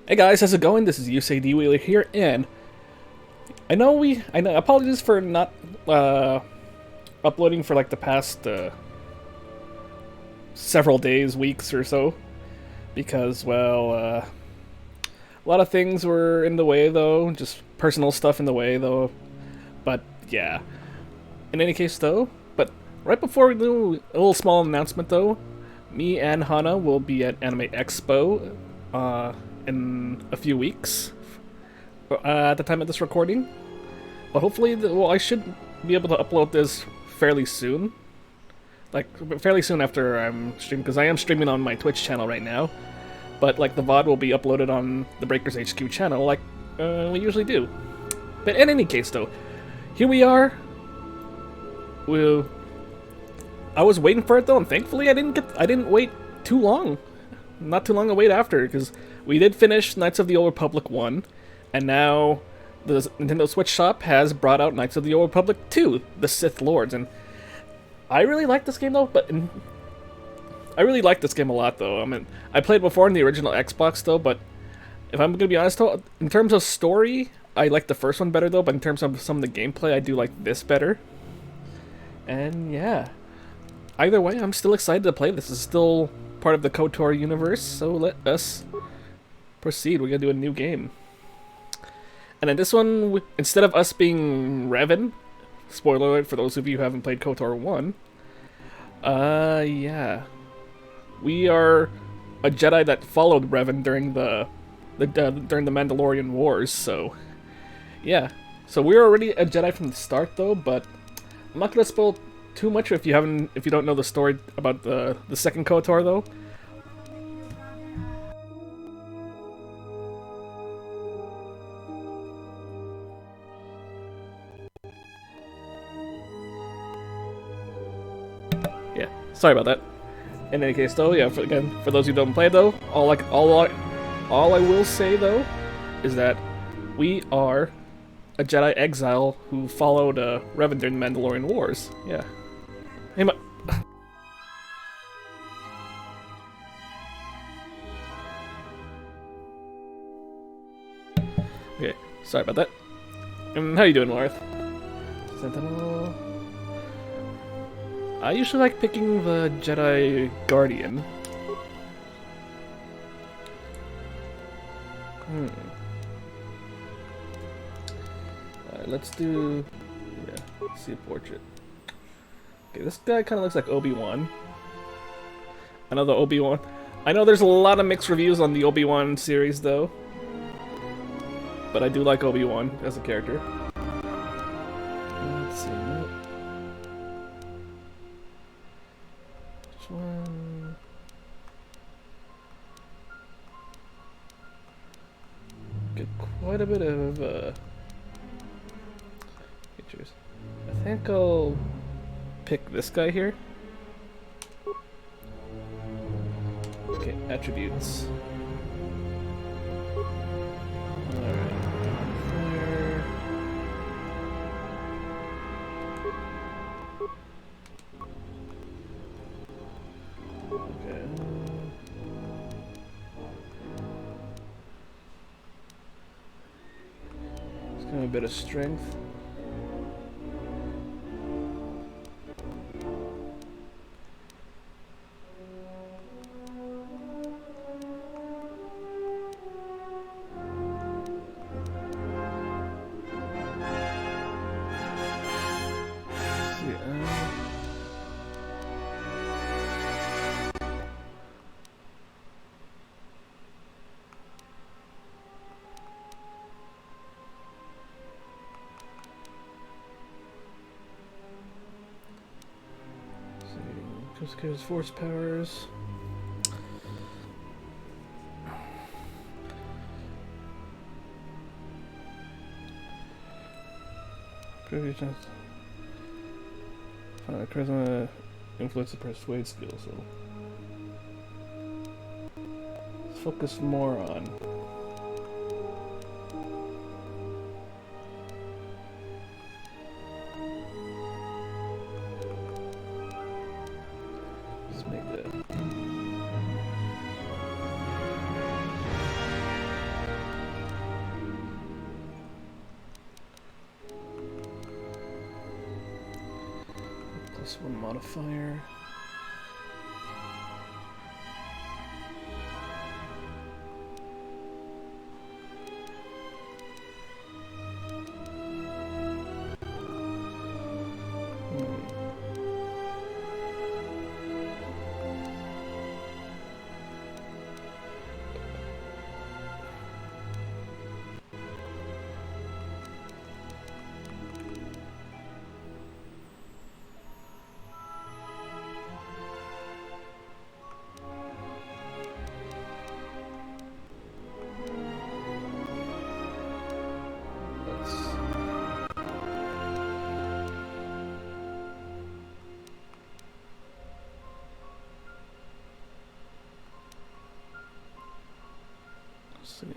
Hey guys, how's it going? This is Yusei D-Wheeler here, and I know apologies for not uploading for like the past several days, weeks or so, because a lot of things were in the way though, just personal stuff in the way though. But yeah, in any case though, but right before we do a little small announcement though, me and Hana will be at Anime Expo in a few weeks at the time of this recording. But hopefully, I should be able to upload this fairly soon. Like, fairly soon after I'm streaming, because I am streaming on my Twitch channel right now. But, like, the VOD will be uploaded on the Breakers HQ channel, like we usually do. But in any case, though, here we are. I was waiting for it, though, and thankfully I didn't wait too long. Not too long to wait after, because we did finish Knights of the Old Republic 1, and now the Nintendo Switch shop has brought out Knights of the Old Republic 2, The Sith Lords, and I really like this game though, I really like this game a lot though. I mean, I played before in the original Xbox though, but if I'm gonna be honest though, in terms of story, I like the first one better though, but in terms of some of the gameplay, I do like this better. And yeah, either way, I'm still excited to play this. It's still part of the KOTOR universe, so let us proceed. We're gonna do a new game. And in this one, instead of us being Revan, spoiler alert for those of you who haven't played KOTOR 1, yeah. We are a Jedi that followed Revan during the Mandalorian Wars, so yeah. So we're already a Jedi from the start though, but I'm not gonna spoil too much if you don't know the story about the second KOTOR though. Yeah, sorry about that. In any case, though, yeah. For those who don't play, though, all I will say though is that we are a Jedi exile who followed Revan during the Mandalorian Wars. Yeah. Hey, okay, sorry about that. How you doing, Marth? Sentinel. I usually like picking the Jedi Guardian. Alright, let's do... yeah, let's see a portrait. Okay, this guy kind of looks like Obi-Wan. I know the Obi-Wan... I know there's a lot of mixed reviews on the Obi-Wan series, though. But I do like Obi-Wan as a character. Let's see... one. Get quite a bit of pictures. I think I'll pick this guy here. Okay, attributes. Alright. A bit of strength. His force powers. Previous chance. Charisma, influence, and persuade skill. So let's focus more on. This one modifier. Let's see.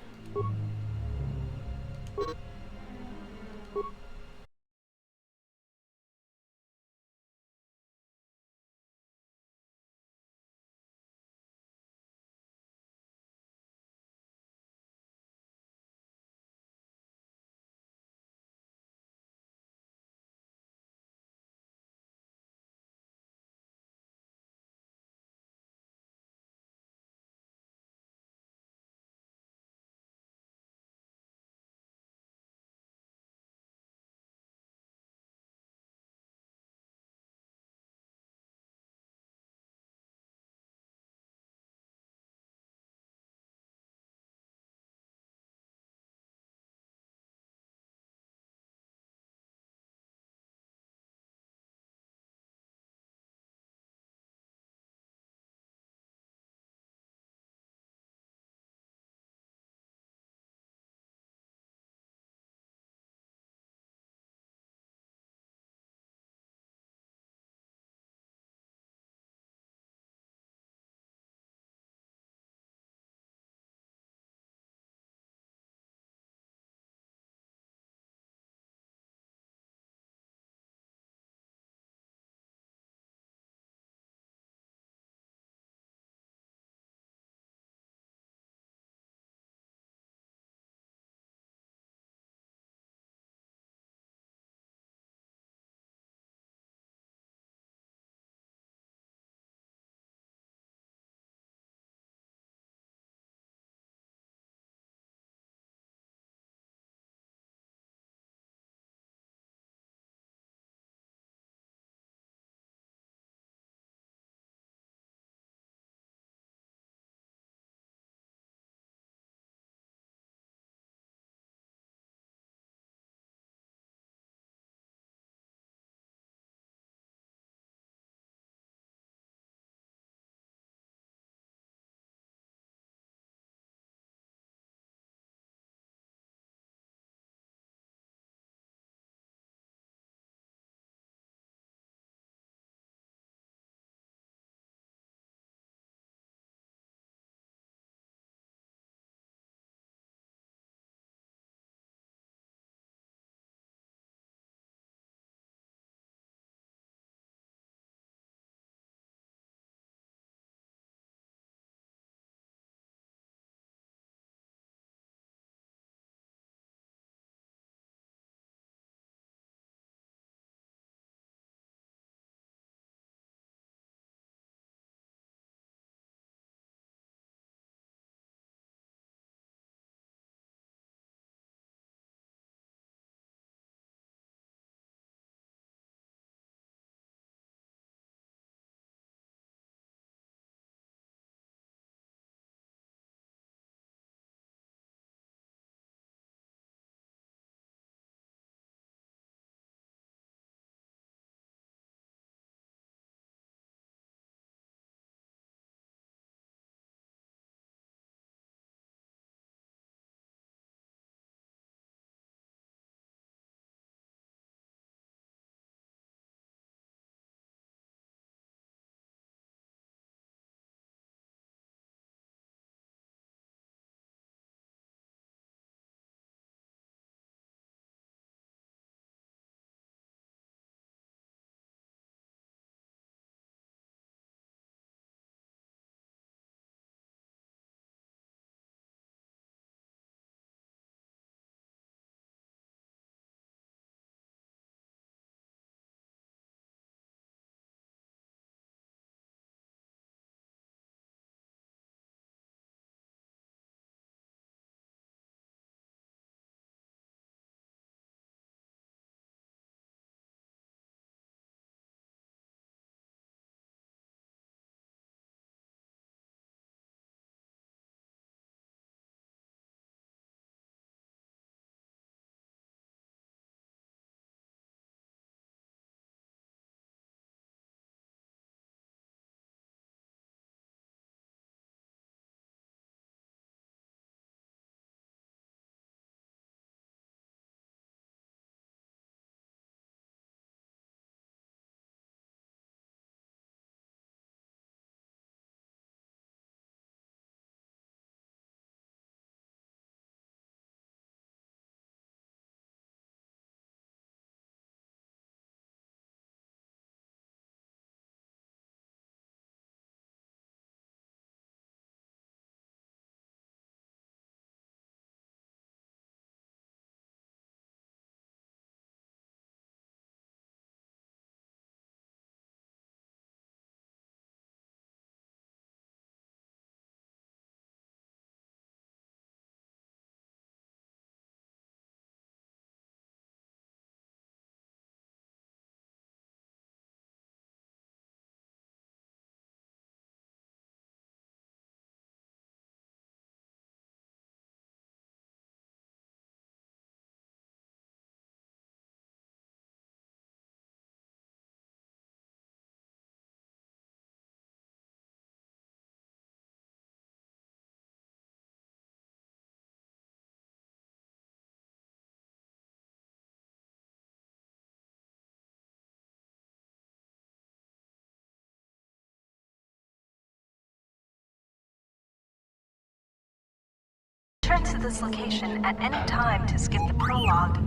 return to this location at any time to skip the prologue.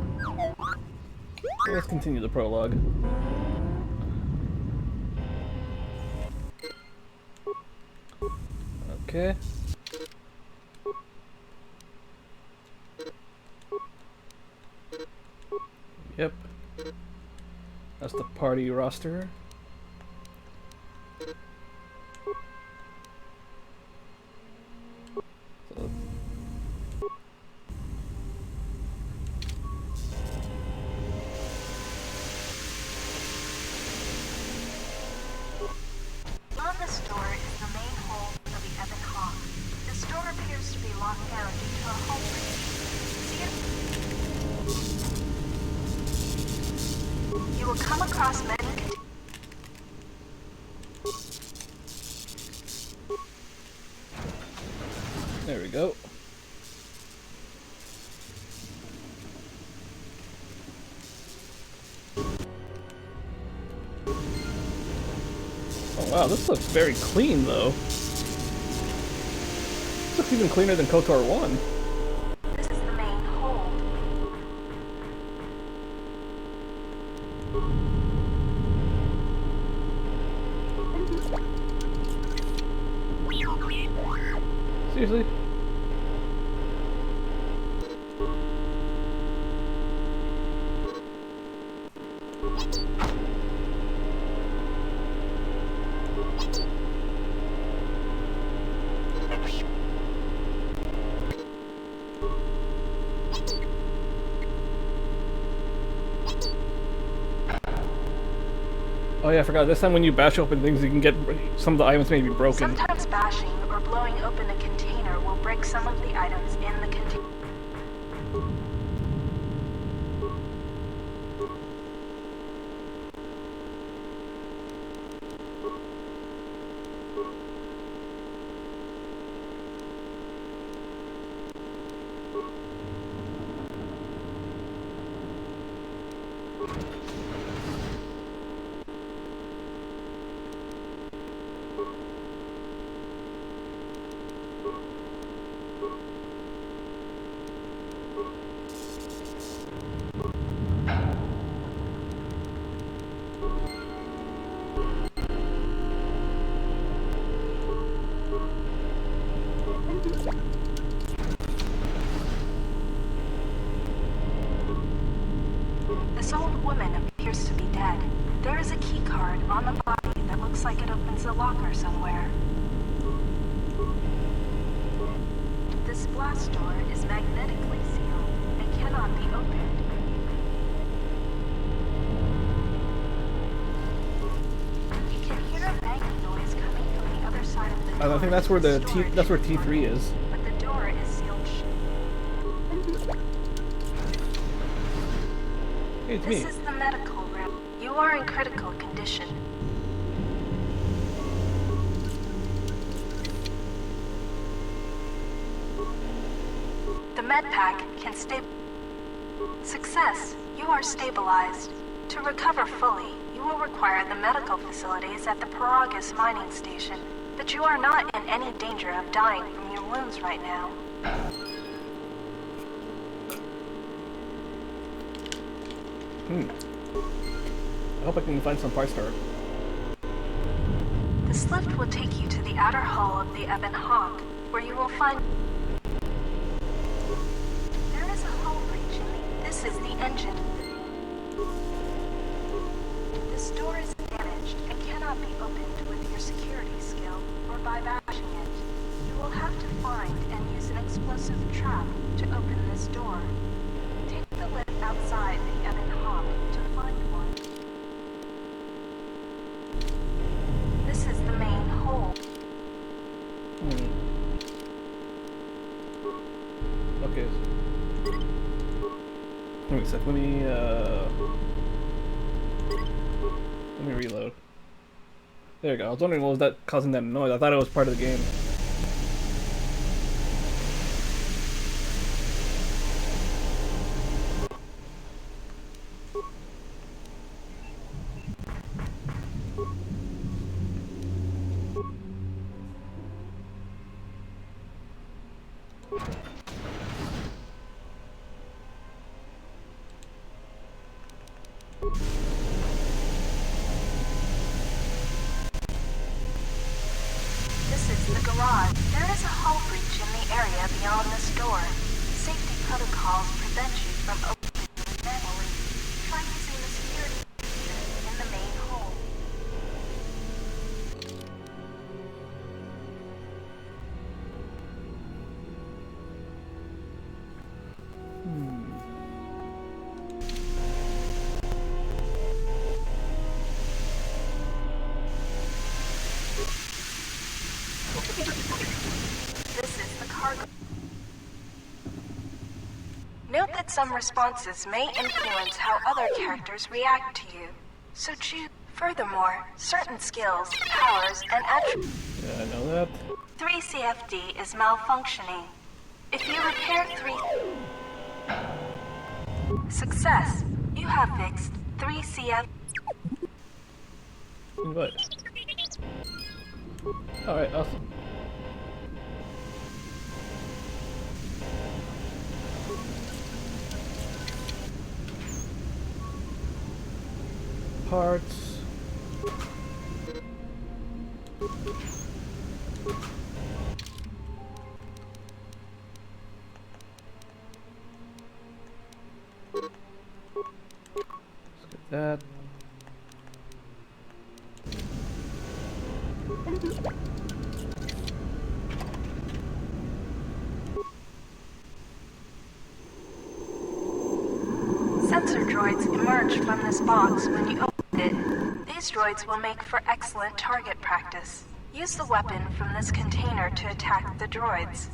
So let's continue the prologue. Okay. Yep. That's the party roster. So On this door is the main hold of the Evan Hawk. This door appears to be locked down due to a hull breach. See it? You will come across many there we go. Oh wow, this looks very clean though. This looks even cleaner than KOTOR 1. This is the main hold. Seriously? Oh yeah, I forgot. This time when you bash open things, you can get some of the items may be broken. Sometimes bashing or blowing open a container will break some of the items in the container. This old woman appears to be dead. There is a key card on the body that looks like it opens a locker somewhere. This blast door is magnetically sealed and cannot be opened. You can hear a banging noise coming from the other side of the door. I think that's where the T3 is. But the door is sealed shut. Hey, it's This me. is the medical room. You are in critical condition. The med pack can Success. You are stabilized. To recover fully, you will require the medical facilities at the Peragus mining station, but you are not in any danger of dying from your wounds right now. I hope I can find some parts for This lift will take you to the outer hull of the Ebon Hawk, where you will find... There is a hull breach in the... This is the engine. This door is damaged and cannot be opened with your security skill or by bashing it. You will have to find and use an explosive trap to open this door. Take the lift outside the Ebon Hawk to find one. This is the main hole. Okay. Wait a sec. Let me reload. There we go. I was wondering what was that causing that noise. I thought it was part of the game. beyond this door. Safety protocols prevent you from opening it manually. Try using the security feature in the main hold. This is the cargo. Note that some responses may influence how other characters react to you, so choose. Furthermore, certain skills, powers, and attributes. Yeah, I know that. 3 CFD is malfunctioning. If you repair 3... Success! You have fixed 3 CF... Good. Alright, awesome. Parts. Let's get that. Sensor droids emerge from this box when you open it. These droids will make for excellent target practice. Use the weapon from this container to attack the droids.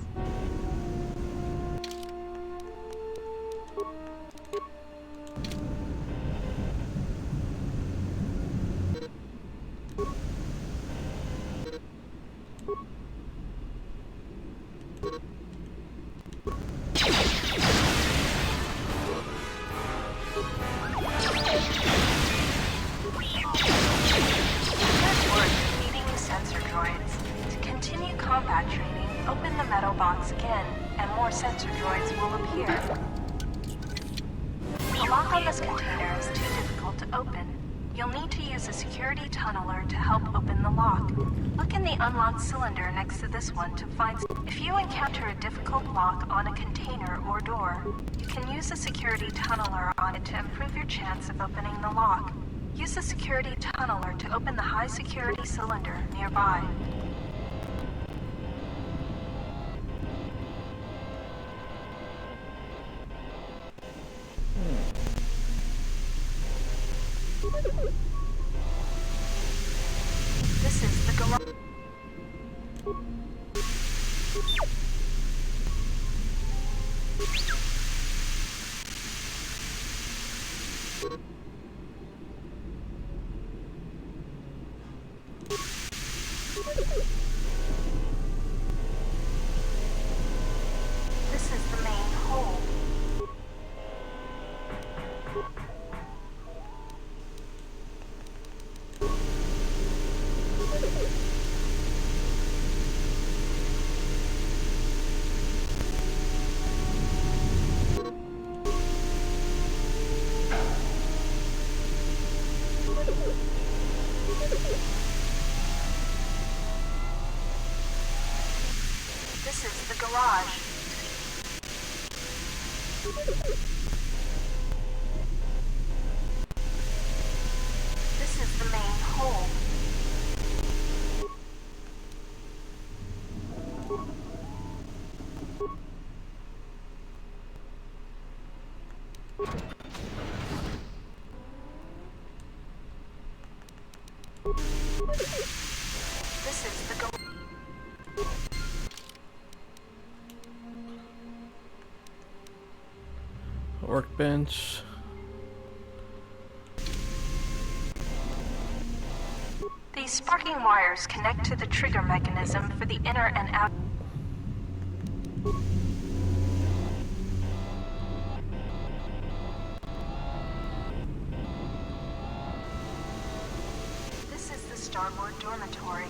Box again, and more sensor droids will appear. The lock on this container is too difficult to open. You'll need to use a security tunneler to help open the lock. Look in the unlocked cylinder next to this one to find... If you encounter a difficult lock on a container or door, you can use a security tunneler on it to improve your chance of opening the lock. Use the security tunneler to open the high security cylinder nearby. This is the garage. This is the main hold. This is the garage. This is the main hold. This is the garage. Workbench. These sparking wires connect to the trigger mechanism for the inner and outer. This is the starboard dormitory.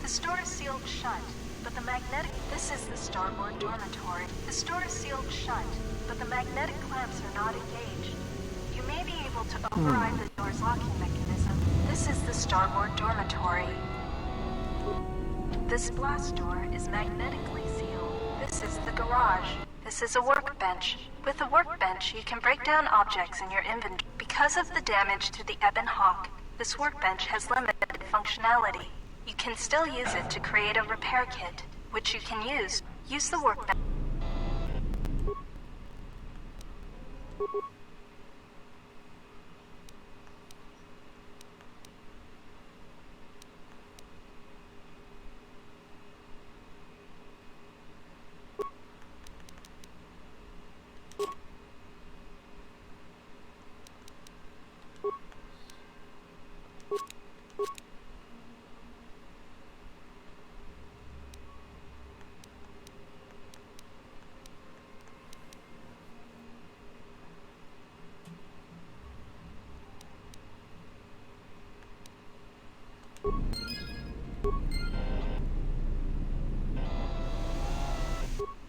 The door is sealed shut, but the magnetic... This is the starboard dormitory. The door is sealed shut, but the magnetic clamps are not engaged. You may be able to override the door's locking mechanism. This is the starboard dormitory. This blast door is magnetically This is the garage. This is a workbench. With a workbench, you can break down objects in your inventory. Because of the damage to the Ebon Hawk, this workbench has limited functionality. You can still use it to create a repair kit, which you can use. Use the workbench.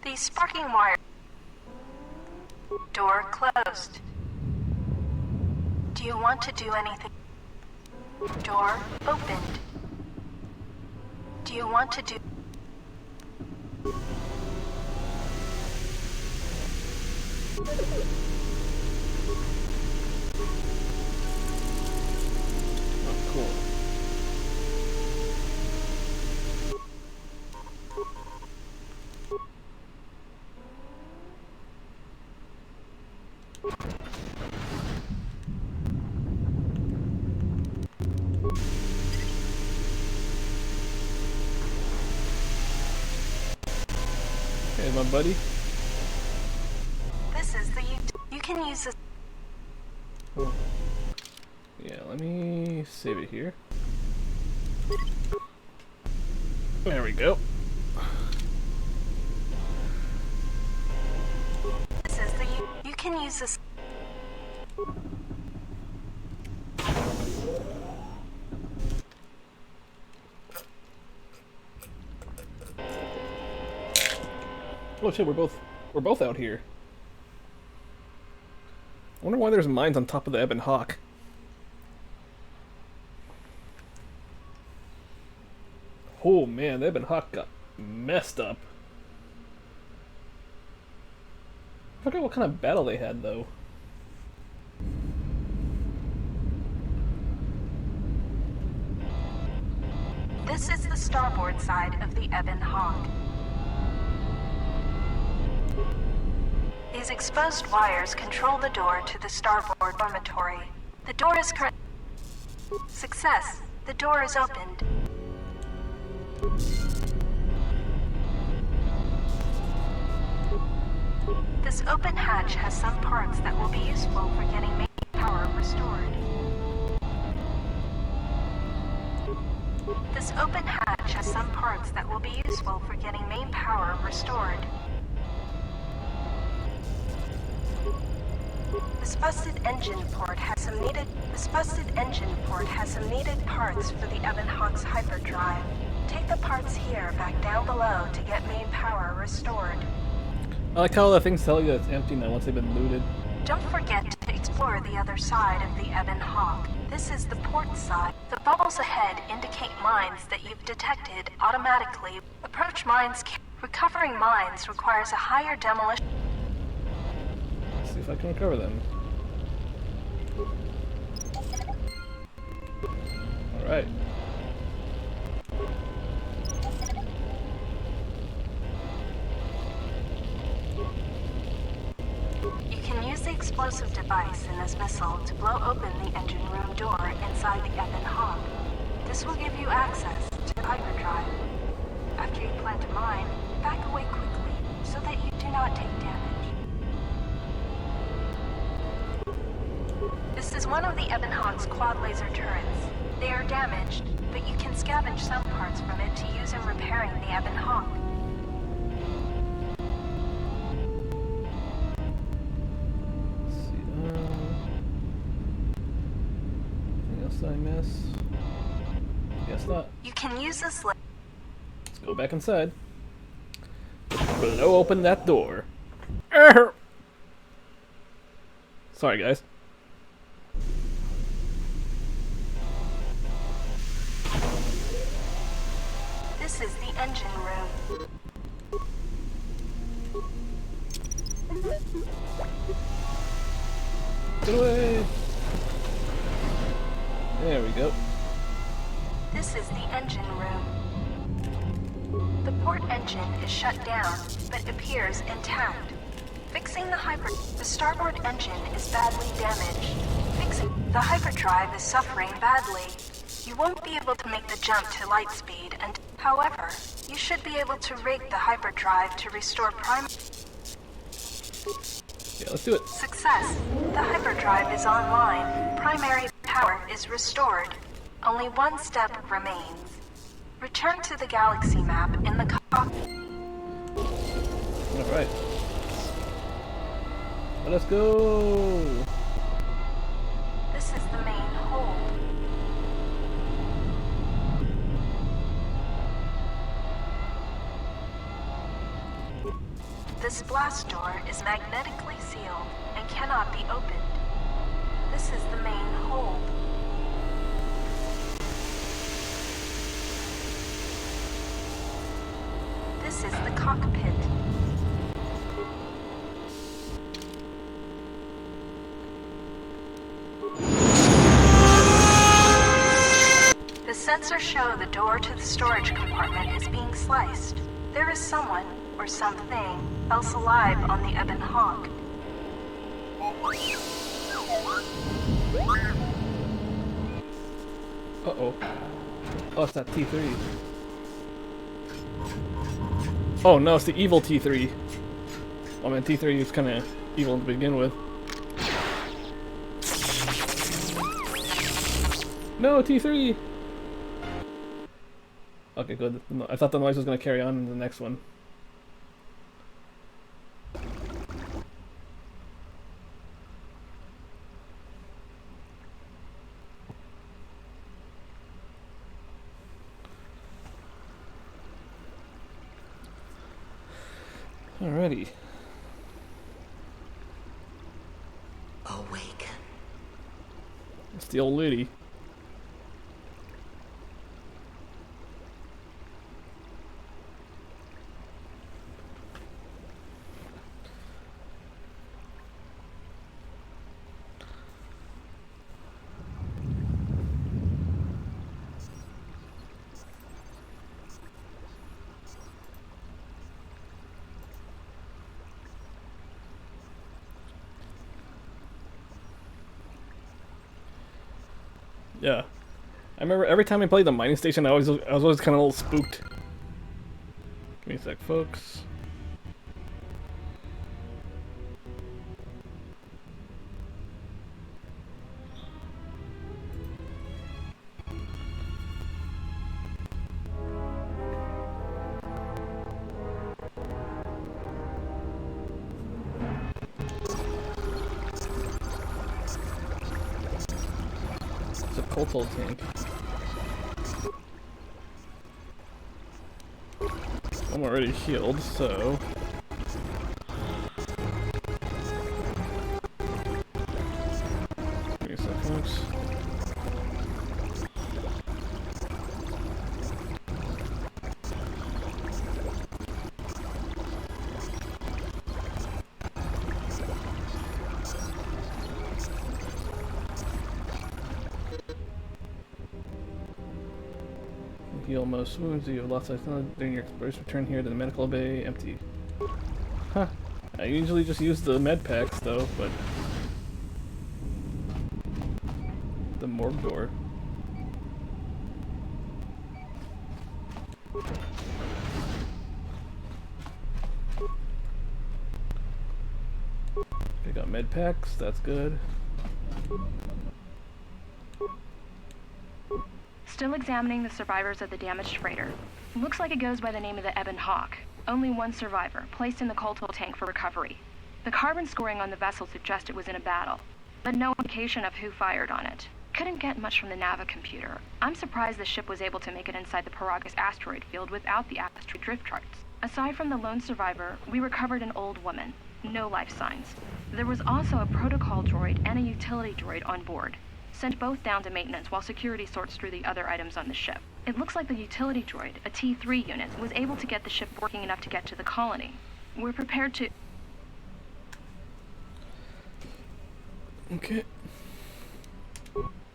The sparking wire. Door closed. Do you want to do anything? Door opened. Do you want to do... Oh, cool. Hey, my buddy. This is the... You can use this... Oh. Yeah, let me save it here. There we go. This is the... You can use this... Oh shit, we're both out here. I wonder why there's mines on top of the Ebon Hawk. Oh man, the Ebon Hawk got messed up. I forgot what kind of battle they had though. This is the starboard side of the Ebon Hawk. These exposed wires control the door to the starboard dormitory. The door is current. Success. The door is opened. This open hatch has some parts that will be useful for getting main power restored. This open hatch has some parts that will be useful for getting main power restored. This busted engine port has some needed parts for the Ebon Hawk's hyperdrive. Take the parts here back down below to get main power restored. I like how the things tell you that it's empty now once they've been looted. Don't forget to explore the other side of the Ebon Hawk. This is the port side. The bubbles ahead indicate mines that you've detected automatically. Approach mines. Recovering mines requires a higher demolition. Let's see if I can recover them. Alright. You can use the explosive device in this missile to blow open the engine room door inside the Ebon Hawk. This will give you access to the hyperdrive. After you plant a mine, back away quickly so that you do not take damage. This is one of the Ebon Hawk's quad laser turrets. They are damaged, but you can scavenge some parts from it to use in repairing the Ebon Hawk. Anything else I miss? Guess not. You can use this Let's go back inside. Blow open that door. Arr! Sorry, guys. This is the engine room. Get away! There we go. This is the engine room. The port engine is shut down, but appears intact. Fixing the starboard engine is badly damaged. The hyperdrive is suffering badly. You won't be able to make the jump to light speed, and however, you should be able to rig the hyperdrive to restore Yeah, let's do it. Success. The hyperdrive is online. Primary power is restored. Only one step remains. Return to the galaxy map in the cockpit. Alright. Let's go! This is the main hold. This blast door is magnetically sealed and cannot be opened. This is the main hold. This is the cockpit. The sensors show the door to the storage compartment is being sliced. There is someone, or something, else alive on the Ebon Hawk. Uh-oh. Oh, it's that T3. Oh no, it's the evil T3. Oh man, T3 is kind of evil to begin with. No, T3! Okay, good. I thought the noise was going to carry on in the next one. Alrighty. Awaken. It's the old lady. Yeah. I remember every time I played the mining station, I was always kind of a little spooked. Give me a sec, folks. Cold tank. I'm already healed, so give me a sec, folks. Heal most wounds. You have lost life during your exploration. Return here to the medical bay. Empty. Huh. I usually just use the med packs though, but the morgue door. Okay, got med packs. That's good. Still examining the survivors of the damaged freighter. Looks like it goes by the name of the Ebon Hawk. Only one survivor, placed in the coal tank for recovery. The carbon scoring on the vessel suggests it was in a battle, but no indication of who fired on it. Couldn't get much from the Nava computer. I'm surprised the ship was able to make it inside the Peragus asteroid field without the asteroid drift charts. Aside from the lone survivor, we recovered an old woman. No life signs. There was also a protocol droid and a utility droid on board. Sent both down to maintenance while security sorts through the other items on the ship. It looks like the utility droid, a T3 unit, was able to get the ship working enough to get to the colony. We're prepared to... Okay.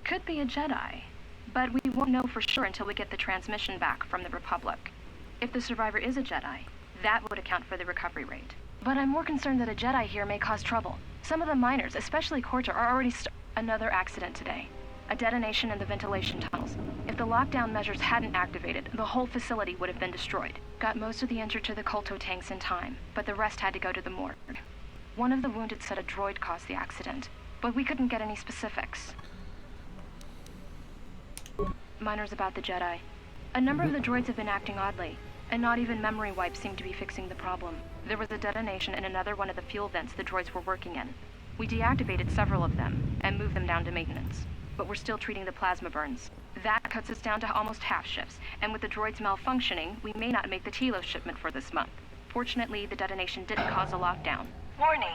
Could be a Jedi, but we won't know for sure until we get the transmission back from the Republic. If the survivor is a Jedi, that would account for the recovery rate. But I'm more concerned that a Jedi here may cause trouble. Some of the miners, especially Corta, are already another accident today. A detonation in the ventilation tunnels. If the lockdown measures hadn't activated, the whole facility would have been destroyed. Got most of the injured to the Kolto tanks in time, but the rest had to go to the morgue. One of the wounded said a droid caused the accident, but we couldn't get any specifics. Miners about the Jedi. A number of the droids have been acting oddly, and not even memory wipes seem to be fixing the problem. There was a detonation in another one of the fuel vents the droids were working in. We deactivated several of them, and moved them down to maintenance. But we're still treating the plasma burns. That cuts us down to almost half shifts, and with the droids malfunctioning, we may not make the Telos shipment for this month. Fortunately, the detonation didn't cause a lockdown. Warning.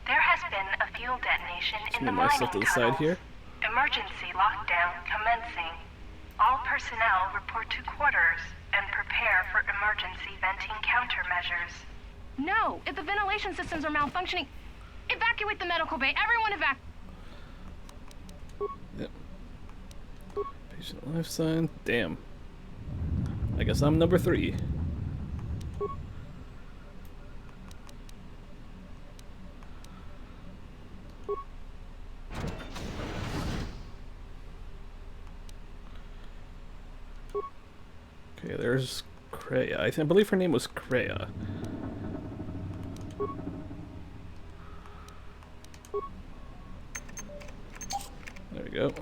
There has been a fuel detonation in the mining to the tunnels. side here. Emergency lockdown commencing. All personnel report to quarters and prepare for emergency venting countermeasures. No! If the ventilation systems are malfunctioning, evacuate the medical bay! Everyone evacuate! Yep. Patient life sign. Damn. I guess I'm number 3. Okay, there's Kreia. I believe her name was Kreia. There we go.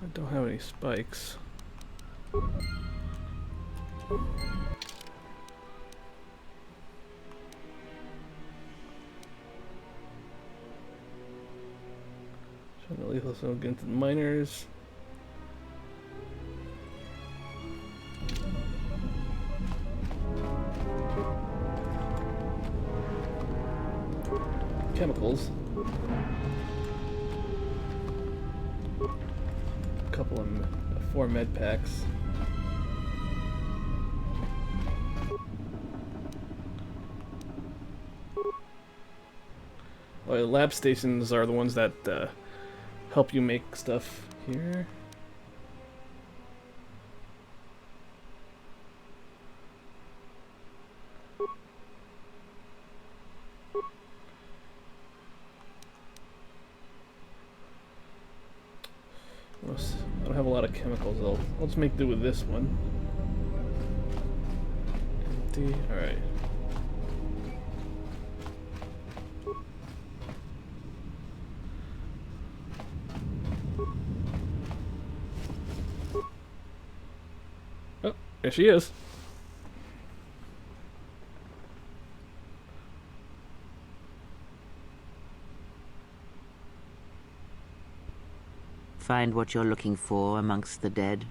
I don't have any spikes. Trying to lethal so get into the miners. Chemicals. A couple of 4 med packs. Well, the lab stations are the ones that help you make stuff here. I don't have a lot of chemicals. I'll just make do with this one. Empty. All right. Oh, there she is. Find what you're looking for amongst the dead?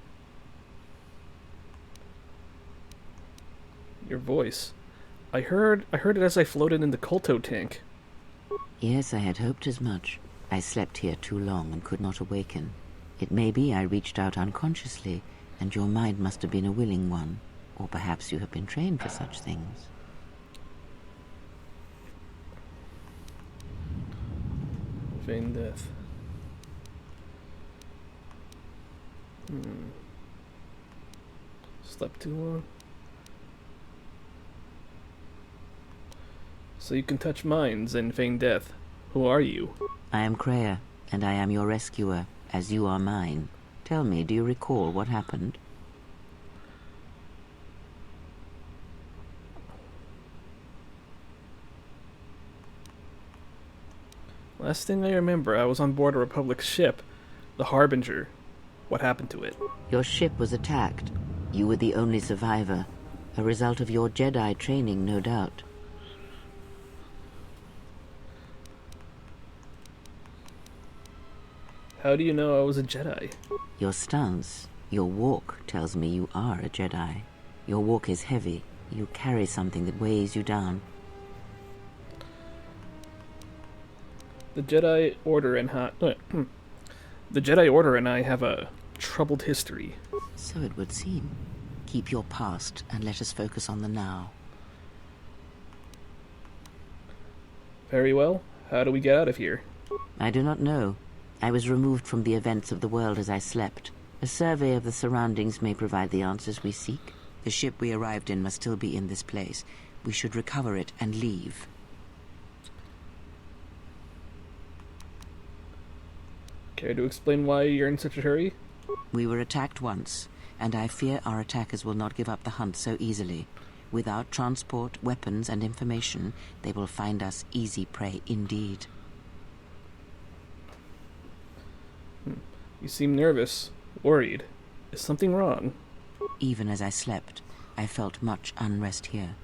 Your voice. I heard it as I floated in the Kolto tank. Yes, I had hoped as much. I slept here too long and could not awaken. It may be I reached out unconsciously, and your mind must have been a willing one. Or perhaps you have been trained for such things. Feigned death. Slept too long. So you can touch minds and feign death. Who are you? I am Kreia, and I am your rescuer, as you are mine. Tell me, do you recall what happened? Last thing I remember, I was on board a Republic ship, the Harbinger. What happened to it? Your ship was attacked. You were the only survivor. A result of your Jedi training, no doubt. How do you know I was a Jedi? Your stance, your walk, tells me you are a Jedi. Your walk is heavy. You carry something that weighs you down. The Jedi Order and the Jedi Order and I have a troubled history. So it would seem. Keep your past and let us focus on the now. Very well. How do we get out of here? I do not know. I was removed from the events of the world as I slept. A survey of the surroundings may provide the answers we seek. The ship we arrived in must still be in this place. We should recover it and leave. Care to explain why you're in such a hurry? We were attacked once, and I fear our attackers will not give up the hunt so easily. Without transport, weapons, and information, they will find us easy prey indeed. You seem nervous, worried. Is something wrong? Even as I slept, I felt much unrest here.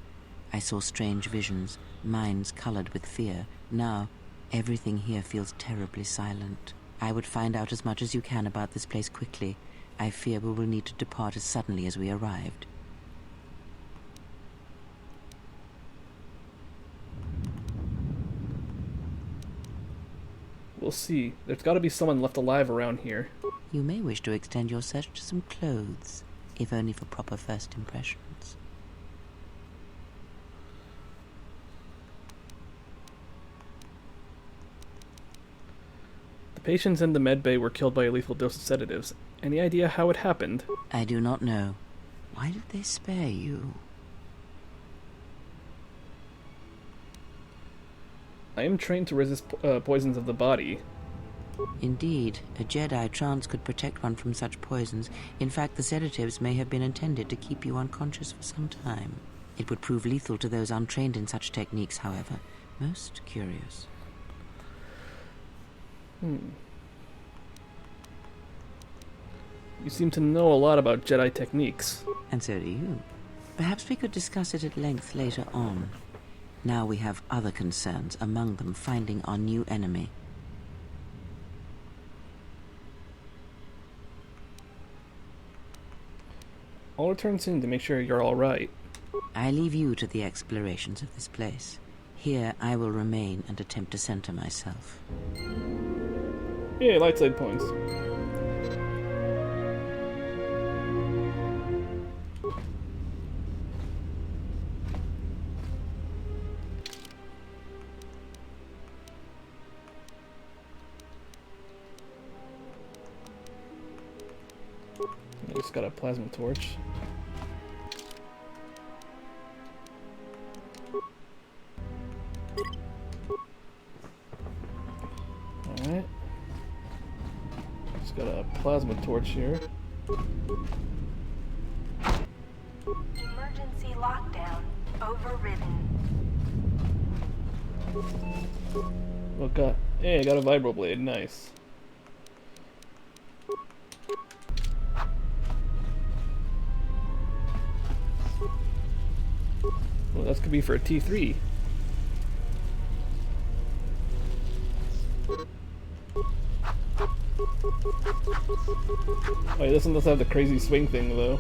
I saw strange visions, minds colored with fear. Now, everything here feels terribly silent. I would find out as much as you can about this place quickly. I fear we will need to depart as suddenly as we arrived. We'll see. There's gotta be someone left alive around here. You may wish to extend your search to some clothes, if only for proper first impressions. The patients in the medbay were killed by a lethal dose of sedatives. Any idea how it happened? I do not know. Why did they spare you? I am trained to resist poisons of the body. Indeed, a Jedi trance could protect one from such poisons. In fact, the sedatives may have been intended to keep you unconscious for some time. It would prove lethal to those untrained in such techniques, however. Most curious. You seem to know a lot about Jedi techniques. And so do you. Perhaps we could discuss it at length later on. Now we have other concerns, among them finding our new enemy. I'll return soon to make sure you're alright. I leave you to the explorations of this place. Here I will remain and attempt to center myself. Yay, light side points. I just got a plasma torch. Alright. Just got a plasma torch here. Emergency lockdown overridden. Oh god. Hey, I got a vibroblade. Nice. Well, that could be for a T3. Oh, yeah, this one doesn't have the crazy swing thing, though.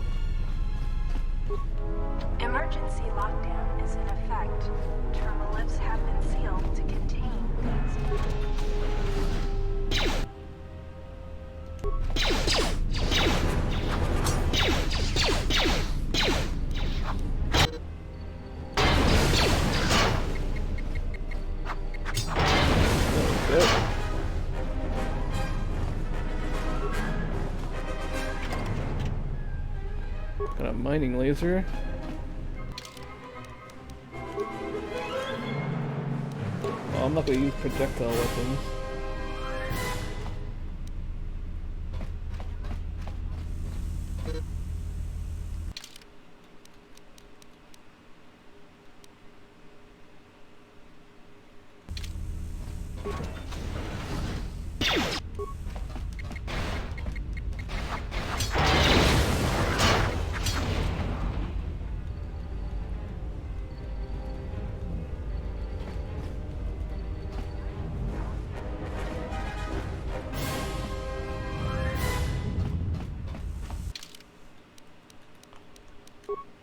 Emergency lockdown is in effect. Terminal lifts have been sealed to contain these. Got a mining laser. Oh, I'm not gonna use projectile weapons.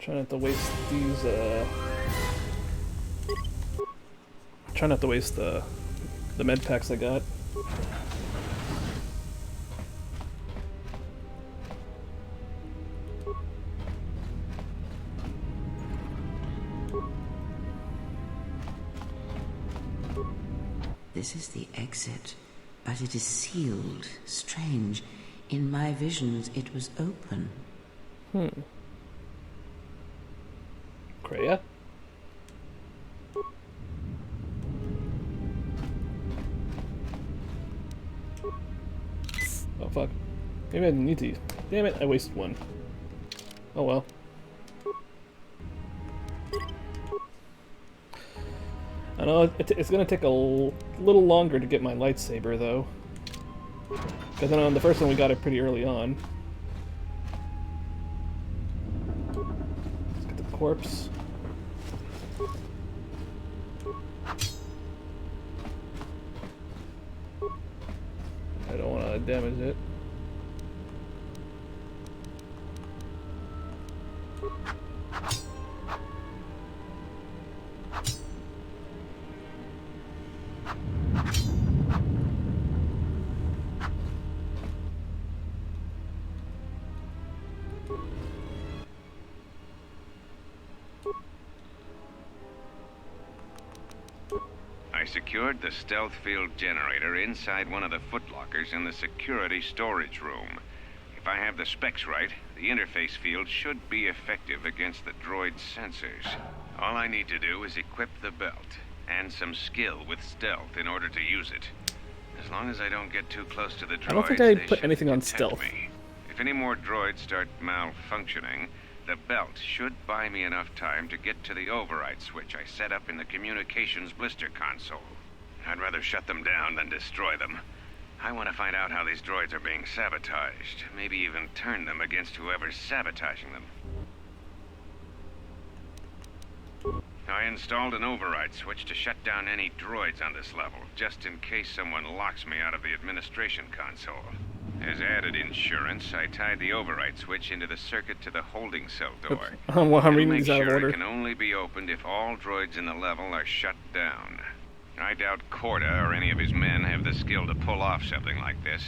Try not to waste these, try not to waste the the med packs I got. This is the exit, but it is sealed. Strange. In my visions, it was open. Kreia? Oh fuck. Maybe I didn't need to. Damn it, I wasted one. Oh well. I know it's gonna take a little longer to get my lightsaber though. Because I know on the first one we got it pretty early on. Let's get the corpse. I don't want to damage it. I secured the stealth field generator inside one of the footlockers in the security storage room. If I have the specs right, the interface field should be effective against the droid's sensors. All I need to do is equip the belt and some skill with stealth in order to use it. As long as I don't get too close to the droids, I don't think I they put shouldn't anything on detect stealth. me. If any more droids start malfunctioning, the belt should buy me enough time to get to the override switch I set up in the communications blister console. I'd rather shut them down than destroy them. I want to find out how these droids are being sabotaged. Maybe even turn them against whoever's sabotaging them. I installed an override switch to shut down any droids on this level, just in case someone locks me out of the administration console. As added insurance, I tied the override switch into the circuit to the holding cell door. Well, I'm It'll reading make these out of sure order. it can only be opened if all droids in the level are shut down. I doubt Corda or any of his men have the skill to pull off something like this,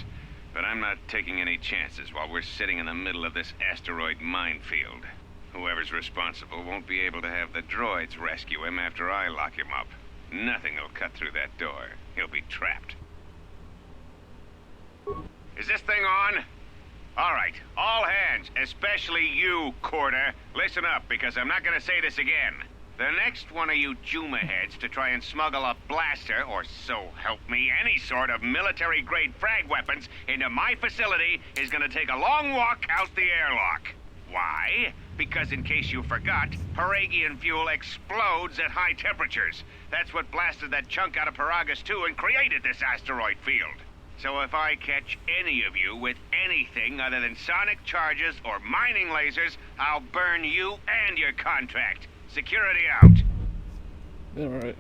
but I'm not taking any chances while we're sitting in the middle of this asteroid minefield. Whoever's responsible won't be able to have the droids rescue him after I lock him up. Nothing will cut through that door. He'll be trapped. Is this thing on? All right, all hands, especially you, Corda. Listen up, because I'm not gonna say this again. The next one of you Juma heads to try and smuggle a blaster, or so help me, any sort of military-grade frag weapons into my facility is gonna take a long walk out the airlock. Why? Because in case you forgot, Peragian fuel explodes at high temperatures. That's what blasted that chunk out of Peragus 2 and created this asteroid field. So if I catch any of you with anything other than sonic charges or mining lasers, I'll burn you and your contract. Security out. Alright.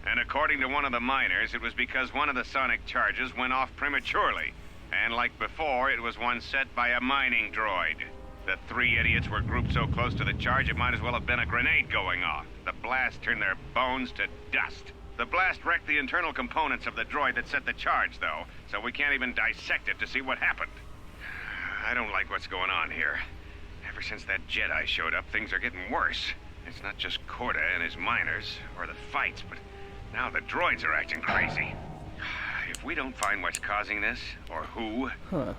And according to one of the miners, it was because one of the sonic charges went off prematurely. And like before, it was one set by a mining droid. The three idiots were grouped so close to the charge it might as well have been a grenade going off. The blast turned their bones to dust. The blast wrecked the internal components of the droid that set the charge, though, so we can't even dissect it to see what happened. I don't like what's going on here. Ever since that Jedi showed up, things are getting worse. It's not just Corda and his miners, or the fights, but now the droids are acting crazy. If we don't find what's causing this, or who,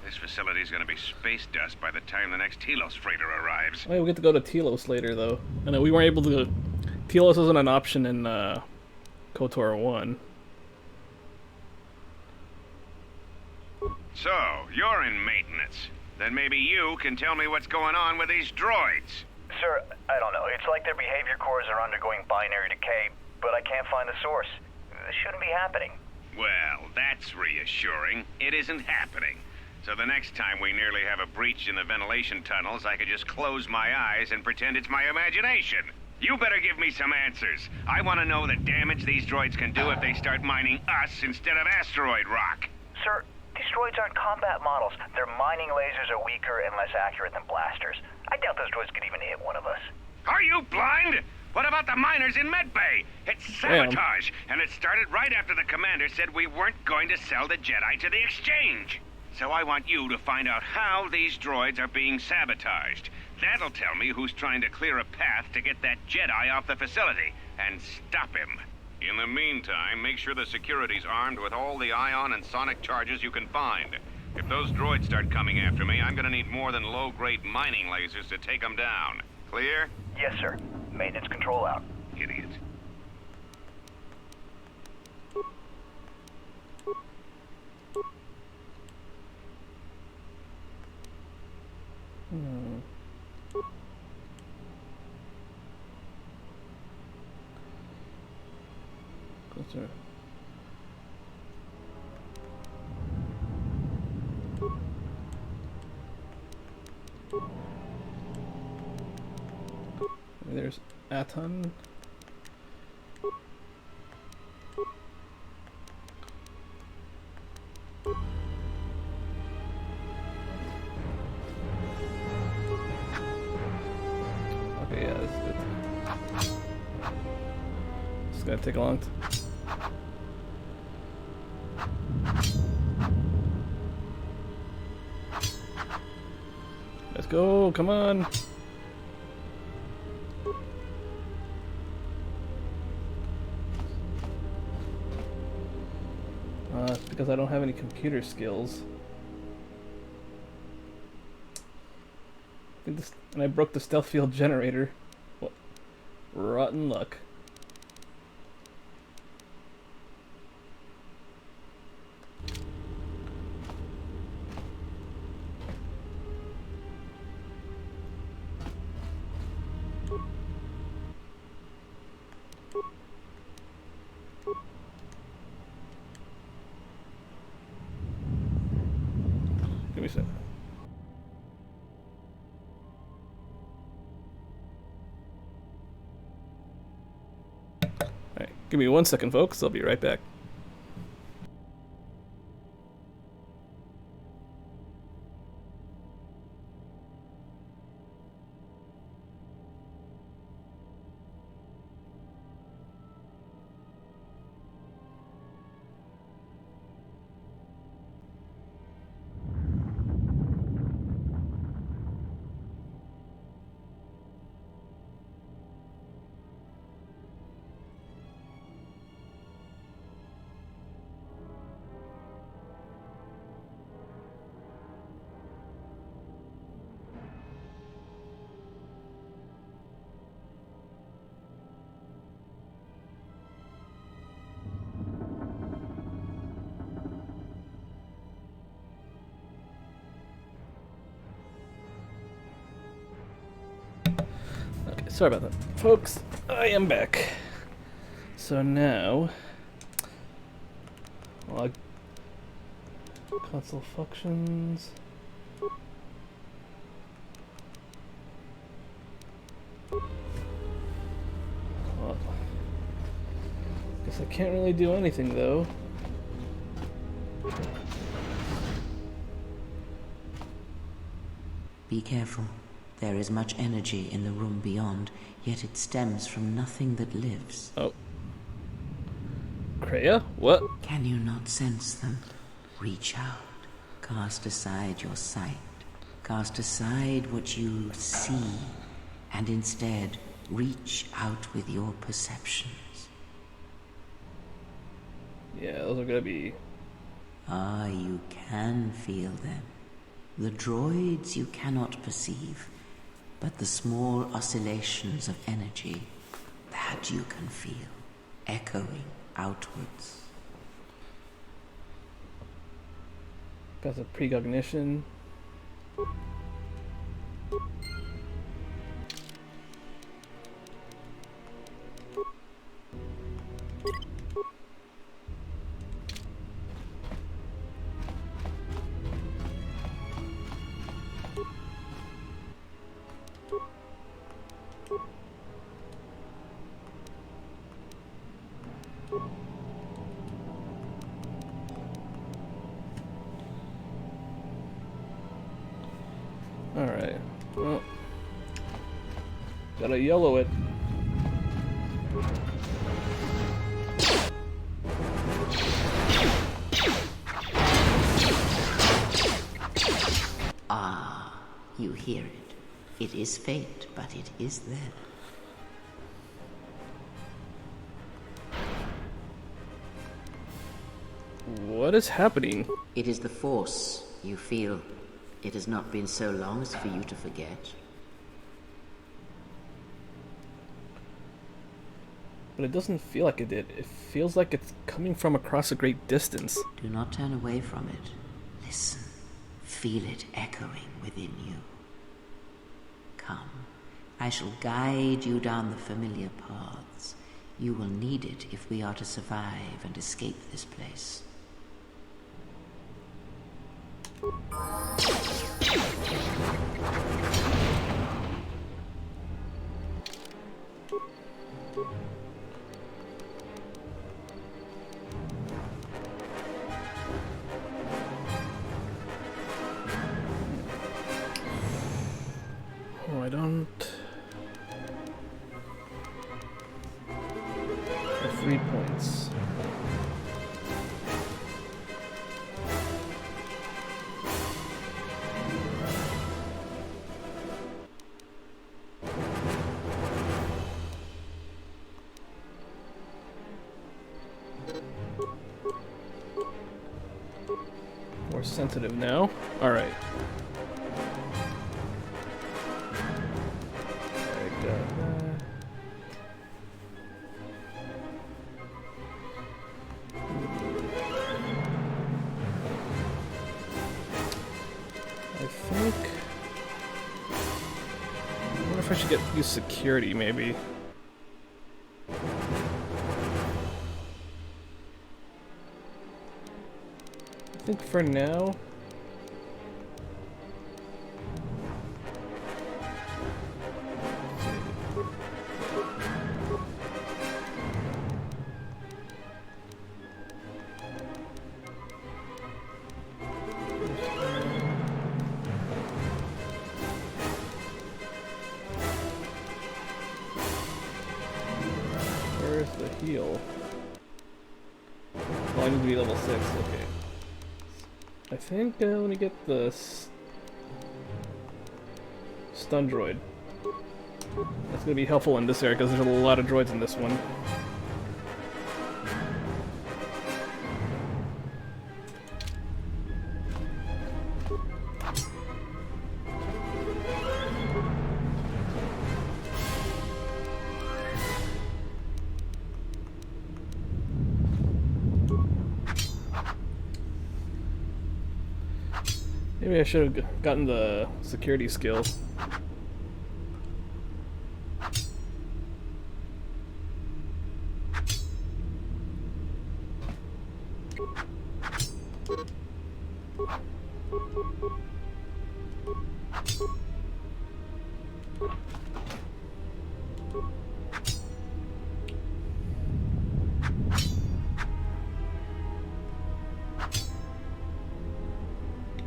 this facility's gonna be space dust by the time the next Telos freighter arrives. Oh, yeah, we get to go to Telos later, though. I know we weren't able to... Telos wasn't an option in KOTOR 1. So, you're in maintenance. Then maybe you can tell me what's going on with these droids. Sir, I don't know. It's like their behavior cores are undergoing binary decay, but I can't find the source. This shouldn't be happening. Well, that's reassuring. It isn't happening. So the next time we nearly have a breach in the ventilation tunnels, I could just close my eyes and pretend it's my imagination. You better give me some answers. I want to know the damage these droids can do if they start mining us instead of asteroid rock. Sir, these droids aren't combat models. Their mining lasers are weaker and less accurate than blasters. I doubt those droids could even hit one of us. Are you blind? What about the miners in Medbay? It's sabotage, and it started right after the commander said we weren't going to sell the Jedi to the exchange. So I want you to find out how these droids are being sabotaged. That'll tell me who's trying to clear a path to get that Jedi off the facility, and stop him. In the meantime, make sure the security's armed with all the ion and sonic charges you can find. If those droids start coming after me, I'm gonna need more than low-grade mining lasers to take them down. Clear? Yes, sir. Maintenance control out. Idiot. Closer. There's Aton. Okay, yeah, this is good. It's gonna take a long time. Let's go, come on. It's because I don't have any computer skills. I think this, and I broke the stealth field generator. What? Rotten luck. Give me a sec. Alright, give me 1 second, folks. I'll be right back. Okay, sorry about that. Folks, I am back. So now, log console functions. Well, guess I can't really do anything though. Be careful. There is much energy in the room beyond, yet it stems from nothing that lives. Oh. Kreia? What? Can you not sense them? Reach out. Cast aside your sight. Cast aside what you see, and instead reach out with your perceptions. Yeah, those are gonna be... Ah, you can feel them. The droids you cannot perceive, but the small oscillations of energy, that you can feel, echoing outwards. Got a precognition. Alright, well, gotta yellow it. Ah, you hear it. It is faint, but it is there. What is happening? It is the Force, you feel. It has not been so long as for you to forget. But it doesn't feel like it did. It feels like it's coming from across a great distance. Do not turn away from it. Listen. Feel it echoing within you. Come. I shall guide you down the familiar paths. You will need it if we are to survive and escape this place. Oh, I don't... 3 points. More sensitive now. All right. I got that. I think. I wonder if I should use security, maybe. I think for now. Where's the heal? Oh, I need to be level 6, okay. I think let me get the stun droid. That's gonna be helpful in this area because there's a lot of droids in this one. Maybe I should have gotten the security skill.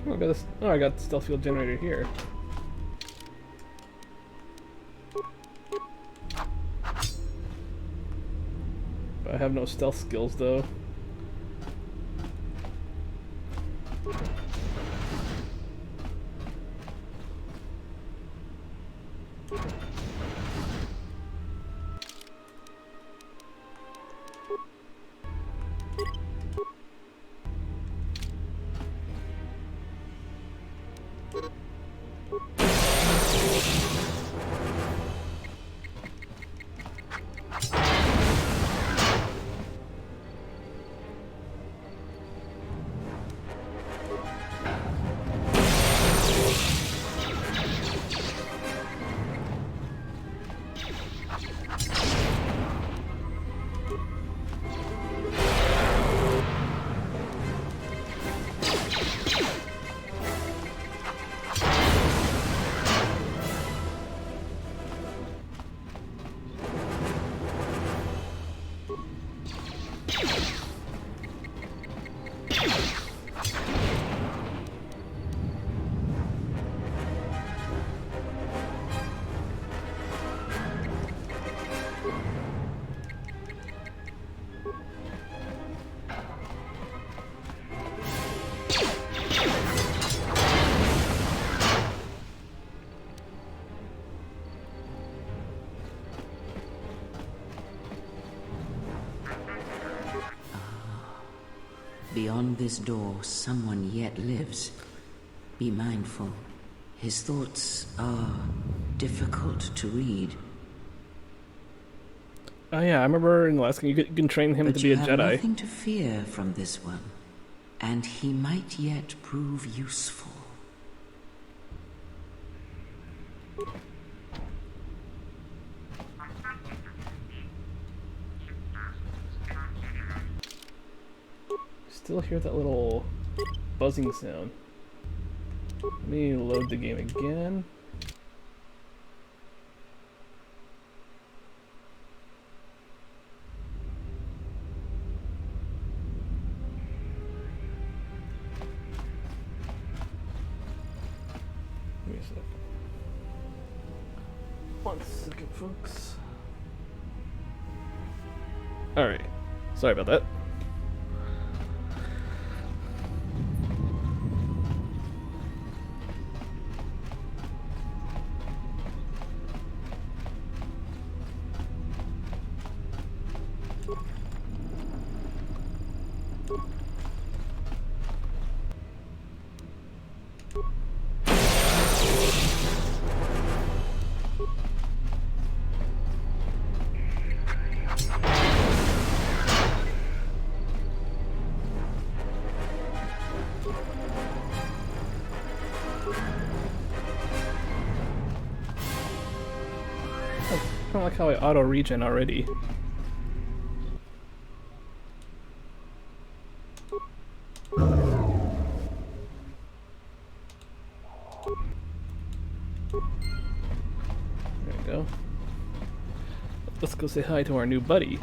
Oh, I got this. Oh, I got the stealth field generator here. But I have no stealth skills though. Beyond this door, someone yet lives. Be mindful. His thoughts are difficult to read. Oh yeah, I remember in the last game you can train him But to be you a have Jedi. nothing to fear from this one, and he might yet prove useful. Still hear that little buzzing sound. Let me load the game again. Give me a sec. 1 second, folks. Alright. Sorry about that. I don't like how I auto-regen already. There we go. Let's go say hi to our new buddy.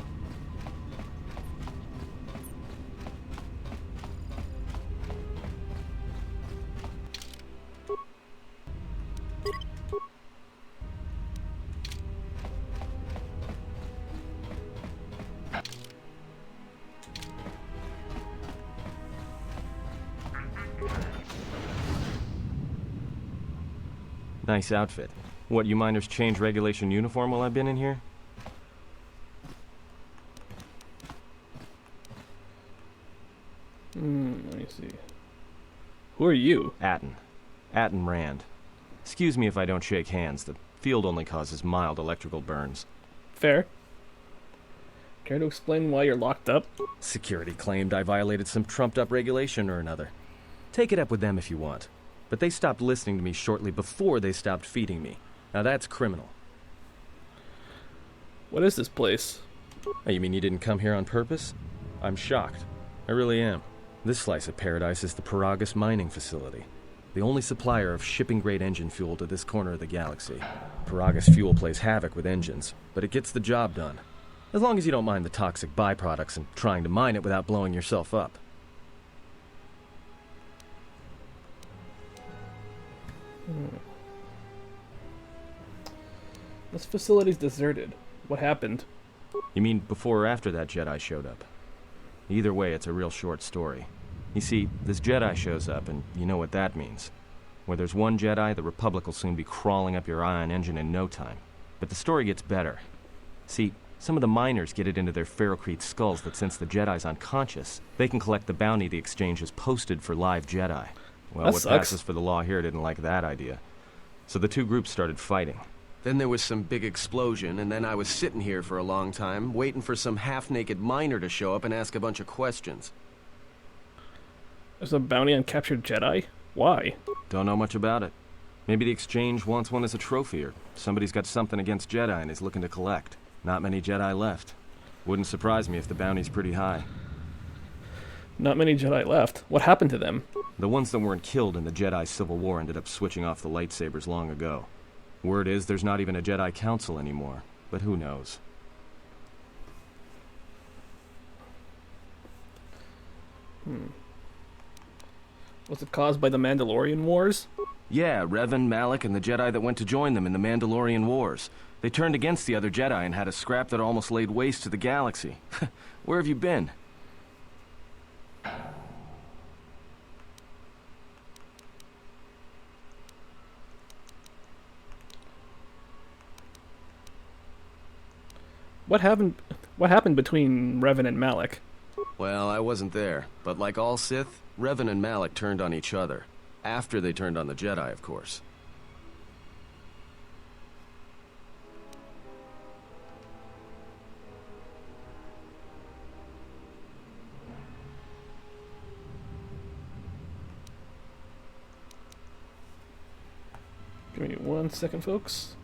Nice outfit. What, you miners change regulation uniform while I've been in here? Let me see. Who are you? Atten. Atten Rand. Excuse me if I don't shake hands. The field only causes mild electrical burns. Fair. Care to explain why you're locked up? Security claimed I violated some trumped-up regulation or another. Take it up with them if you want. But they stopped listening to me shortly before they stopped feeding me. Now that's criminal. What is this place? Oh, you mean you didn't come here on purpose? I'm shocked. I really am. This slice of paradise is the Peragus mining facility, the only supplier of shipping-grade engine fuel to this corner of the galaxy. Peragus fuel plays havoc with engines, but it gets the job done. As long as you don't mind the toxic byproducts and trying to mine it without blowing yourself up. This facility's deserted. What happened? You mean before or after that Jedi showed up? Either way, it's a real short story. You see, this Jedi shows up, and you know what that means. Where there's one Jedi, the Republic will soon be crawling up your ion engine in no time. But the story gets better. See, some of the miners get it into their ferrocrete skulls that since the Jedi's unconscious, they can collect the bounty the exchange has posted for live Jedi. Well, That what sucks. passes for the law here didn't like that idea. So the two groups started fighting. Then there was some big explosion, and then I was sitting here for a long time, waiting for some half-naked miner to show up and ask a bunch of questions. There's a bounty on captured Jedi? Why? Don't know much about it. Maybe the exchange wants one as a trophy, or somebody's got something against Jedi and is looking to collect. Not many Jedi left. Wouldn't surprise me if the bounty's pretty high. Not many Jedi left. What happened to them? The ones that weren't killed in the Jedi Civil War ended up switching off the lightsabers long ago. Word is there's not even a Jedi Council anymore, but who knows? Was it caused by the Mandalorian Wars? Yeah, Revan, Malak, and the Jedi that went to join them in the Mandalorian Wars. They turned against the other Jedi and had a scrap that almost laid waste to the galaxy. Where have you been? What happened between Revan and Malak? Well, I wasn't there, but like all Sith, Revan and Malak turned on each other. After they turned on the Jedi, of course. Give me 1 second, folks.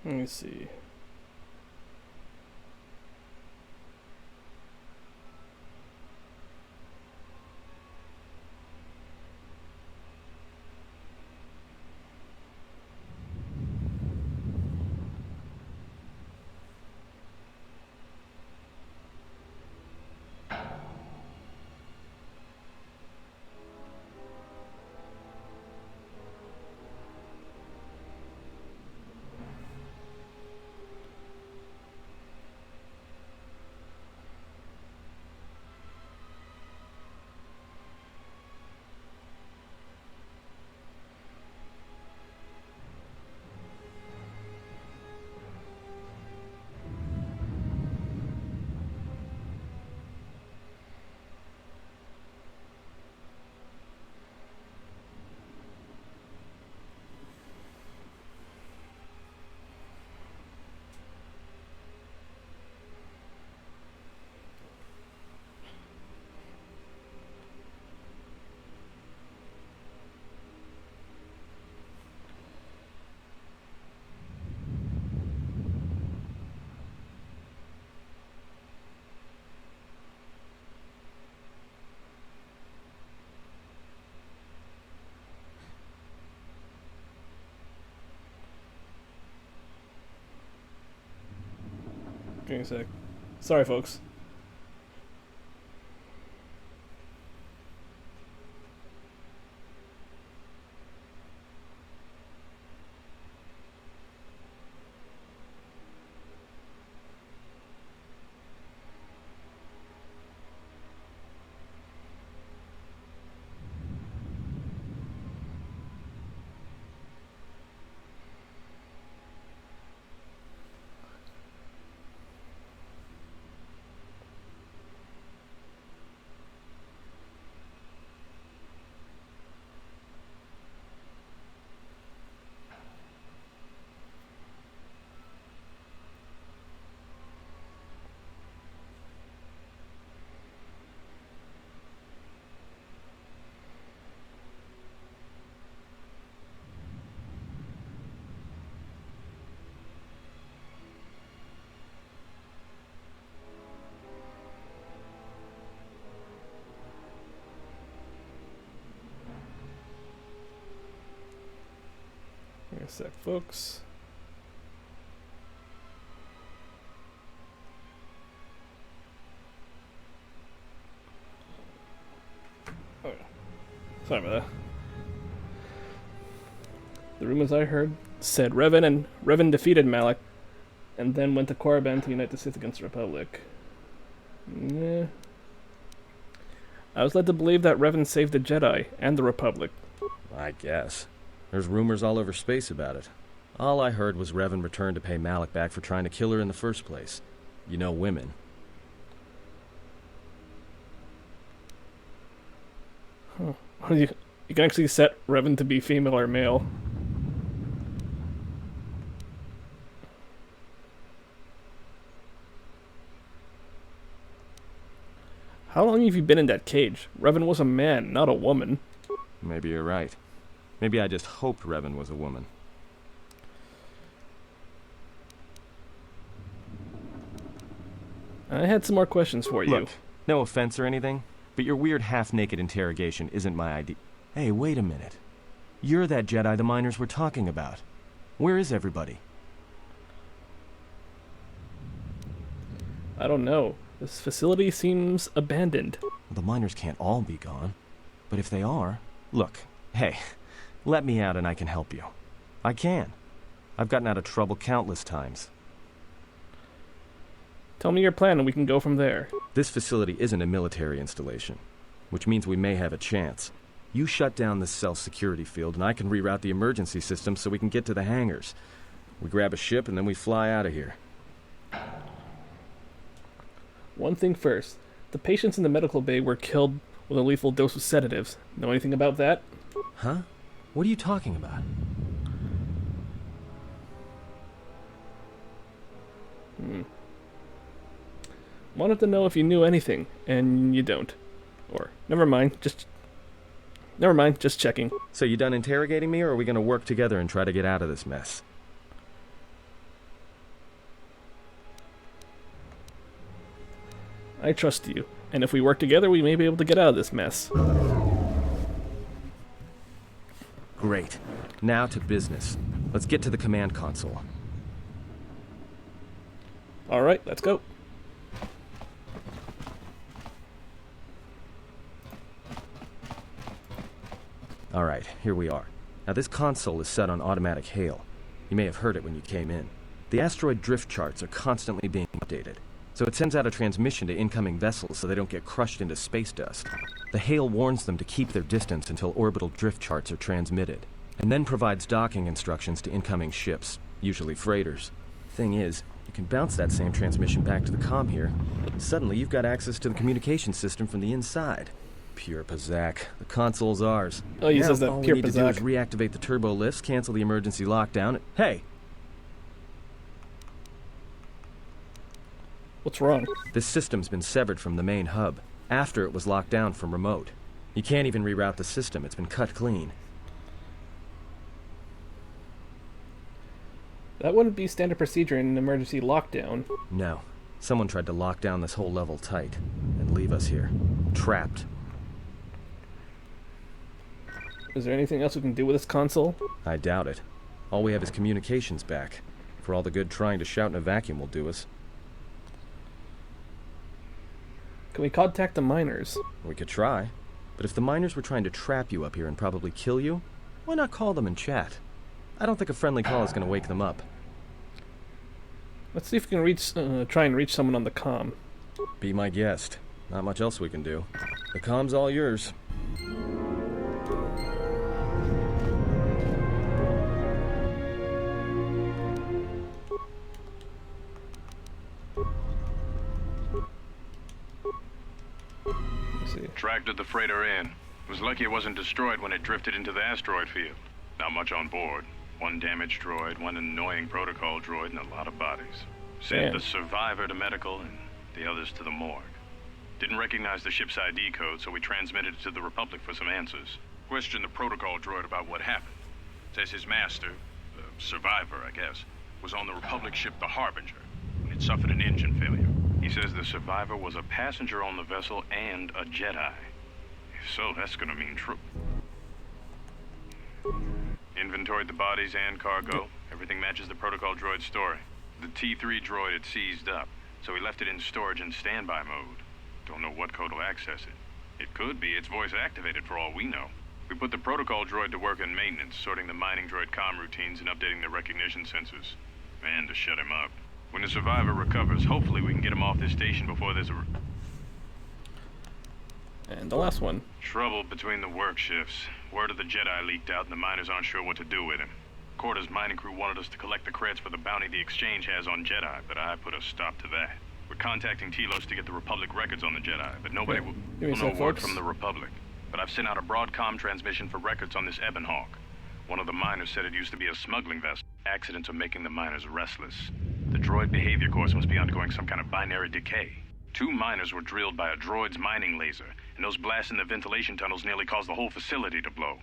Let me see. Give me a sec. Sorry, folks. Give me a sec, folks. Oh, yeah. Sorry about that. The rumors I heard said Revan defeated Malak, and then went to Korriban to unite the Sith against the Republic. Yeah. I was led to believe that Revan saved the Jedi and the Republic. I guess. There's rumors all over space about it. All I heard was Revan returned to pay Malik back for trying to kill her in the first place. You know women. Huh. You can actually set Revan to be female or male. How long have you been in that cage? Revan was a man, not a woman. Maybe you're right. Maybe I just hoped Revan was a woman. I had some more questions for you. Look, no offense or anything, but your weird half-naked interrogation isn't my idea. Hey, wait a minute. You're that Jedi the miners were talking about. Where is everybody? I don't know. This facility seems abandoned. The miners can't all be gone. But if they are... Look, hey, let me out and I can help you. I can. I've gotten out of trouble countless times. Tell me your plan and we can go from there. This facility isn't a military installation, which means we may have a chance. You shut down this self-security field and I can reroute the emergency system so we can get to the hangars. We grab a ship and then we fly out of here. One thing first. The patients in the medical bay were killed with a lethal dose of sedatives. Know anything about that? Huh? What are you talking about? Wanted to know if you knew anything, and you don't. Or, never mind, just checking. So you done interrogating me, or are we gonna work together and try to get out of this mess? I trust you, and if we work together, we may be able to get out of this mess. Great. Now to business. Let's get to the command console. Alright, let's go. Alright, here we are. Now this console is set on automatic hail. You may have heard it when you came in. The asteroid drift charts are constantly being updated, so it sends out a transmission to incoming vessels so they don't get crushed into space dust. The hail warns them to keep their distance until orbital drift charts are transmitted, and then provides docking instructions to incoming ships, usually freighters. Thing is, you can bounce that same transmission back to the comm here. Suddenly you've got access to the communication system from the inside. Pure Pazak. The console's ours. Oh, he says that, all pure we need to do is Pazak. reactivate the turbo lifts, cancel the emergency lockdown. Hey! What's wrong? This system's been severed from the main hub, after it was locked down from remote. You can't even reroute the system, it's been cut clean. That wouldn't be standard procedure in an emergency lockdown. No. Someone tried to lock down this whole level tight, and leave us here. Trapped. Is there anything else we can do with this console? I doubt it. All we have is communications back. For all the good trying to shout in a vacuum will do us. Can we contact the miners? We could try. But if the miners were trying to trap you up here and probably kill you, why not call them and chat? I don't think a friendly call is going to wake them up. Let's see if we can try and reach someone on the comm. Be my guest. Not much else we can do. The comm's all yours. Let's see. Tracked the freighter in. Was lucky it wasn't destroyed when it drifted into the asteroid field. Not much on board. One damaged droid, one annoying protocol droid, and a lot of bodies. Sent Damn. the survivor to medical and the others to the morgue. Didn't recognize the ship's ID code, so we transmitted it to the Republic for some answers. Questioned the protocol droid about what happened. Says his master, the survivor, I guess, was on the Republic ship the Harbinger, and it suffered an engine failure. He says the survivor was a passenger on the vessel and a Jedi. If so, that's gonna mean trouble. Inventoried the bodies and cargo. Everything matches the protocol droid's story. The T3 droid had seized up, so we left it in storage and standby mode. Don't know what code will access it. It could be it's voice activated for all we know. We put the protocol droid to work in maintenance, sorting the mining droid comm routines and updating the recognition sensors. And to shut him up. When the survivor recovers, hopefully we can get him off this station before there's a... And the last one. Trouble between the work shifts. Word of the Jedi leaked out and the miners aren't sure what to do with him. Corda's mining crew wanted us to collect the credits for the bounty the Exchange has on Jedi, but I put a stop to that. We're contacting Telos to get the Republic records on the Jedi, but nobody will know word from the Republic. But I've sent out a Broadcom transmission for records on this Ebon Hawk. One of the miners said it used to be a smuggling vessel. Accidents are making the miners restless. The droid behavior course must be undergoing some kind of binary decay. 2 miners were drilled by a droid's mining laser, and those blasts in the ventilation tunnels nearly caused the whole facility to blow.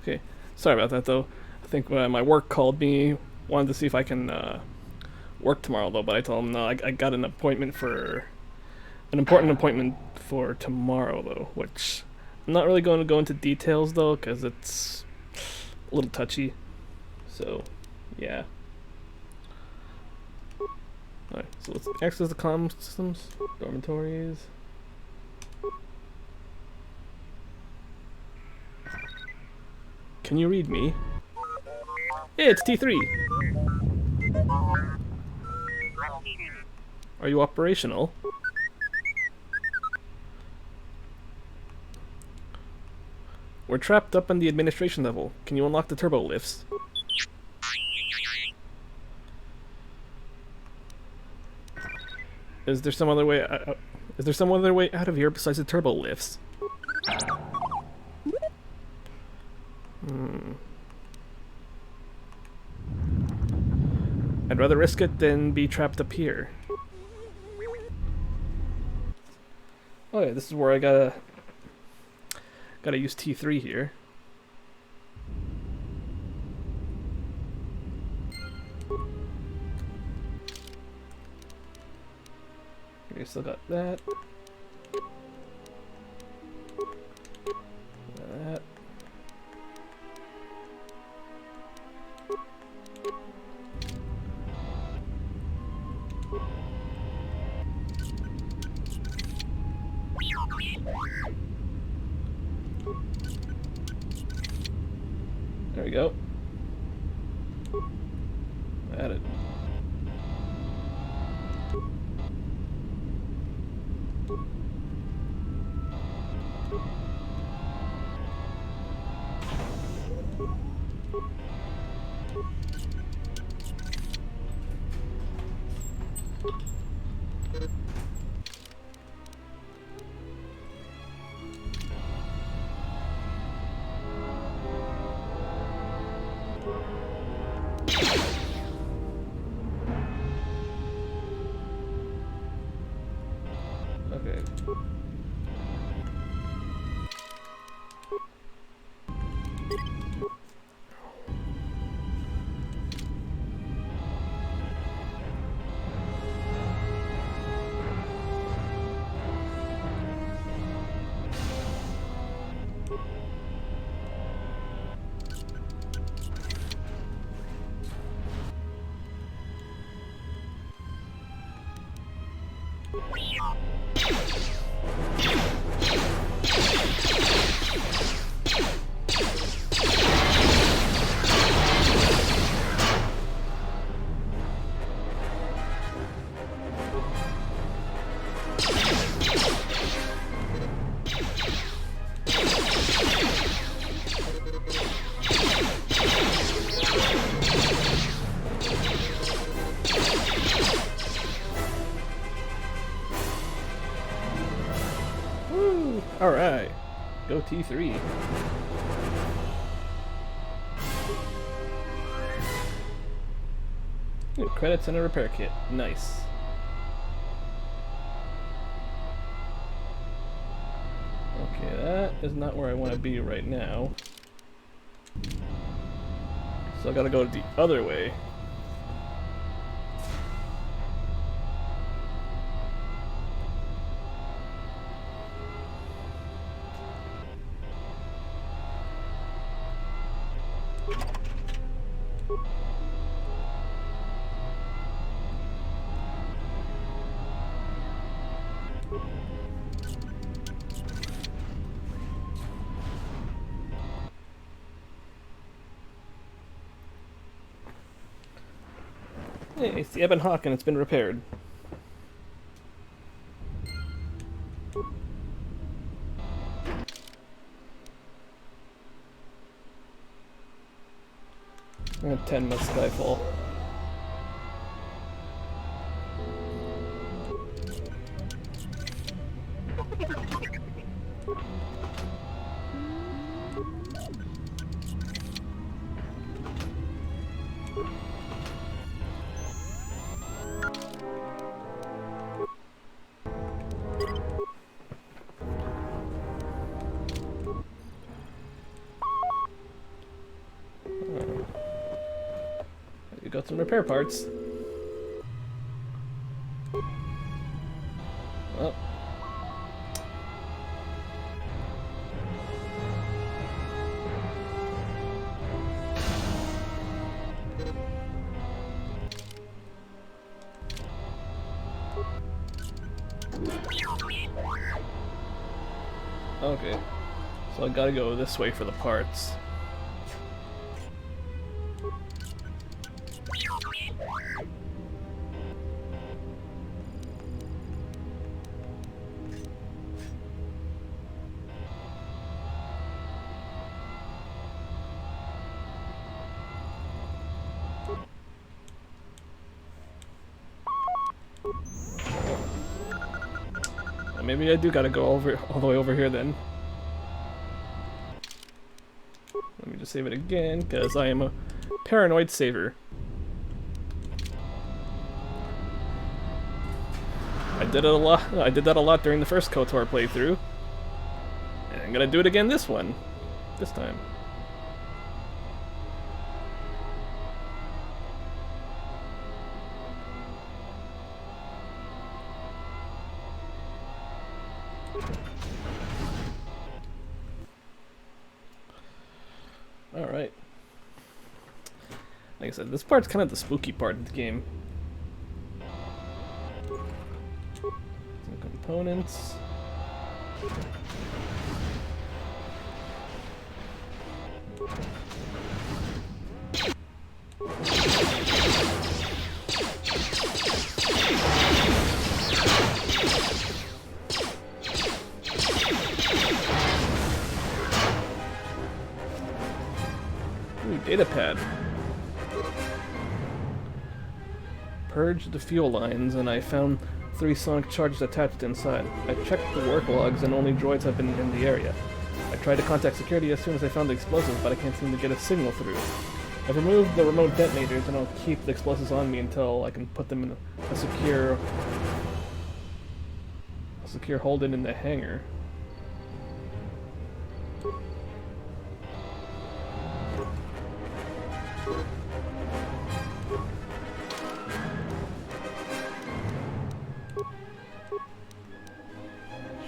Okay, sorry about that though. I think my work called me, wanted to see if I can work tomorrow though, but I told them no, I got an appointment for an important appointment for tomorrow though, which I'm not really going to go into details though, because it's a little touchy. So, yeah. Alright, so let's access the comm systems, dormitories. Can you read me? Hey, it's T3! Are you operational? We're trapped up on the administration level. Can you unlock the turbo lifts? Is there some other way out? Is there some other way out of here besides the turbo lifts? I'd rather risk it than be trapped up here. Oh yeah, this is where I gotta use T3 here. Okay, still got that. That. There we go. Added. Okay. Alright, go T3. Ooh, credits and a repair kit. Nice. Okay, that is not where I want to be right now. So I gotta go the other way. Hey, it's the Ebon Hawk and it's been repaired. I'm at 10 with Skyfall. Got some repair parts. Well. Okay, so I gotta go this way for the parts. Maybe I do gotta go all the way over here then. Let me just save it again, because I am a paranoid saver. I did it a lot. I did that a lot during the first KOTOR playthrough, and I'm gonna do it again this time. Alright. Like I said, this part's kind of the spooky part of the game. Some components. Data pad. Purged the fuel lines, and I found 3 sonic charges attached inside. I checked the work logs, and only droids have been in the area. I tried to contact security as soon as I found the explosives, but I can't seem to get a signal through. I've removed the remote detonators, and I'll keep the explosives on me until I can put them in a secure hold in the hangar.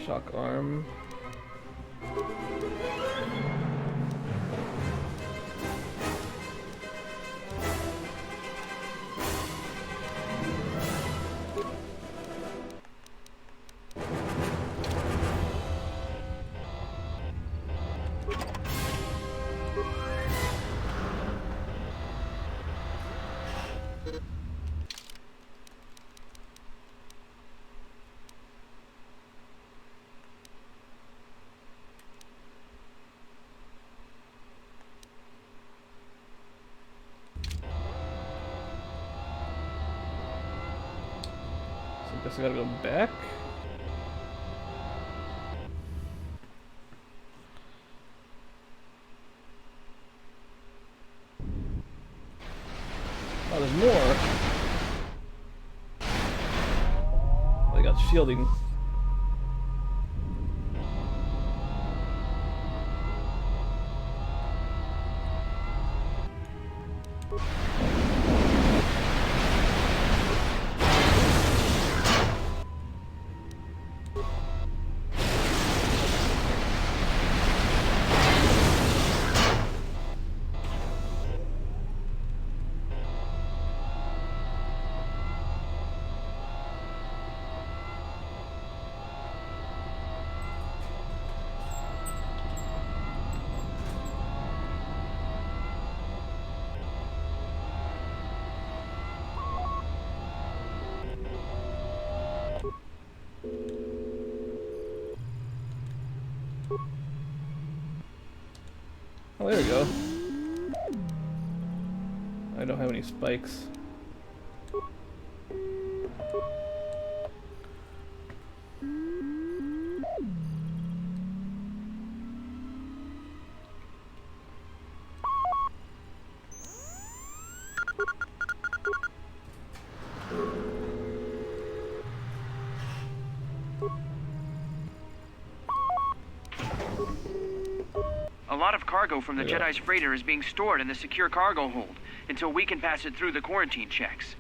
Shock arm. I guess I gotta go back. Oh, there's more. I got shielding. Oh, there we go. I don't have any spikes. lot of cargo from the Jedi's freighter is being stored in the secure cargo hold until we can pass it through the quarantine checks.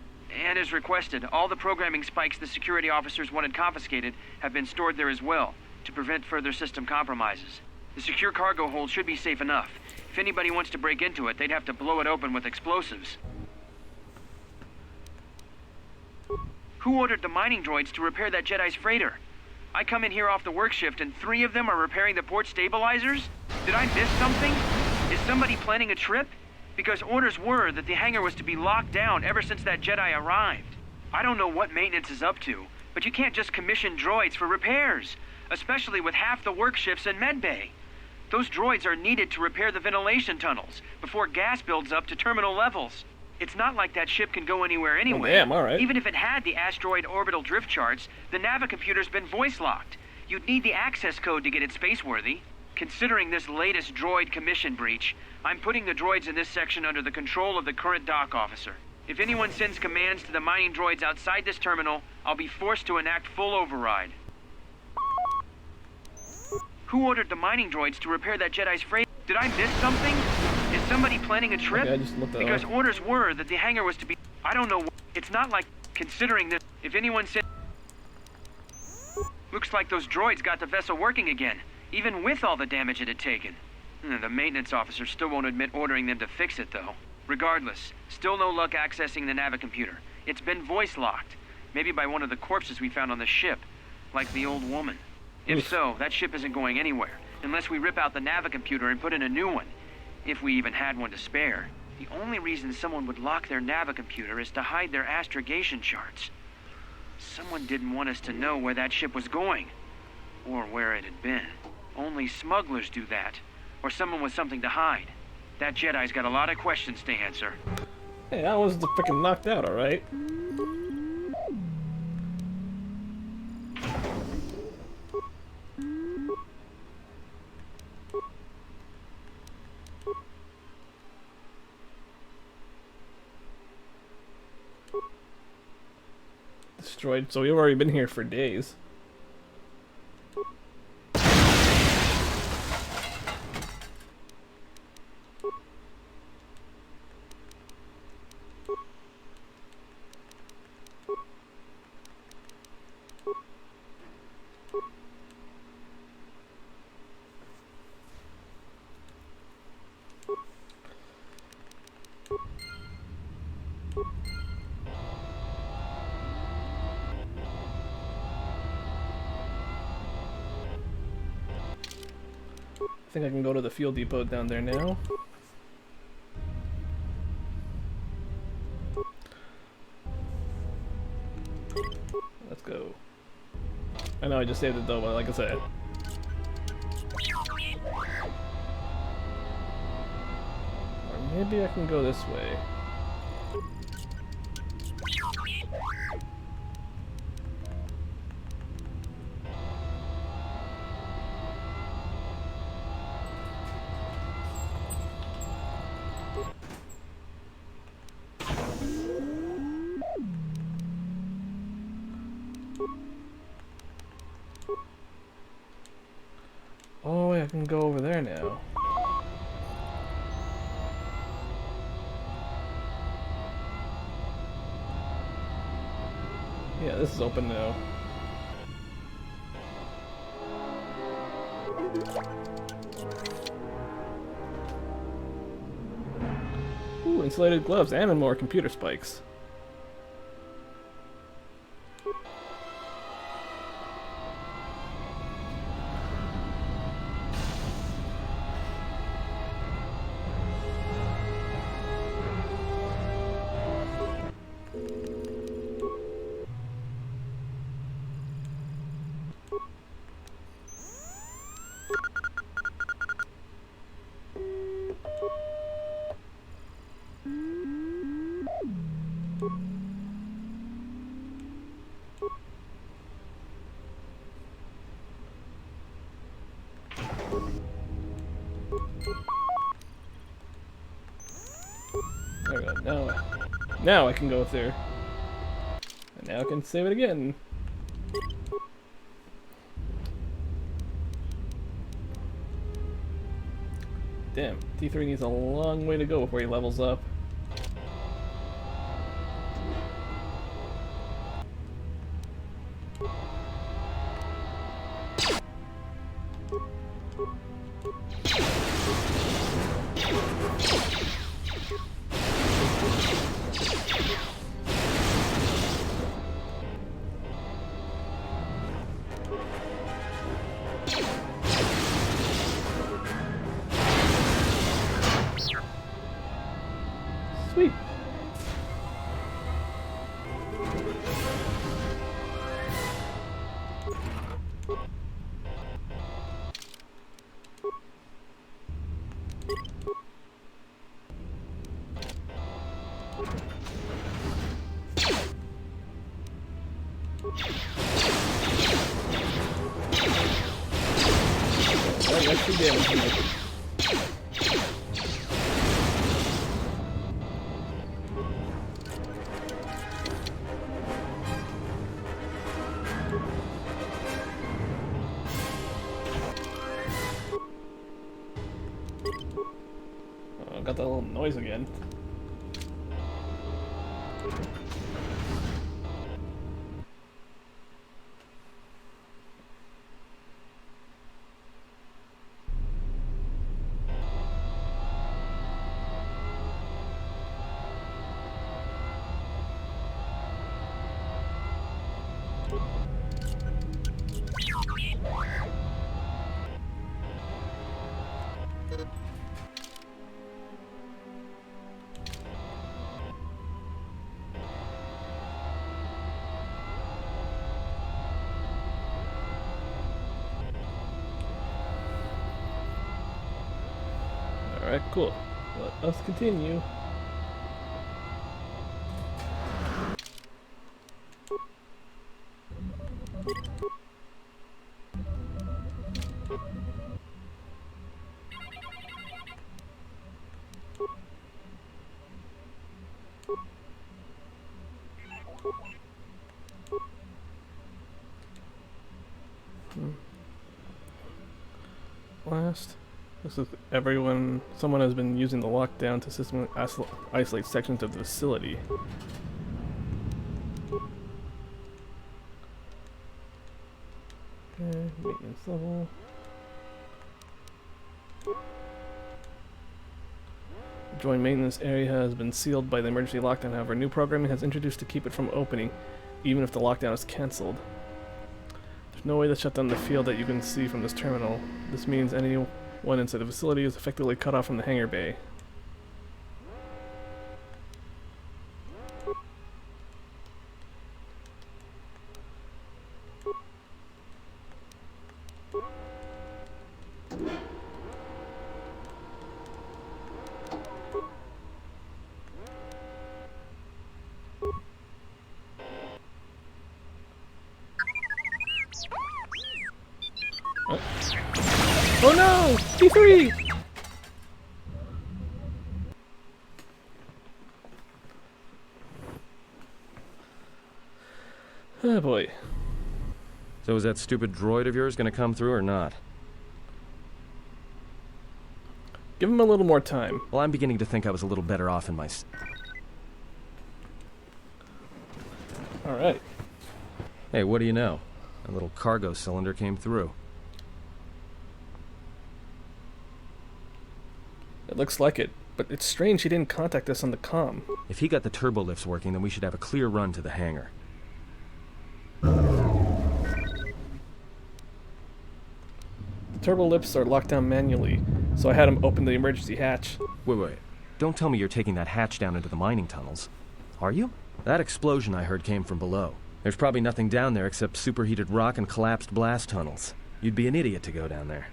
And as requested, all the programming spikes the security officers wanted confiscated have been stored there as well, to prevent further system compromises. The secure cargo hold should be safe enough. If anybody wants to break into it, they'd have to blow it open with explosives. Who ordered the mining droids to repair that Jedi's freighter? I come in here off the work shift and 3 of them are repairing the port stabilizers? Did I miss something? Is somebody planning a trip? Because orders were that the hangar was to be locked down ever since that Jedi arrived. I don't know what maintenance is up to, but you can't just commission droids for repairs, especially with half the work shifts in medbay. Those droids are needed to repair the ventilation tunnels before gas builds up to terminal levels. It's not like that ship can go anywhere anyway. Oh, damn, all right. Even if it had the asteroid orbital drift charts, the navicomputer's been voice-locked. You'd need the access code to get it spaceworthy. Considering this latest droid commission breach, I'm putting the droids in this section under the control of the current dock officer. If anyone sends commands to the mining droids outside this terminal, I'll be forced to enact full override. Who ordered the mining droids to repair that Jedi's freight? Did I miss something? Is somebody planning a trip? Okay, I just looked that Because up. orders were that the hangar was to be... I don't know. It's not like... Considering this, if anyone said... Looks like those droids got the vessel working again, even with all the damage it had taken. The maintenance officer still won't admit ordering them to fix it, though. Regardless, still no luck accessing the navicomputer. It's been voice-locked. Maybe by one of the corpses we found on the ship, like the old woman. If so, that ship isn't going anywhere, unless we rip out the navicomputer and put in a new one. If we even had one to spare. The only reason someone would lock their navicomputer is to hide their astrogation charts. Someone didn't want us to know where that ship was going, or where it had been. Only smugglers do that, or someone with something to hide. That Jedi's got a lot of questions to answer. Hey, I was freaking knocked out, alright? Destroyed, so we've already been here for days. I think I can go to the fuel depot down there now. Let's go. I know I just saved it though, but like I said. Or maybe I can go this way. Oh, I can go over there now. Yeah, this is open now. Ooh, insulated gloves and more computer spikes. There we go. Now I can go through. And now I can save it again. Damn, T3 needs a long way to go before he levels up. Sweet. That actually damaged me. Got that little noise again. Alright, cool. Let us continue. Last. This is everyone. Someone has been using the lockdown to systematically isolate sections of the facility. Okay, maintenance level. The joint maintenance area has been sealed by the emergency lockdown. However, new programming has introduced to keep it from opening, even if the lockdown is cancelled. There's no way to shut down the field that you can see from this terminal. This means anyone inside the facility is effectively cut off from the hangar bay. Oh no! T3! Oh boy. So is that stupid droid of yours gonna come through or not? Give him a little more time. Well, I'm beginning to think I was a little better off in my... Alright. Hey, what do you know? A little cargo cylinder came through. It looks like it, but it's strange he didn't contact us on the comm. If he got the turbo lifts working, then we should have a clear run to the hangar. The turbo lifts are locked down manually, so I had him open the emergency hatch. Wait. Don't tell me you're taking that hatch down into the mining tunnels. Are you? That explosion I heard came from below. There's probably nothing down there except superheated rock and collapsed blast tunnels. You'd be an idiot to go down there.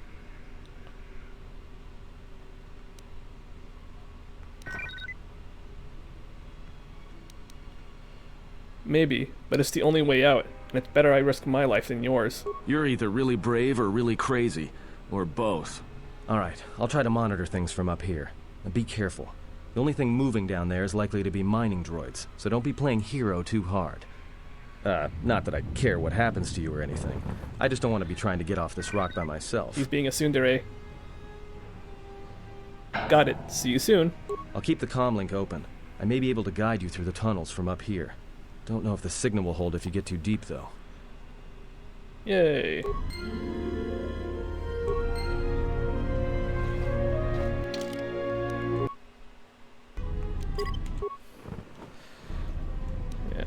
Maybe, but it's the only way out, and it's better I risk my life than yours. You're either really brave or really crazy, or both. Alright, I'll try to monitor things from up here. And be careful. The only thing moving down there is likely to be mining droids, so don't be playing hero too hard. Not that I care what happens to you or anything. I just don't want to be trying to get off this rock by myself. He's being a tsundere. Got it. See you soon. I'll keep the comm link open. I may be able to guide you through the tunnels from up here. Don't know if the signal will hold if you get too deep, though. Yay. Yeah.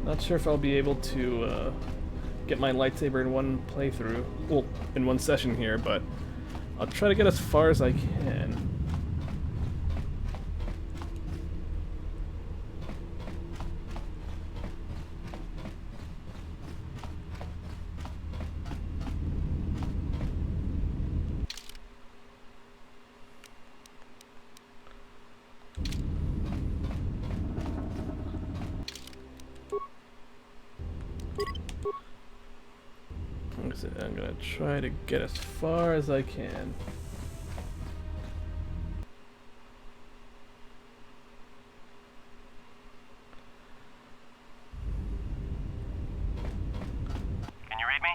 Not sure if I'll be able to get my lightsaber in one playthrough. Well, in one session here, but I'll try to get as far as I can. I'm gonna try to get as far as I can. Can you read me?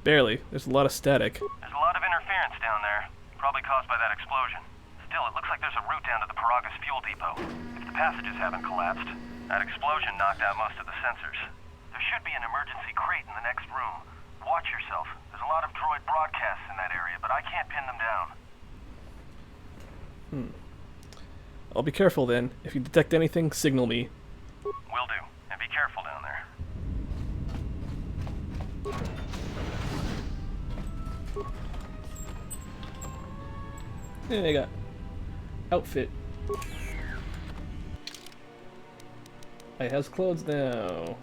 Barely. There's a lot of static. There's a lot of interference down there, probably caused by that explosion. Still, it looks like there's a route down to the Peragus fuel depot. If the passages haven't collapsed, that explosion knocked out most of the sensors. There should be an emergency crate in the next room. Watch yourself. There's a lot of droid broadcasts in that area, but I can't pin them down. I'll be careful then. If you detect anything, signal me. Will do. And be careful down there. Yeah, I got outfit. I has clothes now.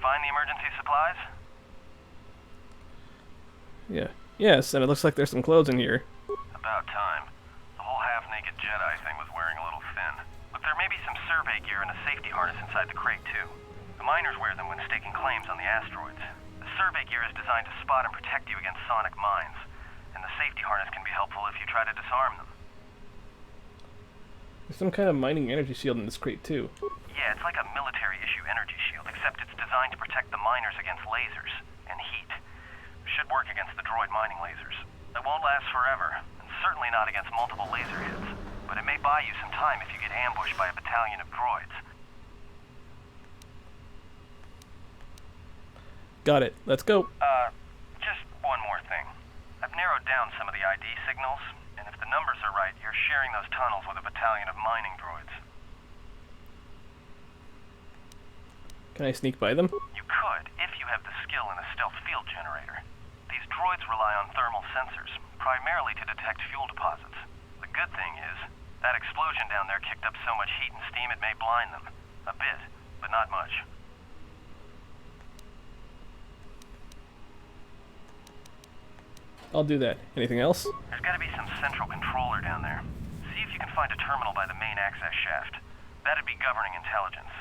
Find the emergency supplies? Yeah. Yes, and it looks like there's some clothes in here. About time. The whole half-naked Jedi thing was wearing a little thin. Look, there may be some survey gear and a safety harness inside the crate, too. The miners wear them when staking claims on the asteroids. The survey gear is designed to spot and protect you against sonic mines, and the safety harness can be helpful if you try to disarm them. There's some kind of mining energy shield in this crate, too. Yeah, it's like a military-issue energy shield, except it's designed to protect the miners against lasers and heat. Should work against the droid mining lasers. It won't last forever, and certainly not against multiple laser hits. But it may buy you some time if you get ambushed by a battalion of droids. Got it. Let's go. Just one more thing. I've narrowed down some of the ID signals, and if the numbers are right, you're sharing those tunnels with a battalion of mining droids. Can I sneak by them? You could, if you have the skill in a stealth field generator. These droids rely on thermal sensors, primarily to detect fuel deposits. The good thing is, that explosion down there kicked up so much heat and steam it may blind them. A bit, but not much. I'll do that. Anything else? There's gotta be some central controller down there. See if you can find a terminal by the main access shaft. That'd be governing intelligence.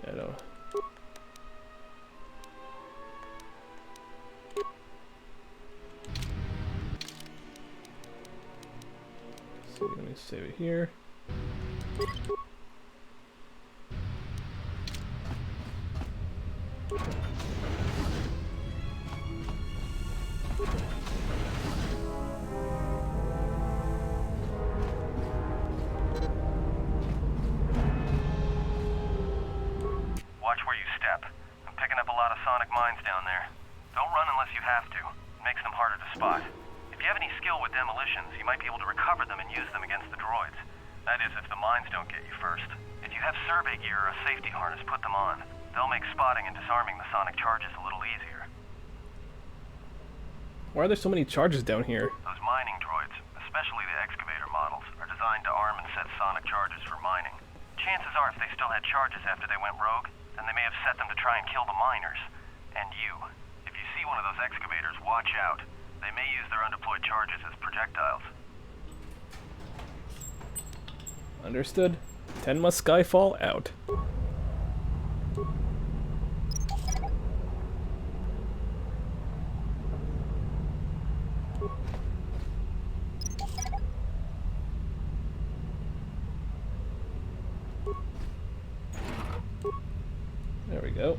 Yeah, I know. So let me save it here. Watch where you step. I'm picking up a lot of sonic mines down there. Don't run unless you have to. It makes them harder to spot. If you have any skill with demolitions, you might be able to recover them and use them against the droids. That is, if the mines don't get you first. If you have survey gear or a safety harness, put them on. They'll make spotting and disarming the sonic charges a little easier. Why are there so many charges down here? Those mining droids, especially the excavator models, are designed to arm and set sonic charges for mining. Chances are if they still had charges after they went rogue, then they may have set them to try and kill the miners. And you. see one of those excavators, watch out. They may use their undeployed charges as projectiles. Understood. Tenma Skyfall out. There we go.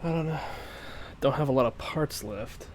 I don't know. Don't have a lot of parts left.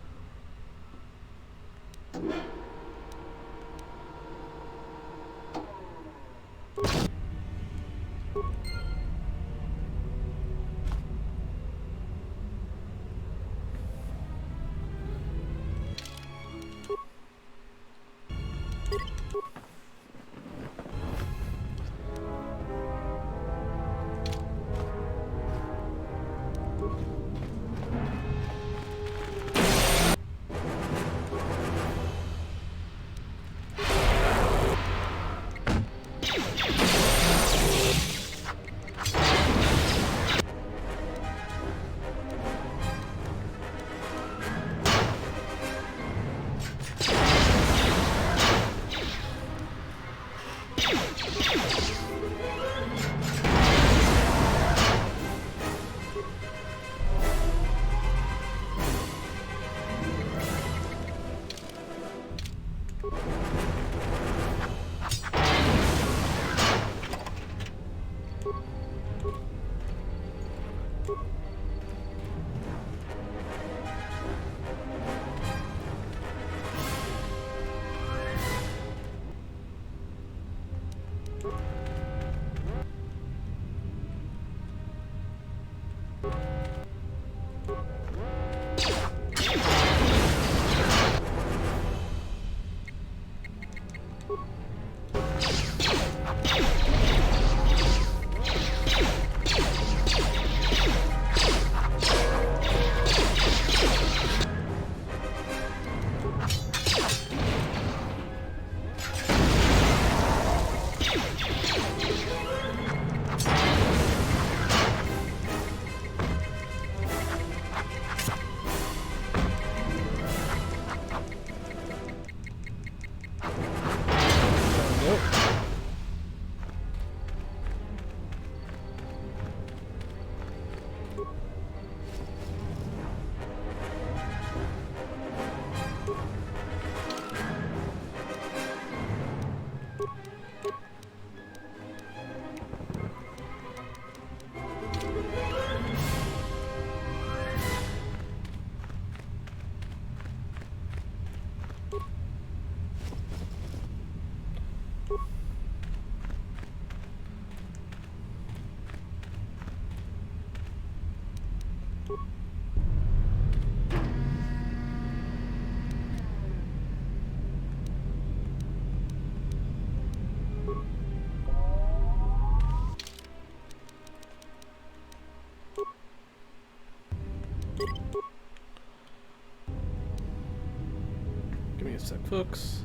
Give me a sec, folks.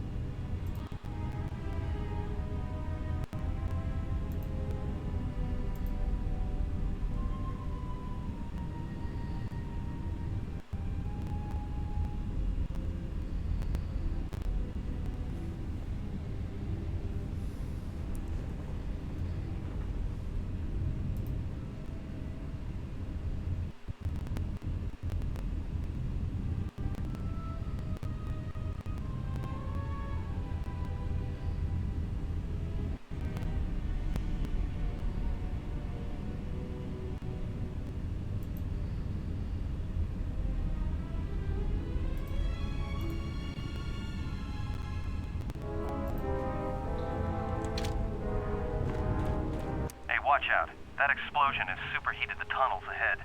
watch out. That explosion has superheated the tunnels ahead.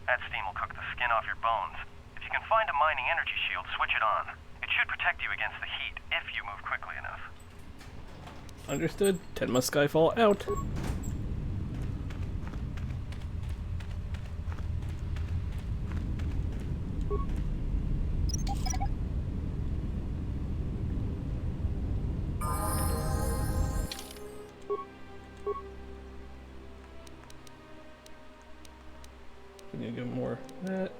That steam will cook the skin off your bones. If you can find a mining energy shield, switch it on. It should protect you against the heat if you move quickly enough. Understood. Tenma Skyfall out. We need to get more of that.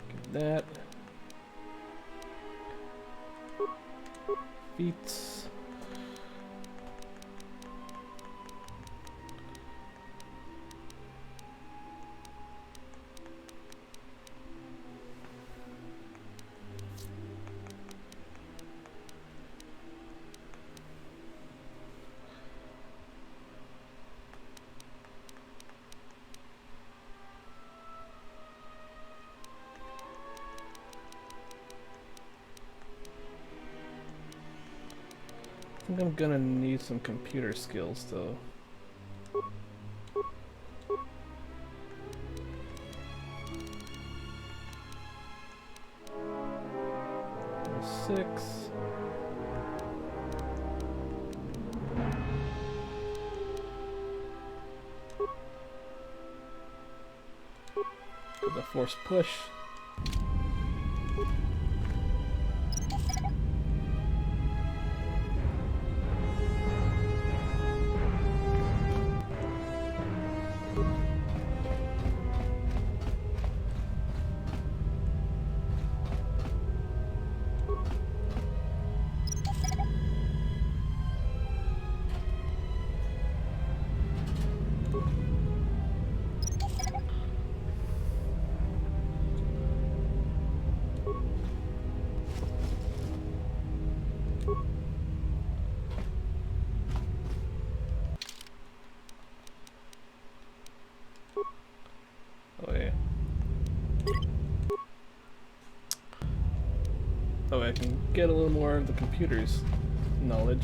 Get that. Feats. I think I'm gonna need some computer skills though. Six. The force push. Oh, I can get a little more of the computer's knowledge.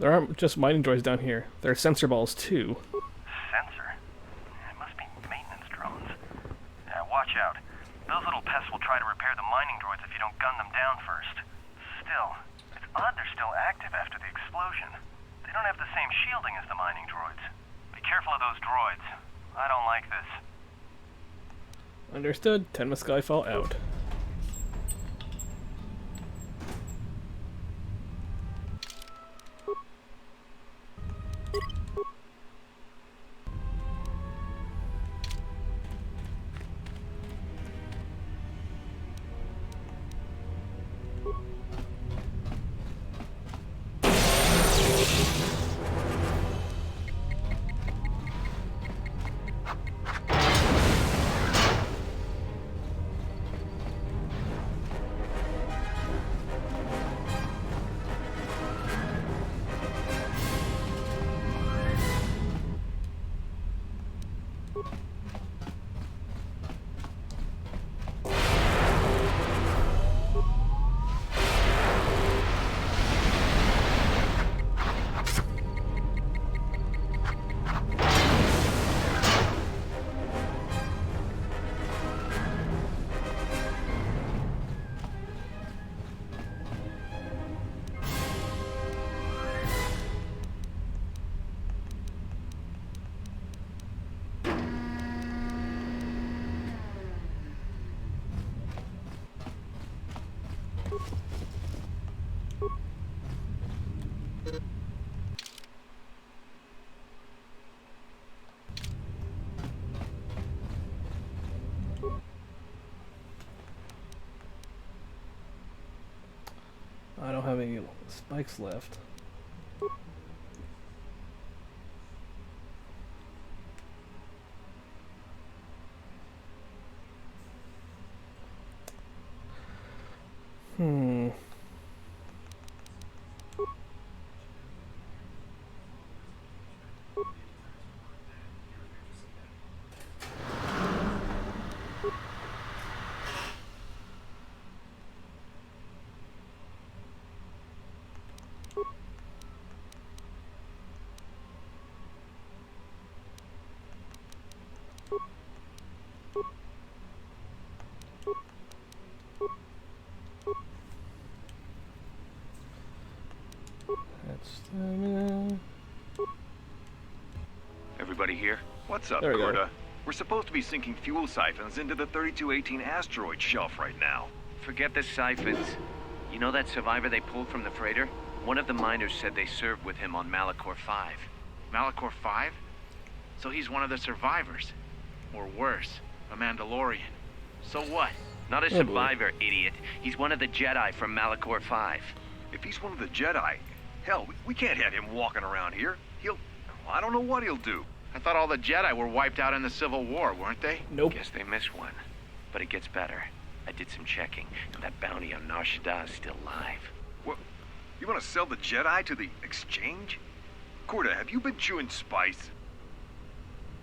There aren't just mining droids down here. There are sensor balls too. Sensor? It must be maintenance drones. Watch out. Those little pests will try to repair the mining droids if you don't gun them down first. Still, it's odd they're still active after the explosion. They don't have the same shielding as the mining droids. Be careful of those droids. I don't like this. Understood. Tenma Skyfall out. I don't have any spikes left. Everybody here? What's up, There we go. Corda? We're supposed to be sinking fuel siphons into the 3218 asteroid shelf right now. Forget the siphons. You know that survivor they pulled from the freighter? One of the miners said they served with him on Malachor 5. Malachor 5? So he's one of the survivors. Or worse, a Mandalorian. So what? Not a boy. survivor, idiot. He's one of the Jedi from Malachor 5. If he's one of the Jedi, hell, we can't have him walking around here. I don't know what he'll do. I thought all the Jedi were wiped out in the Civil War, weren't they? Nope. Guess they missed one. But it gets better. I did some checking, and that bounty on Nar Shaddaa is still live. What? You want to sell the Jedi to the exchange? Corda, have you been chewing spice?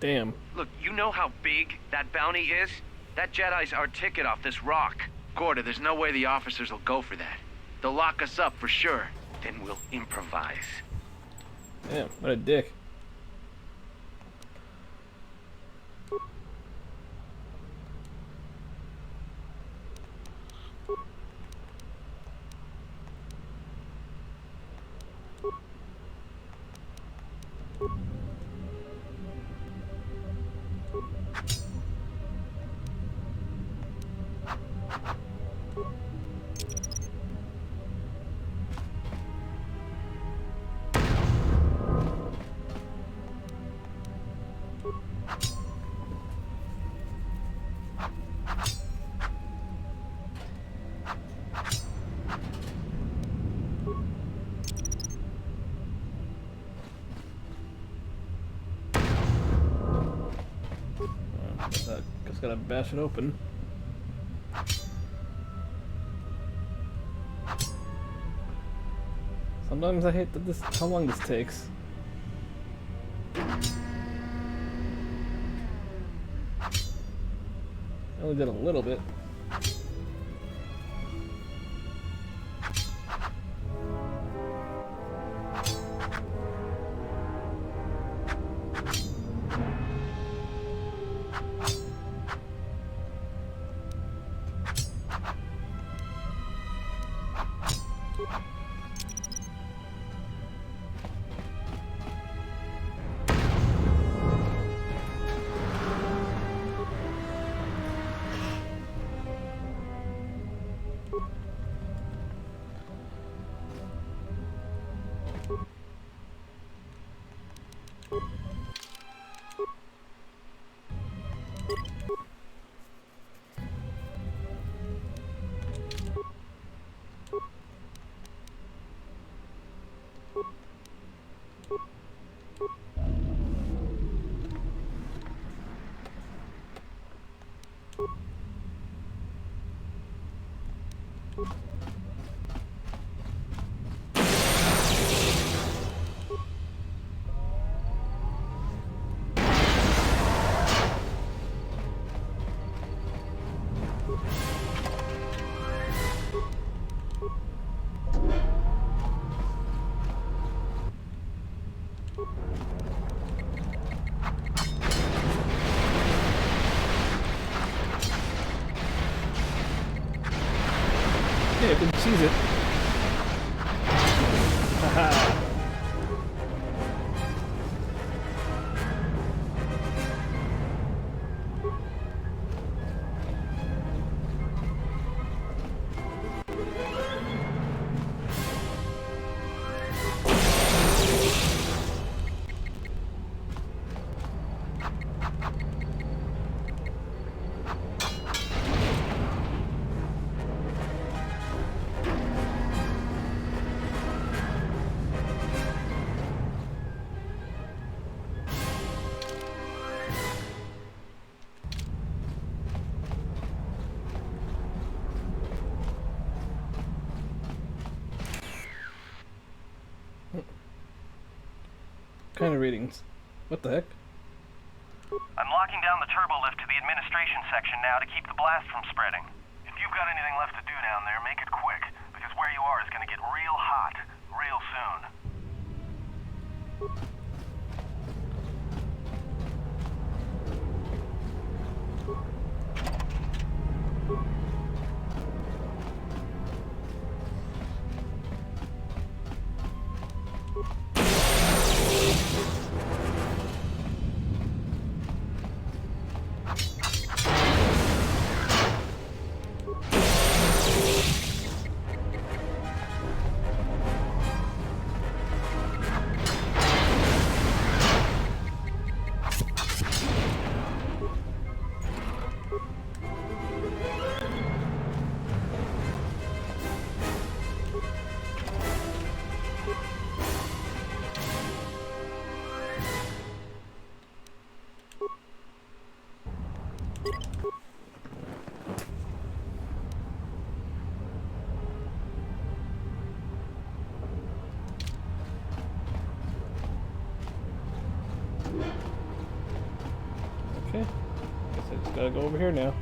Damn. Look, you know how big that bounty is? That Jedi's our ticket off this rock. Corda, there's no way the officers will go for that. They'll lock us up for sure. Then we'll improvise. Damn, what a dick. Just gotta bash it open. Sometimes I hate that how long this takes. I only did a little bit. Yeah, you can seize it. Haha. kind of readings? What the heck? I'm locking down the turbo lift to the administration section now to keep the blast from spreading. If you've got anything left to do down there, make it quick, because where you are is going to get real hot real soon. Okay. Guess I just gotta go over here now.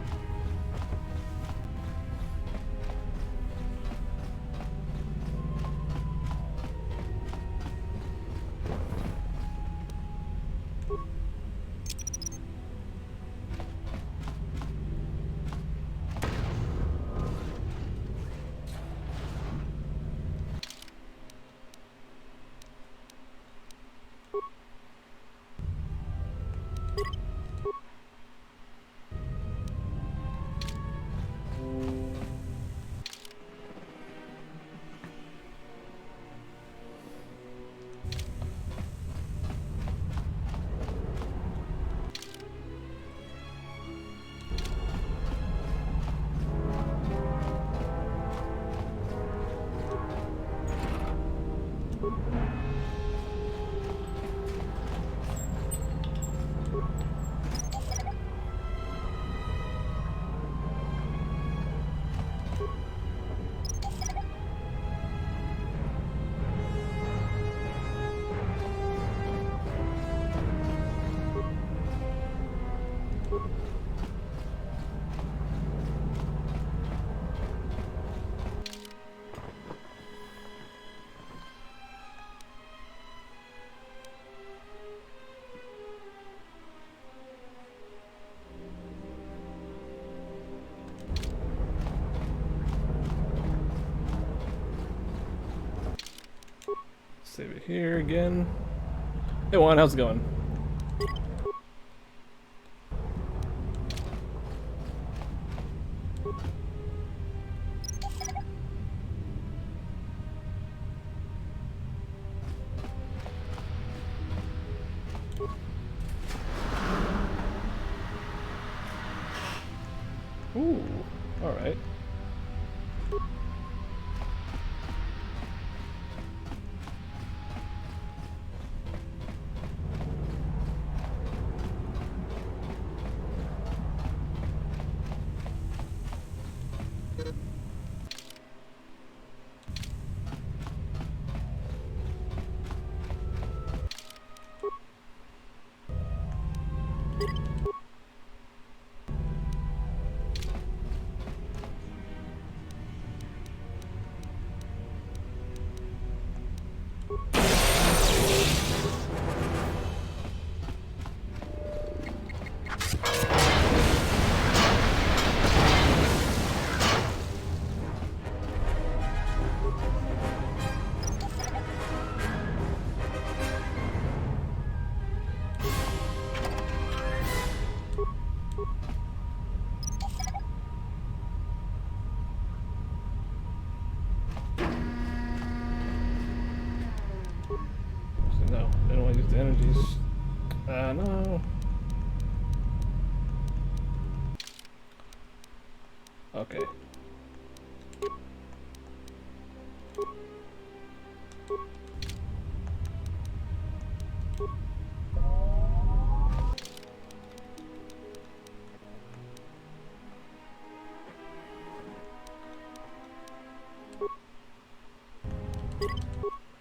Save it here again. Hey Juan, how's it going? Ooh, alright. No, I don't want to use the energies. No. Okay.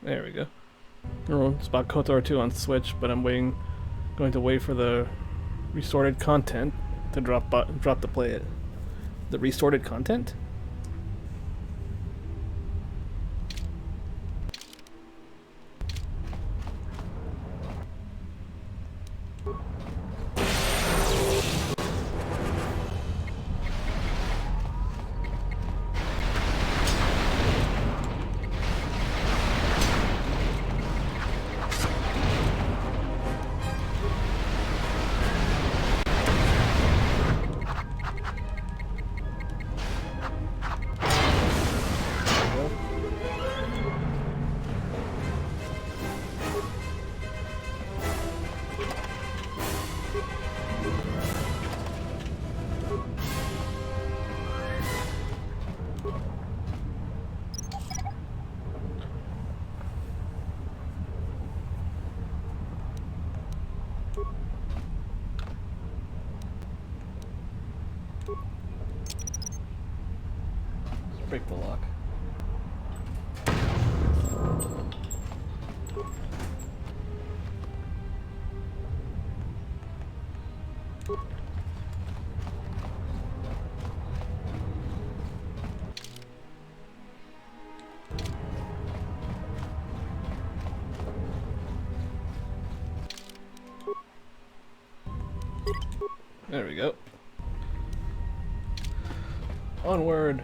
There we go. It's about KOTOR 2 on Switch, but I'm going to wait for the resorted content to drop to play it. The resorted content? Break the lock. There we go. Onward.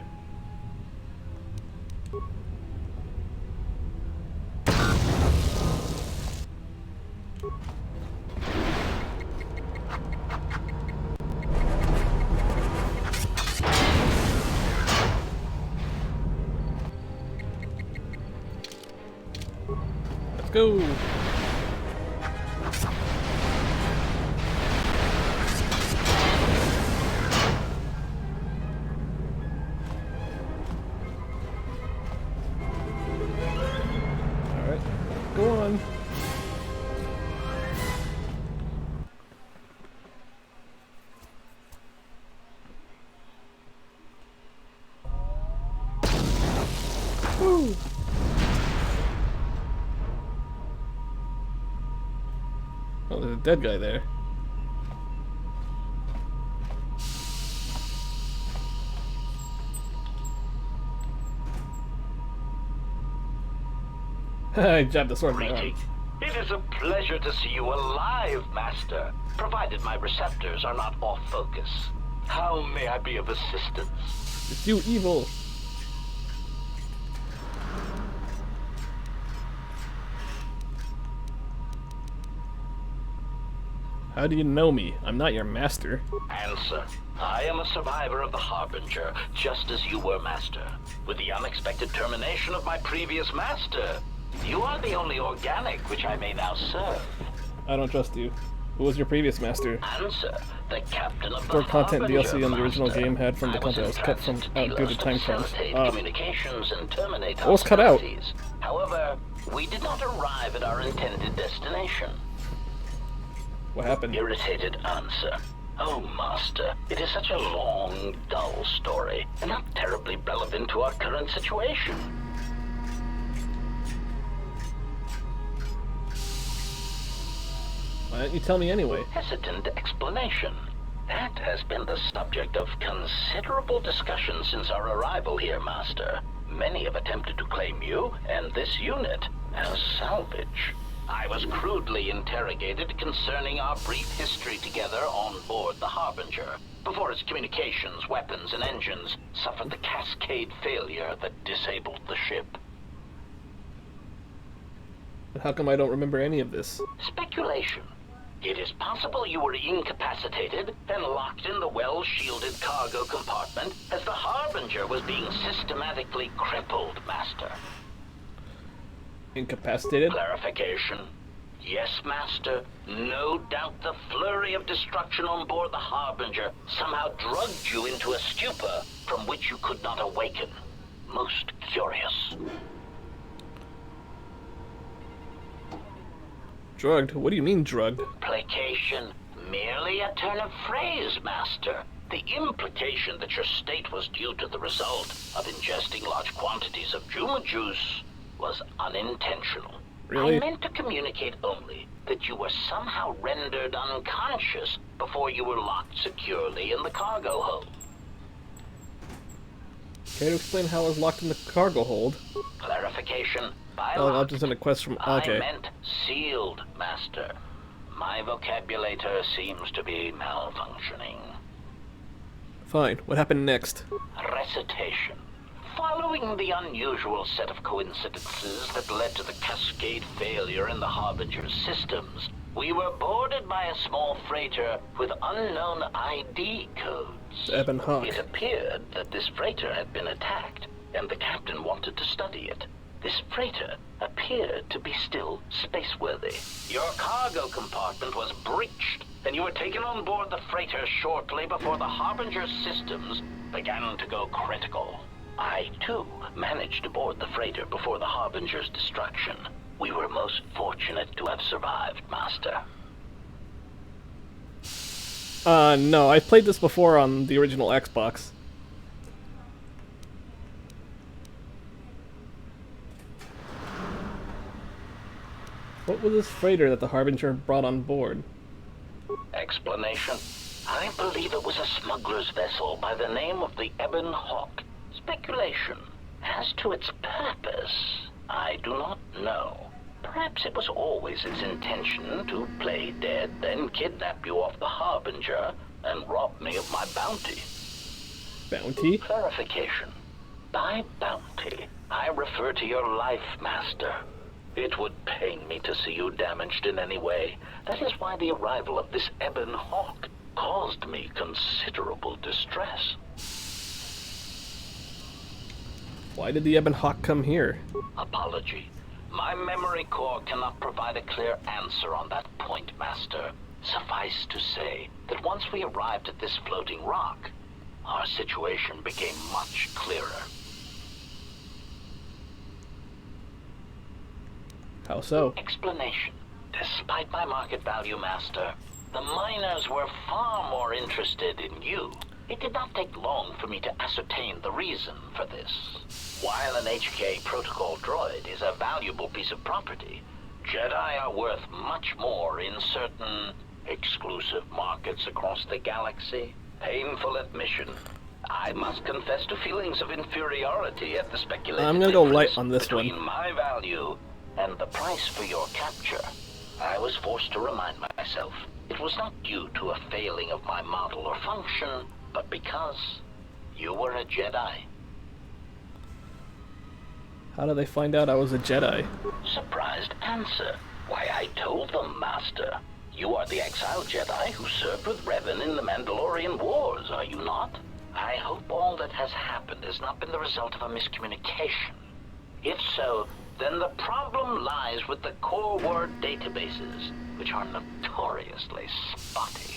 Let's go. Go on. Woo. Oh, there's a dead guy there. I jabbed the sword in my arm. It is a pleasure to see you alive, Master, provided my receptors are not off focus. How may I be of assistance? It's you, evil. How do you know me? I'm not your master. Answer. I am a survivor of the Harbinger, just as you were, Master. With the unexpected termination of my previous master, you are the only organic which I may now serve. I don't trust you. Who was your previous master? Answer. The captain of the What content Harbinger, DLC on the original Master. game had from the content was cut from due to time crunch. Communications and terminate what was cut out? hostilities. However, we did not arrive at our intended destination. What happened? Irritated answer. Oh, Master, it is such a long, dull story, and not terribly relevant to our current situation. Why don't you tell me anyway? Hesitant explanation. That has been the subject of considerable discussion since our arrival here, Master. Many have attempted to claim you and this unit as salvage. I was crudely interrogated concerning our brief history together on board the Harbinger, before its communications, weapons, and engines suffered the cascade failure that disabled the ship. But how come I don't remember any of this? Speculation. It is possible you were incapacitated and locked in the well-shielded cargo compartment as the Harbinger was being systematically crippled, Master. Incapacitated? Clarification. Yes, Master. No doubt the flurry of destruction on board the Harbinger somehow drugged you into a stupor from which you could not awaken. Most curious. Drugged? What do you mean, drugged? Placation. Merely a turn of phrase, Master. The implication that your state was due to the result of ingesting large quantities of Juma juice was unintentional. Really? I meant to communicate only that you were somehow rendered unconscious before you were locked securely in the cargo hold. Care to explain how I was locked in the cargo hold? Clarification. By Oh, I'm locked, just in a quest from... Okay. I meant sealed, Master. My vocabulator seems to be malfunctioning. Fine. What happened next? Recitation. Following the unusual set of coincidences that led to the cascade failure in the Harbinger's systems, we were boarded by a small freighter with unknown ID codes. Ebon Hawk. It appeared that this freighter had been attacked, and the captain wanted to study it. This freighter appeared to be still spaceworthy. Your cargo compartment was breached, and you were taken on board the freighter shortly before the Harbinger's systems began to go critical. I, too, managed to board the freighter before the Harbinger's destruction. We were most fortunate to have survived, Master. No, I played this before on the original Xbox. What was this freighter that the Harbinger brought on board? Explanation? I believe it was a smuggler's vessel by the name of the Ebon Hawk. Speculation. As to its purpose, I do not know. Perhaps it was always its intention to play dead, then kidnap you off the Harbinger and rob me of my bounty. Bounty? Clarification. By bounty, I refer to your life, Master. It would pain me to see you damaged in any way. That is why the arrival of this Ebon Hawk caused me considerable distress. Why did the Ebon Hawk come here? Apology. My memory core cannot provide a clear answer on that point, Master. Suffice to say that once we arrived at this floating rock, our situation became much clearer. How so? Explanation. Despite my market value, Master, the miners were far more interested in you. It did not take long for me to ascertain the reason for this. While an HK protocol droid is a valuable piece of property, Jedi are worth much more in certain exclusive markets across the galaxy. Painful admission. I must confess to feelings of inferiority at the speculated I'm gonna go light difference on this between one. my value and the price for your capture. I was forced to remind myself it was not due to a failing of my model or function, but because you were a Jedi. How did they find out I was a Jedi? Surprised answer. Why, I told them, Master. You are the exiled Jedi who served with Revan in the Mandalorian Wars, are you not? I hope all that has happened has not been the result of a miscommunication. If so, then the problem lies with the core word databases, which are notoriously spotty.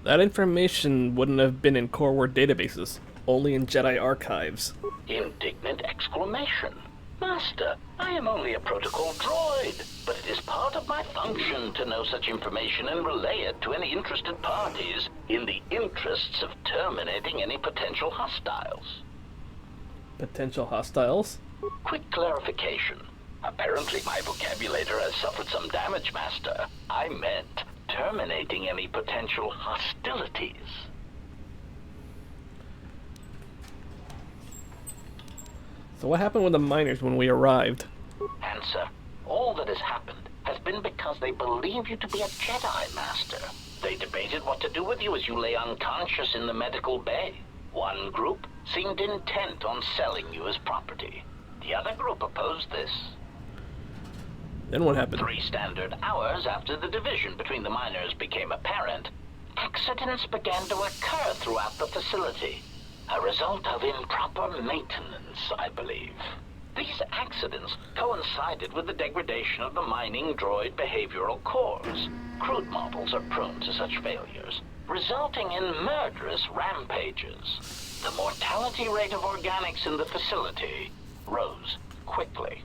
That information wouldn't have been in core word databases, only in Jedi archives. Indignant exclamation. Master, I am only a protocol droid, but it is part of my function to know such information and relay it to any interested parties in the interests of terminating any potential hostiles. Potential hostiles? Quick clarification. Apparently my vocabulator has suffered some damage, Master. I meant terminating any potential hostilities. So what happened with the miners when we arrived? Answer. All that has happened has been because they believe you to be a Jedi, Master. They debated what to do with you as you lay unconscious in the medical bay. One group seemed intent on selling you as property. The other group opposed this. Then what happened? 3 standard hours after the division between the miners became apparent, accidents began to occur throughout the facility. A result of improper maintenance, I believe. These accidents coincided with the degradation of the mining droid behavioral cores. Crude models are prone to such failures, resulting in murderous rampages. The mortality rate of organics in the facility rose quickly.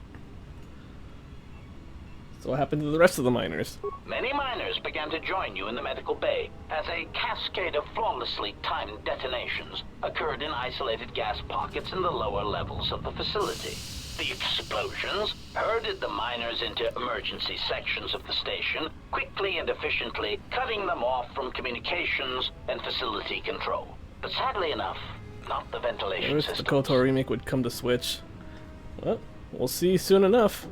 So what happened to the rest of the miners? Many miners began to join you in the medical bay as a cascade of flawlessly timed detonations occurred in isolated gas pockets in the lower levels of the facility. The explosions herded the miners into emergency sections of the station, quickly and efficiently cutting them off from communications and facility control. But sadly enough, not the ventilation I wish system. the KOTOR remake would come to Switch. Well, we'll see soon enough.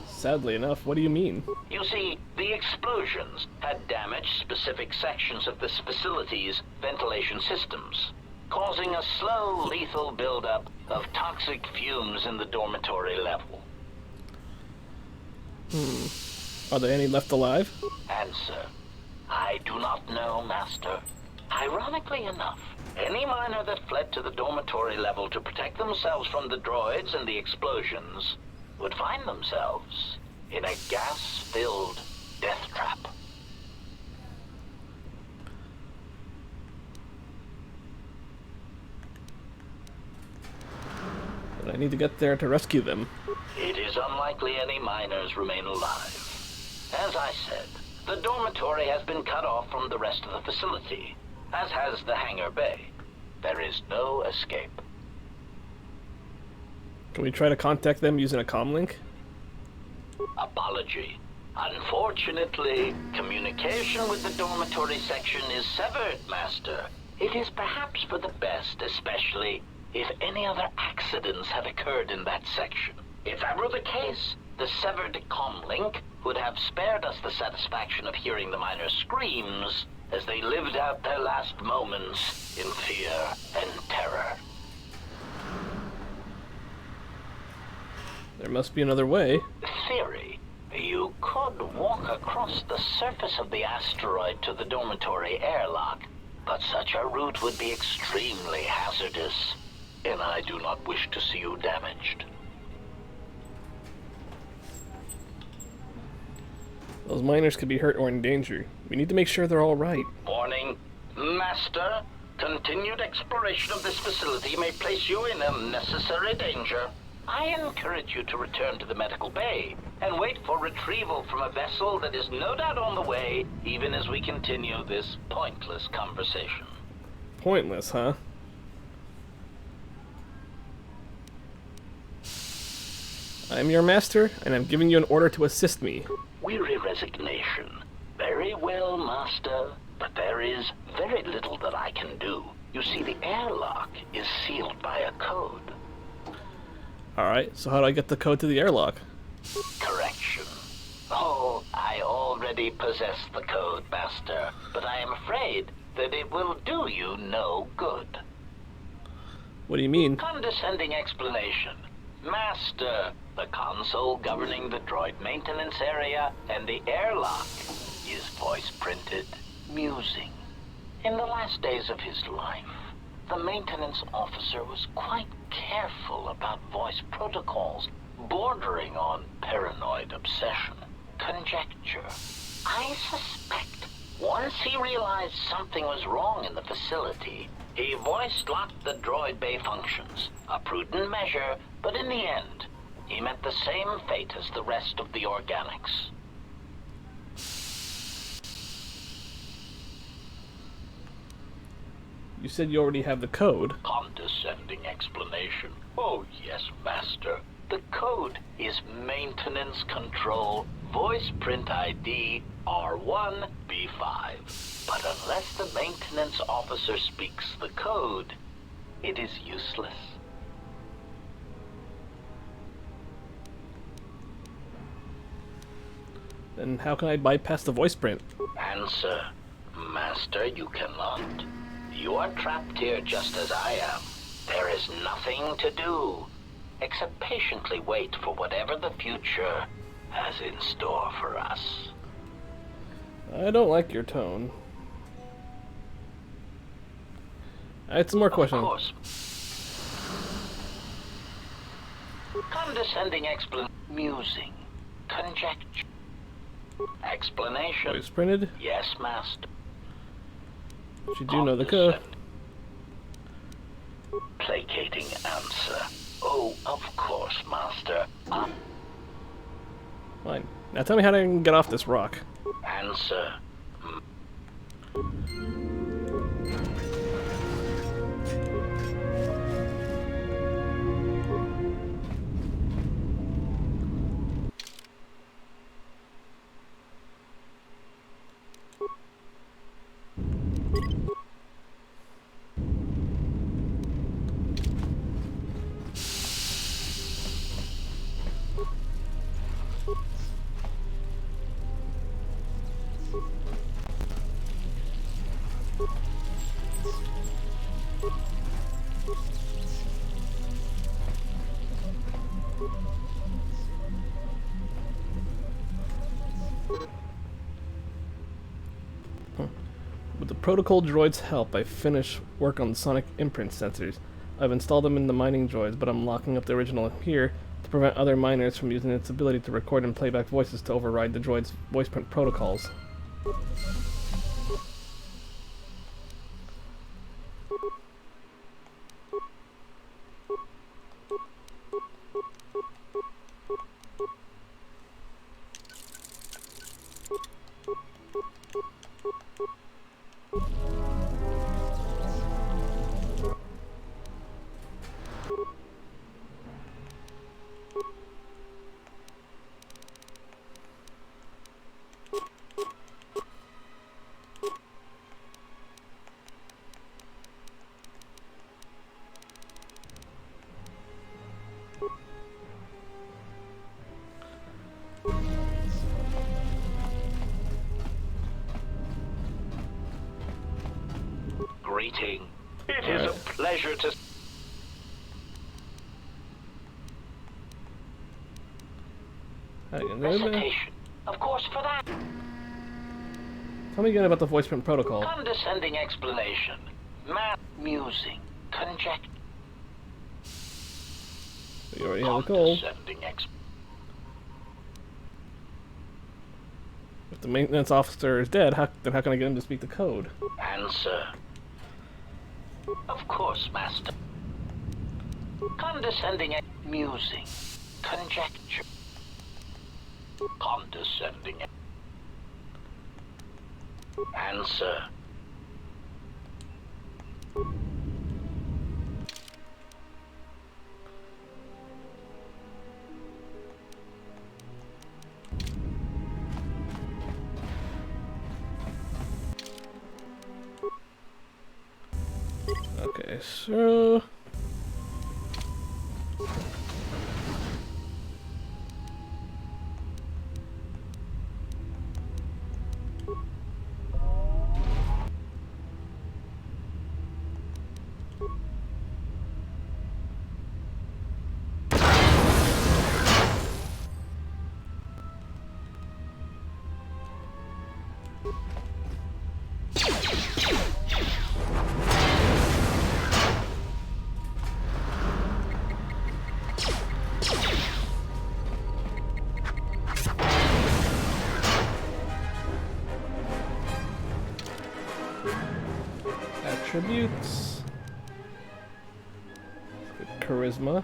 Sadly enough, what do you mean? You see, the explosions had damaged specific sections of this facility's ventilation systems, causing a slow, lethal buildup of toxic fumes in the dormitory level. Are there any left alive? Answer: I do not know, Master. Ironically enough, any miner that fled to the dormitory level to protect themselves from the droids and the explosions would find themselves in a gas-filled death trap. But I need to get there to rescue them. It is unlikely any miners remain alive. As I said, the dormitory has been cut off from the rest of the facility, as has the hangar bay. There is no escape. Can we try to contact them using a comlink? Apology. Unfortunately, communication with the dormitory section is severed, Master. It is perhaps for the best, especially if any other accidents have occurred in that section. If that were the case, the severed comlink would have spared us the satisfaction of hearing the miners' screams as they lived out their last moments in fear and terror. There must be another way. Theory. You could walk across the surface of the asteroid to the dormitory airlock, but such a route would be extremely hazardous, and I do not wish to see you damaged. Those miners could be hurt or in danger. We need to make sure they're all right. Warning. Master, continued exploration of this facility may place you in unnecessary danger. I encourage you to return to the medical bay and wait for retrieval from a vessel that is no doubt on the way, even as we continue this pointless conversation. Pointless, huh? I'm your master, and I'm giving you an order to assist me. Weary resignation. Very well, Master, but there is very little that I can do. You see, the airlock is sealed by a code. Alright, so how do I get the code to the airlock? Correction. Oh, I already possess the code, Master, but I am afraid that it will do you no good. What do you mean? Condescending explanation. Master, the console governing the droid maintenance area and the airlock is voice-printed musing. In the last days of his life, the maintenance officer was quite careful about voice protocols, bordering on paranoid obsession. Conjecture. I suspect once he realized something was wrong in the facility, he voice-locked the droid bay functions. A prudent measure, but in the end, he met the same fate as the rest of the organics. You said you already have the code. Condescending explanation. Oh, yes, Master. The code is Maintenance Control Voice Print ID R1B5. But unless the maintenance officer speaks the code, it is useless. Then how can I bypass the voice print? Answer. Master, you cannot. You are trapped here just as I am. There is nothing to do, except patiently wait for whatever the future has in store for us. I don't like your tone. I had some more questions. Of course. Condescending musing. Conjecture. Explanation. Voice printed? Yes, Master. You do know the code. Placating answer. Oh, of course, Master. Fine. Now tell me how to get off this rock. Answer. With the protocol droid's help, I finished work on the sonic imprint sensors. I've installed them in the mining droids, but I'm locking up the original here to prevent other miners from using its ability to record and play back voices to override the droid's voice print protocols. Greeting. It is a pleasure to... Recitation. Of course, for that. Tell me again about the voice print protocol. Condescending explanation. Musing. Conjecture. We already have a goal. If the maintenance officer is dead, then how can I get him to speak the code? Answer. Of course, Master. Condescending musing. Conjecture. Condescending. Answer. Okay, so... Attributes. Charisma.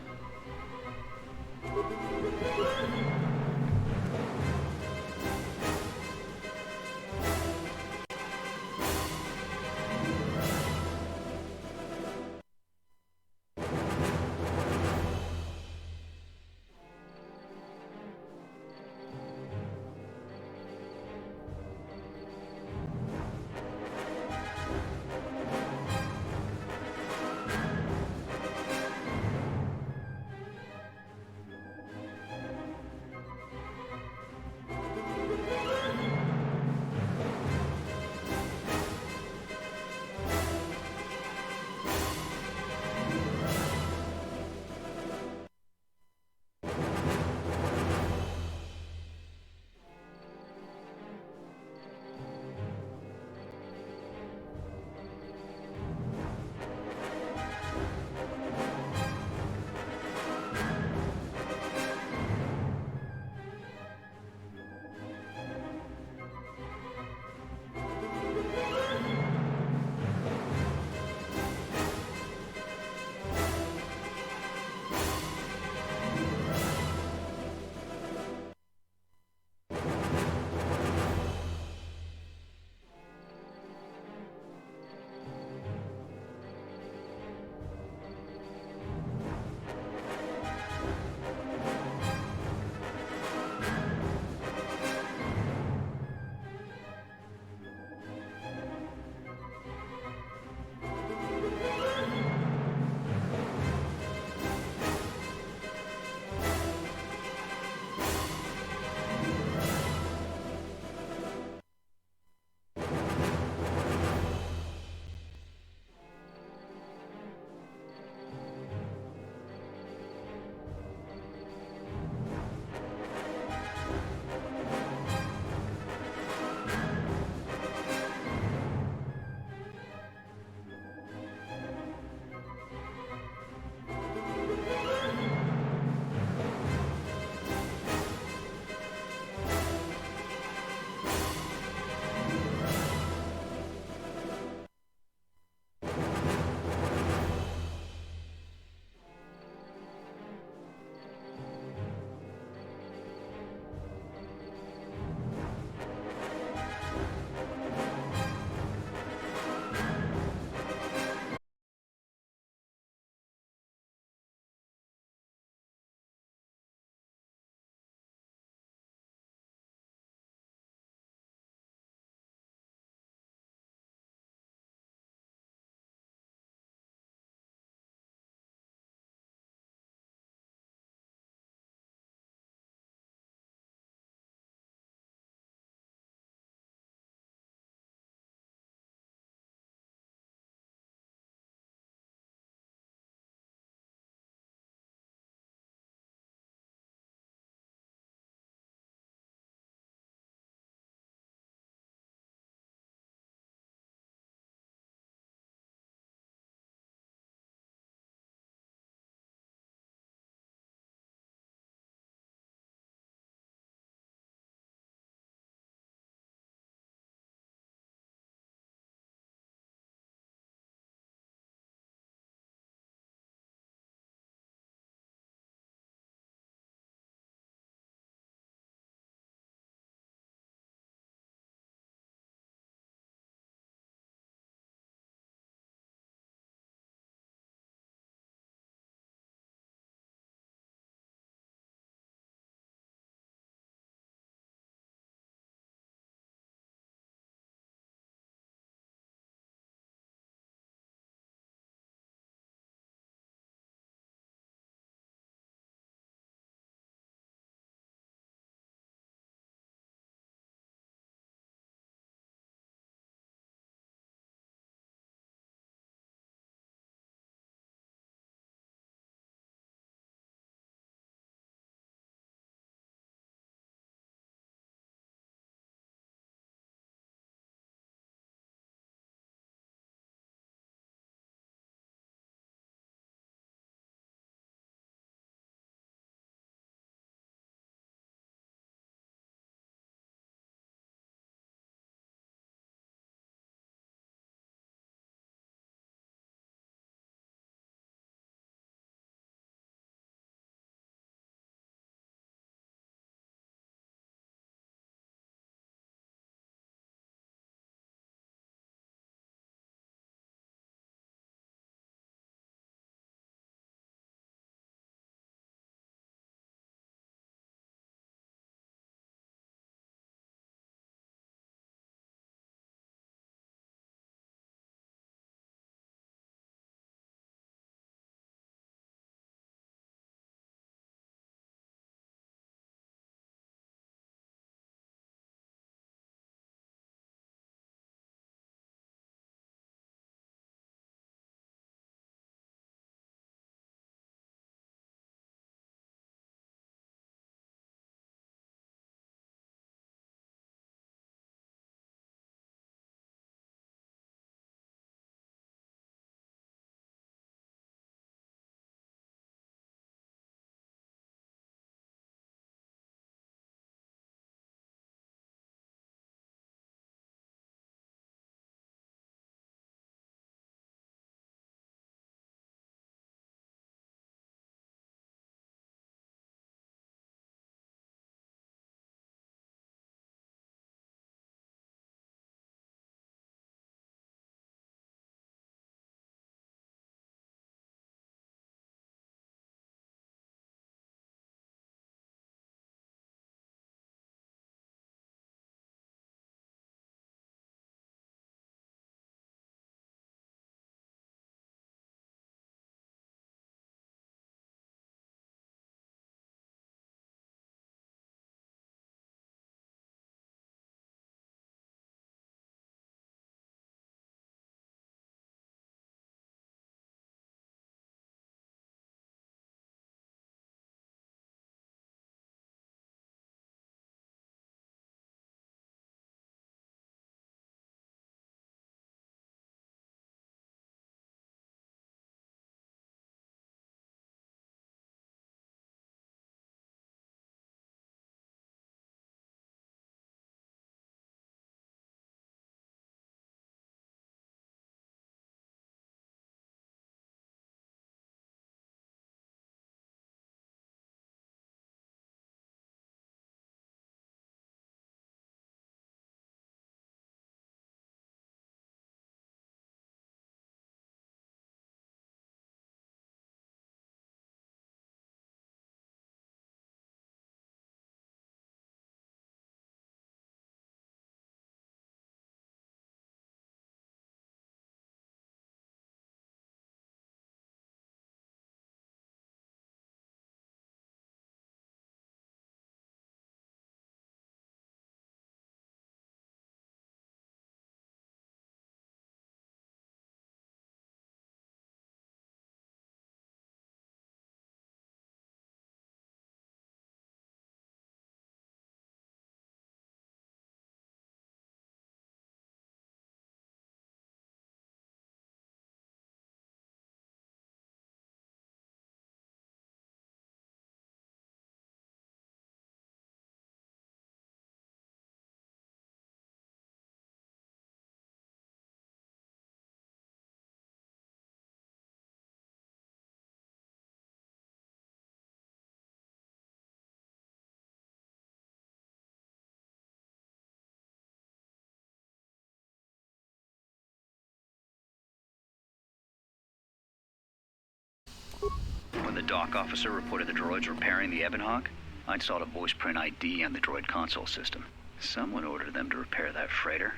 dock officer reported the droids repairing the Ebon Hawk, I'd sought a voice print ID on the droid console system. Someone ordered them to repair that freighter,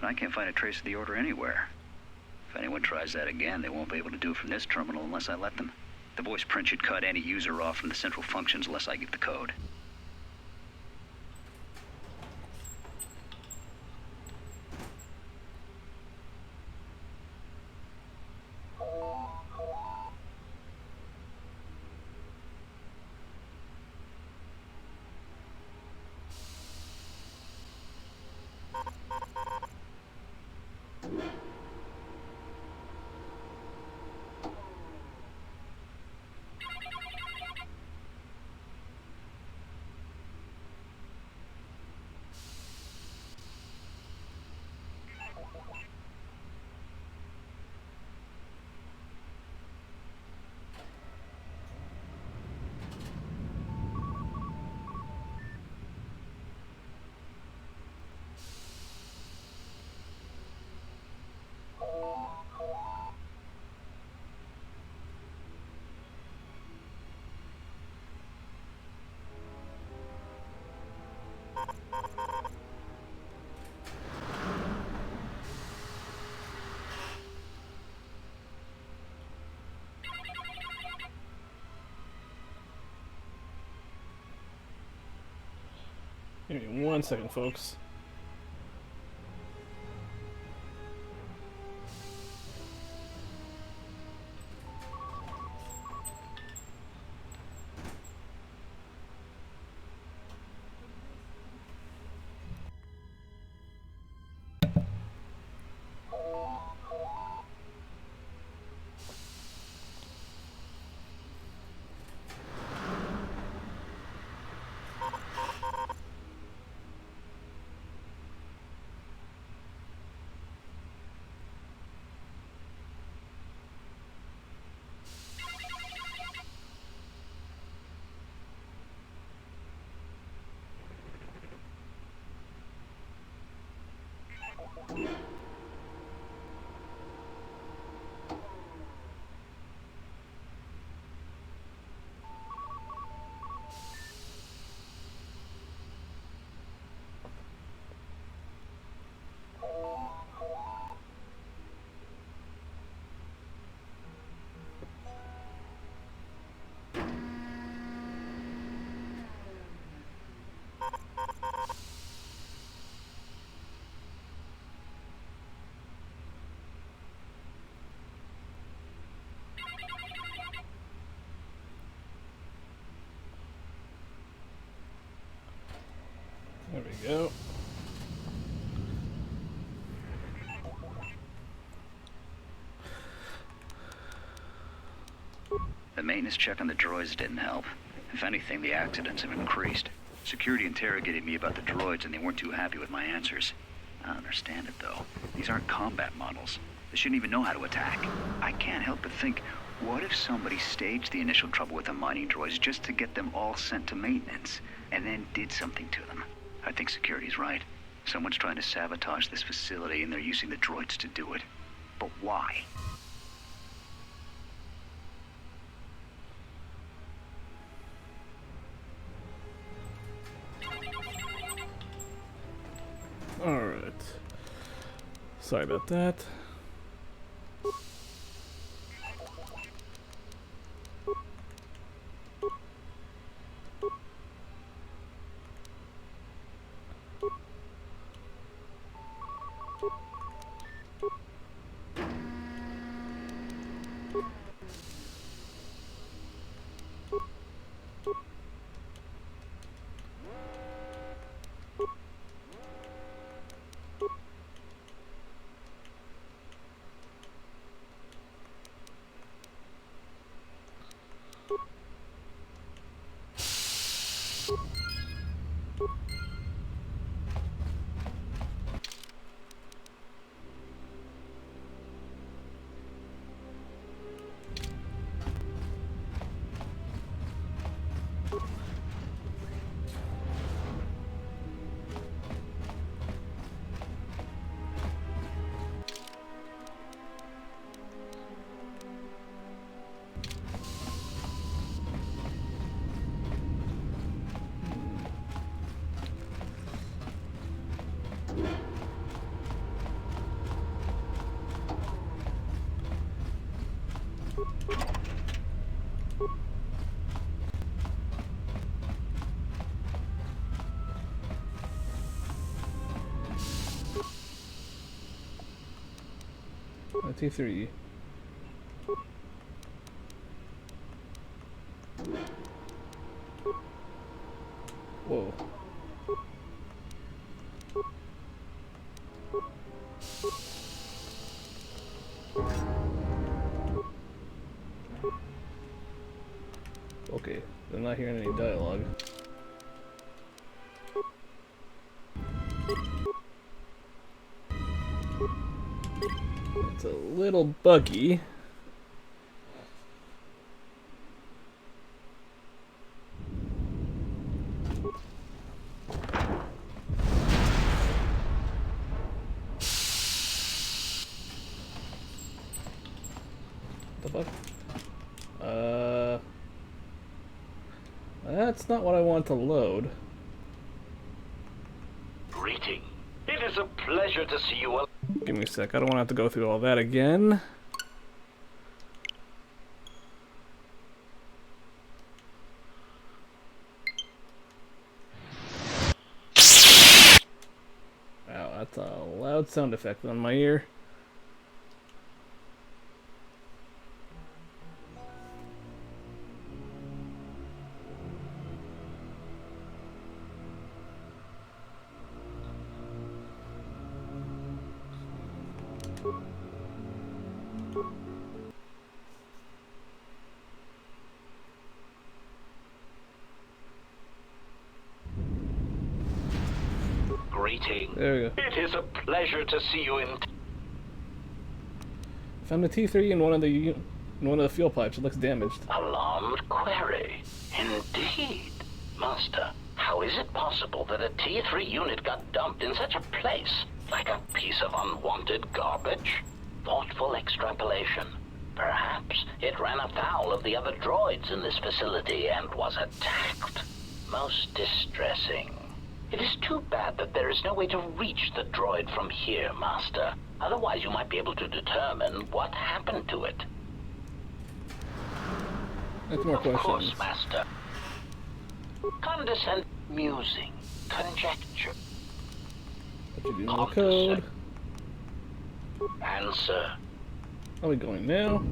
but I can't find a trace of the order anywhere. If anyone tries that again, they won't be able to do it from this terminal unless I let them. The voice print should cut any user off from the central functions unless I give the code. Give me 1 second, folks. There we go. The maintenance check on the droids didn't help. If anything, the accidents have increased. Security interrogated me about the droids and they weren't too happy with my answers. I don't understand it though. These aren't combat models. They shouldn't even know how to attack. I can't help but think, what if somebody staged the initial trouble with the mining droids just to get them all sent to maintenance, and then did something to them? I think security's right. Someone's trying to sabotage this facility and they're using the droids to do it. But why? Alright. Sorry about that. T3. Whoa. Okay, I'm not hearing any dialogue. It's a little buggy. The fuck? That's not what I want to load. Greeting. It is a pleasure to see you. Give me a sec. I don't want to have to go through all that again. Wow, that's a loud sound effect on my ear. Greeting. There we go. It is a pleasure to see you in. Found a T3 in one of the fuel pipes. It looks damaged. Alarmed query. Indeed. Master, how is it possible that a T3 unit got dumped in such a place? Like a piece of unwanted garbage? Thoughtful extrapolation. Perhaps it ran afoul of the other droids in this facility and was attacked. Most distressing. It is too bad that there is no way to reach the droid from here, Master. Otherwise you might be able to determine what happened to it. That's more questions. Of course, Master. Condescend, musing, conjecture. What you do in the code? Answer. Are we going now?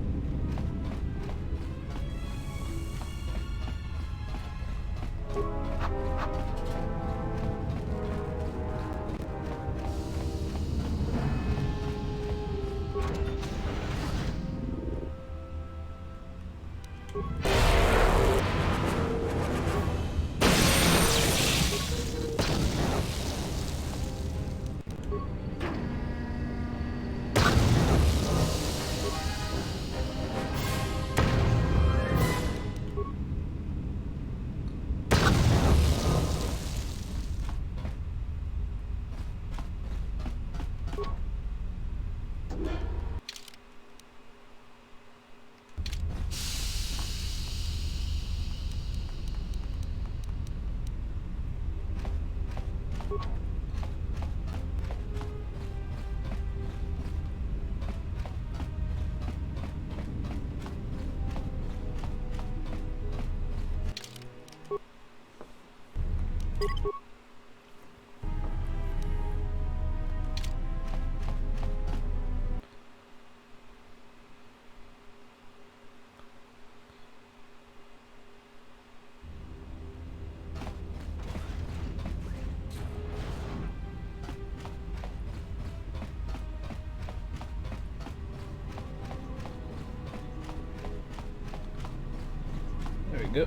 There we go.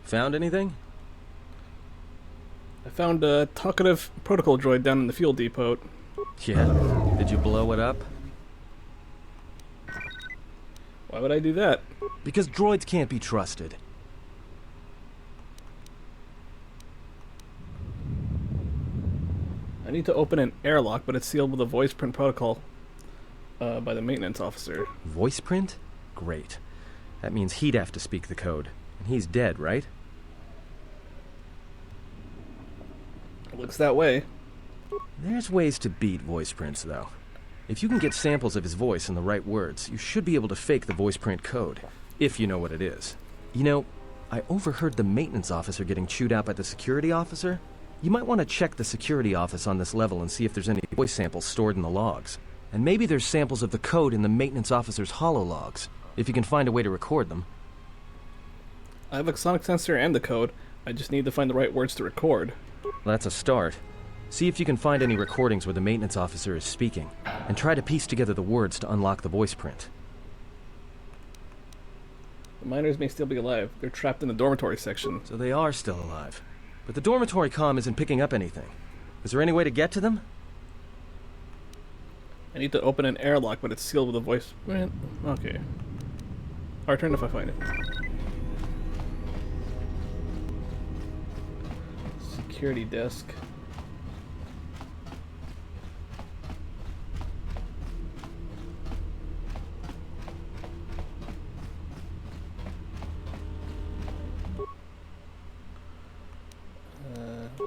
Found anything? I found a talkative protocol droid down in the fuel depot. Yeah. Did you blow it up? Why would I do that? Because droids can't be trusted. I need to open an airlock, but it's sealed with a voice print protocol by the maintenance officer. Voice print? Great. That means he'd have to speak the code. And he's dead, right? It looks that way. There's ways to beat voice prints, though. If you can get samples of his voice and the right words, you should be able to fake the voice print code, if you know what it is. You know, I overheard the maintenance officer getting chewed out by the security officer. You might want to check the security office on this level and see if there's any voice samples stored in the logs. And maybe there's samples of the code in the maintenance officer's holologs, if you can find a way to record them. I have a sonic sensor and the code. I just need to find the right words to record. That's a start. See if you can find any recordings where the maintenance officer is speaking, and try to piece together the words to unlock the voice print. The miners may still be alive. They're trapped in the dormitory section. So they are still alive. But the dormitory comm isn't picking up anything. Is there any way to get to them? I need to open an airlock, but it's sealed with a voice print. Okay. I'll return if I find it. Security desk.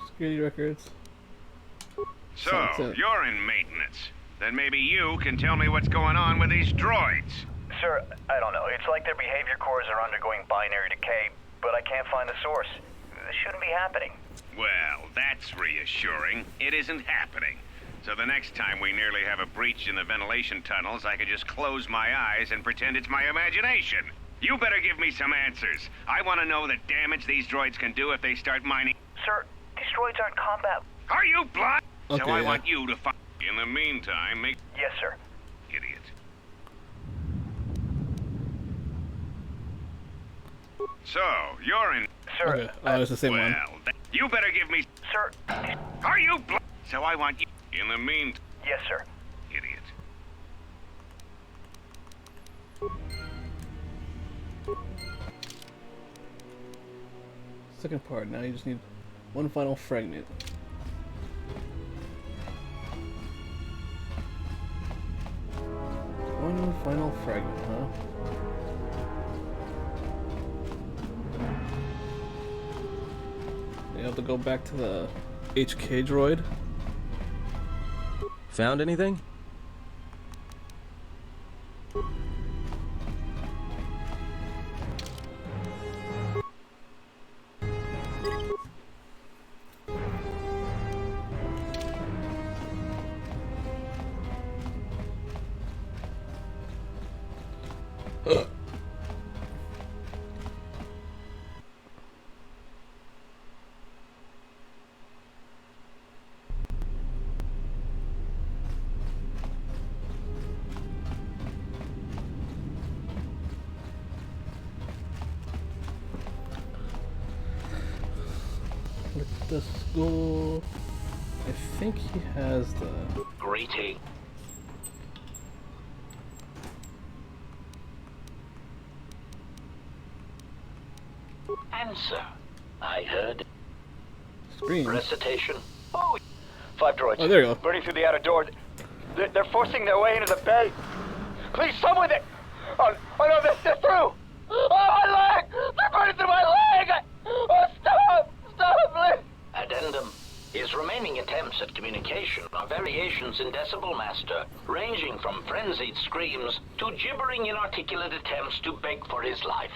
Security records. So, you're in maintenance. Then maybe you can tell me what's going on with these droids. Sir, I don't know. It's like their behavior cores are undergoing binary decay, but I can't find the source. This shouldn't be happening. Well, that's reassuring. It isn't happening. So the next time we nearly have a breach in the ventilation tunnels, I could just close my eyes and pretend it's my imagination. You better give me some answers. I want to know the damage these droids can do if they start mining. Sir, these droids aren't combat. Are you blind? Okay, so I want you to find... In the meantime, make... Yes, sir. Idiot. So, you're in... Sir, okay. Oh, it's the same one. You better give me... Sir... Are you blind? So I want you... In the meantime... Yes, sir. Idiot. Second part. Now you just need one final fragment. One final fragment, huh? You have to go back to the HK droid. Found anything? Let us go. I think he has the... Greeting. Answer. I heard. Screen. Recitation. Oh, 5 droids. Oh, there you go. Burning through the outer door. They're forcing their way into the bay. Please, someone that... Oh, no, they're through. Oh, my leg! They're burning through my leg! Oh, stop! Stop, please! Addendum. His remaining attempts at communication are variations in Decibel Master, ranging from frenzied screams to gibbering inarticulate attempts to beg for his life.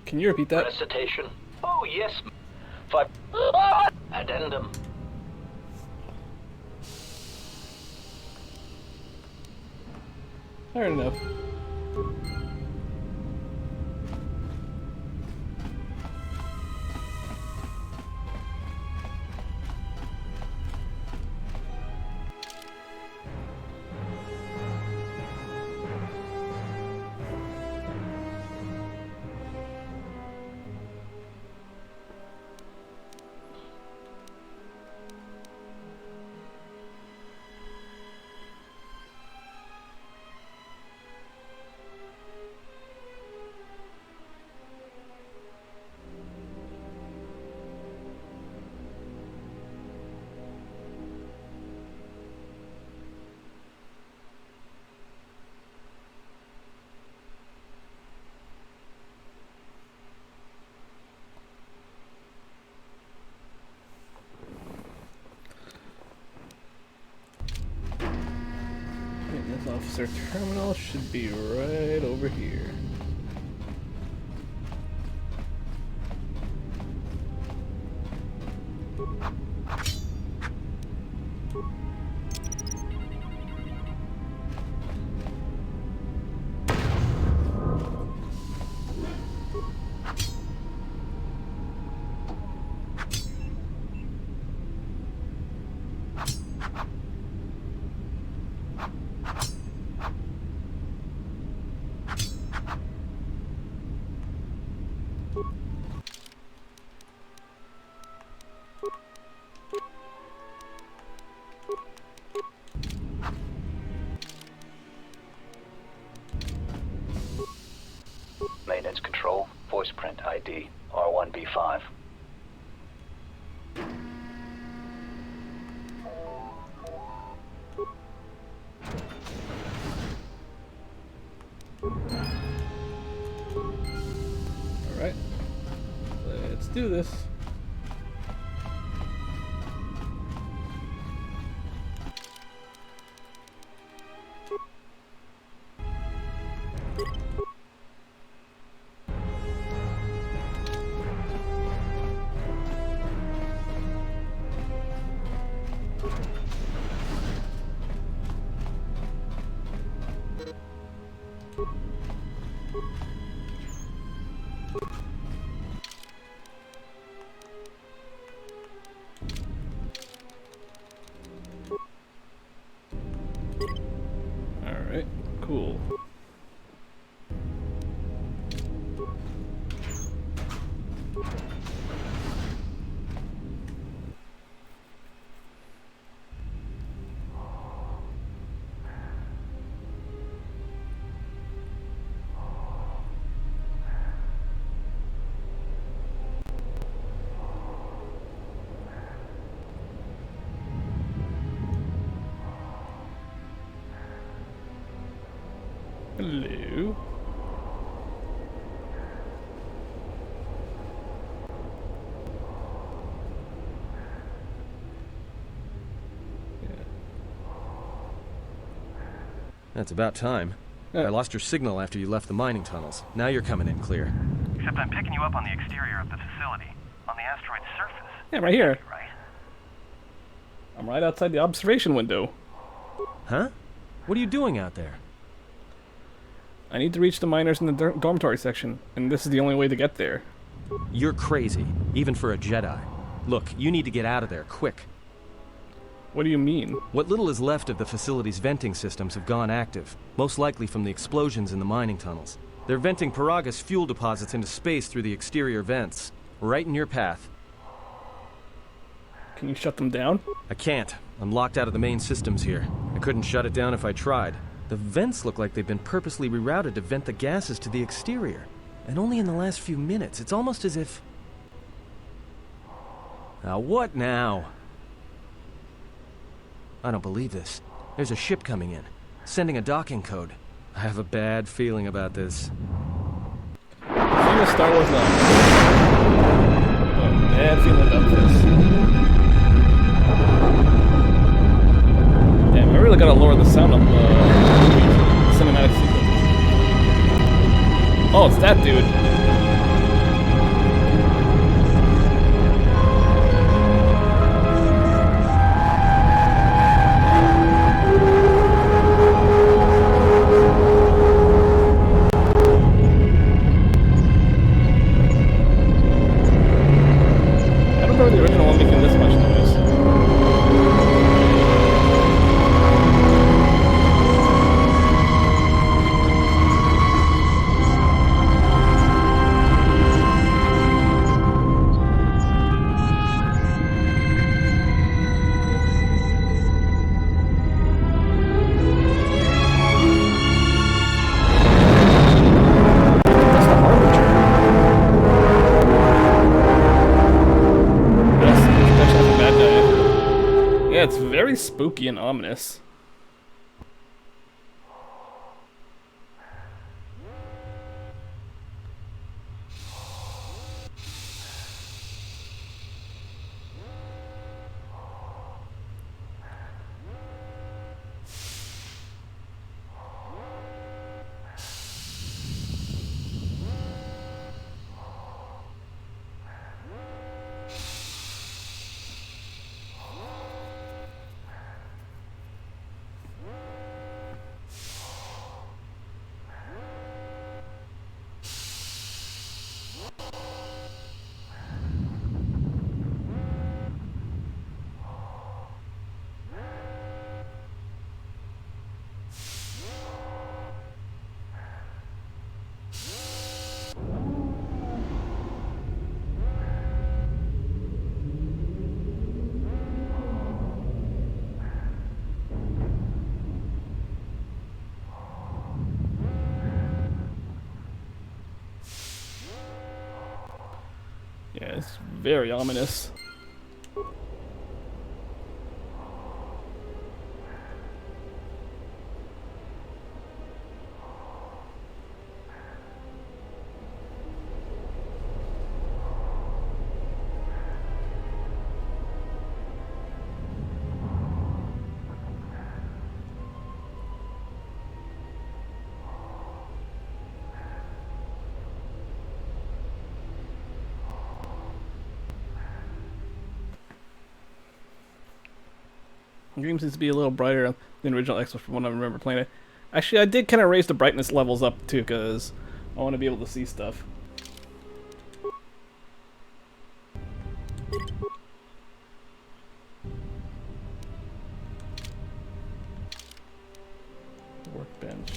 Can you repeat that? Recitation. Oh, yes. 5... Addendum. Fair enough. Officer terminal should be right over here. 45. Alright. Let's do this. Alright, cool. Hello. That's about time. I lost your signal after you left the mining tunnels. Now you're coming in clear. Except I'm picking you up on the exterior of the facility, on the asteroid's surface. Yeah, right here. Right? I'm right outside the observation window. Huh? What are you doing out there? I need to reach the miners in the dormitory section, and this is the only way to get there. You're crazy, even for a Jedi. Look, you need to get out of there, quick. What do you mean? What little is left of the facility's venting systems have gone active, most likely from the explosions in the mining tunnels. They're venting Peragus fuel deposits into space through the exterior vents, right in your path. Can you shut them down? I can't. I'm locked out of the main systems here. I couldn't shut it down if I tried. The vents look like they've been purposely rerouted to vent the gases to the exterior. And only in the last few minutes. It's almost as if... Now, what now? I don't believe this. There's a ship coming in, sending a docking code. I have a bad feeling about this. The thing with Star Wars now. I have a bad feeling about this. Damn, I really gotta lower the sound of the cinematic sequence. Oh, it's that dude. I don't remember the original one making this much noise. Yeah, it's very spooky and ominous. Yeah, it's very ominous. The game seems to be a little brighter than the original Xbox from when I remember playing it. Actually, I did kind of raise the brightness levels up too, because I want to be able to see stuff. Workbench.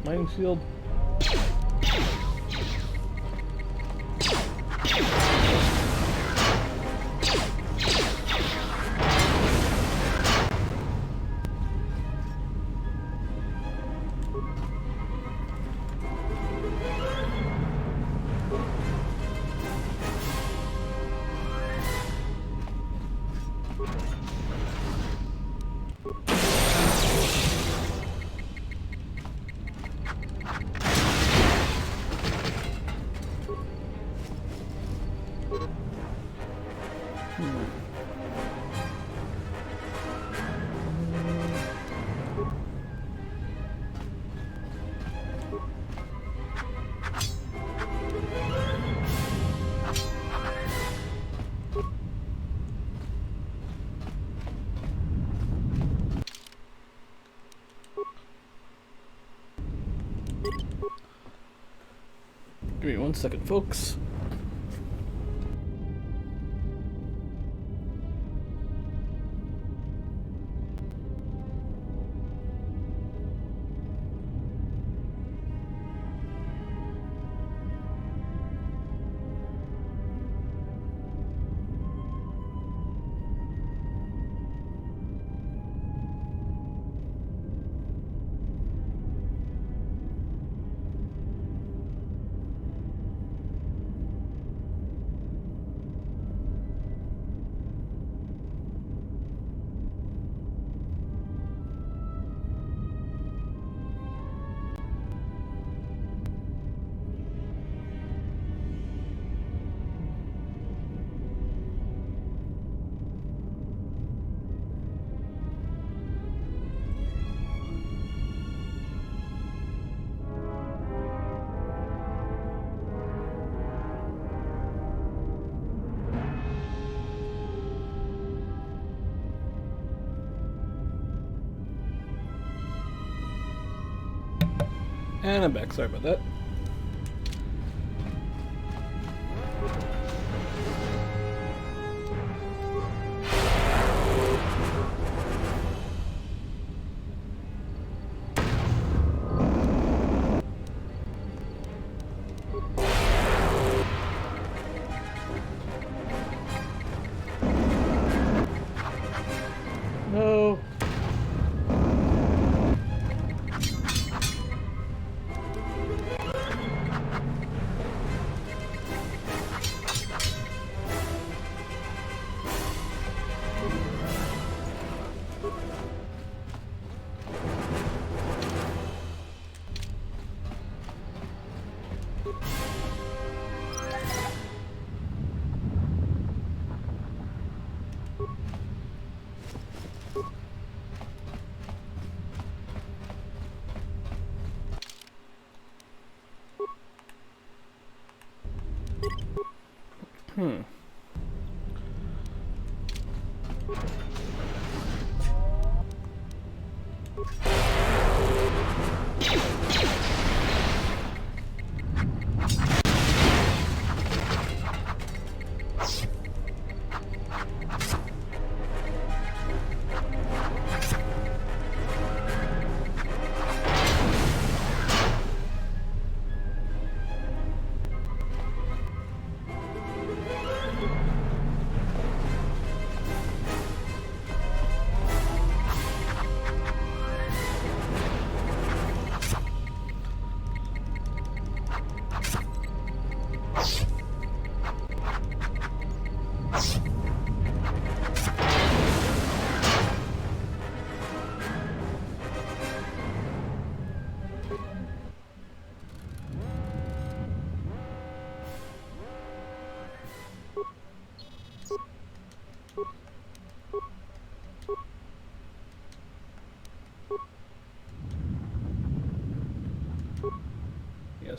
Mining shield. Give me 1 second, folks. And I'm back, sorry about that. No.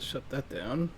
Let's shut that down.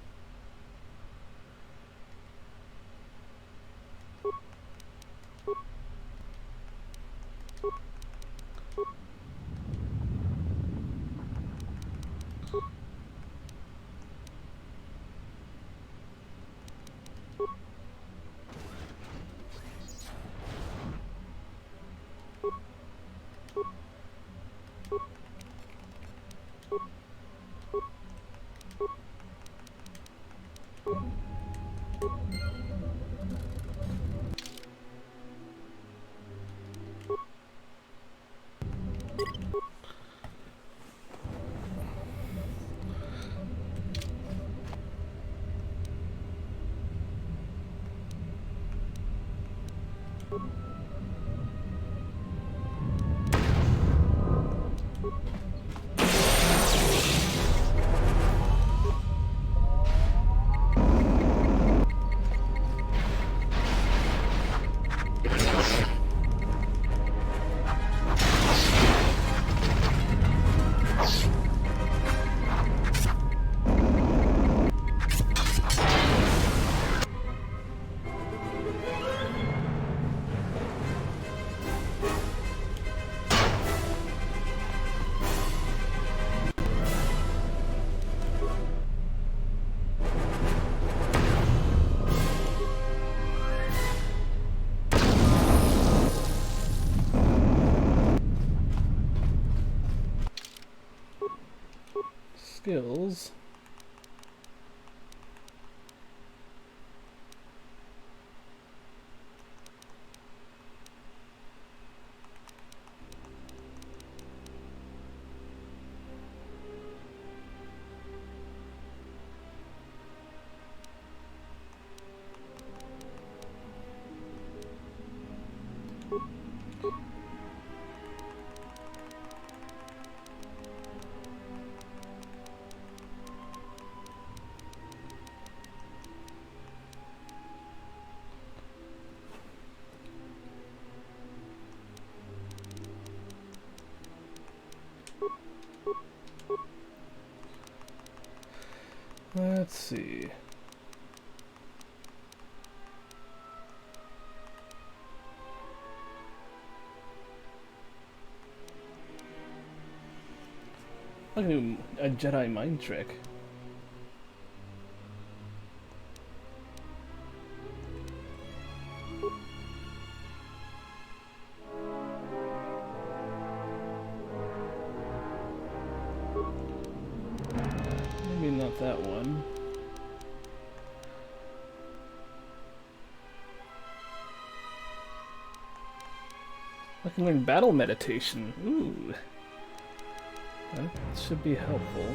Skills. Let's see. Look at a Jedi mind trick. Maybe not that one. I can learn battle meditation. Ooh. That should be helpful.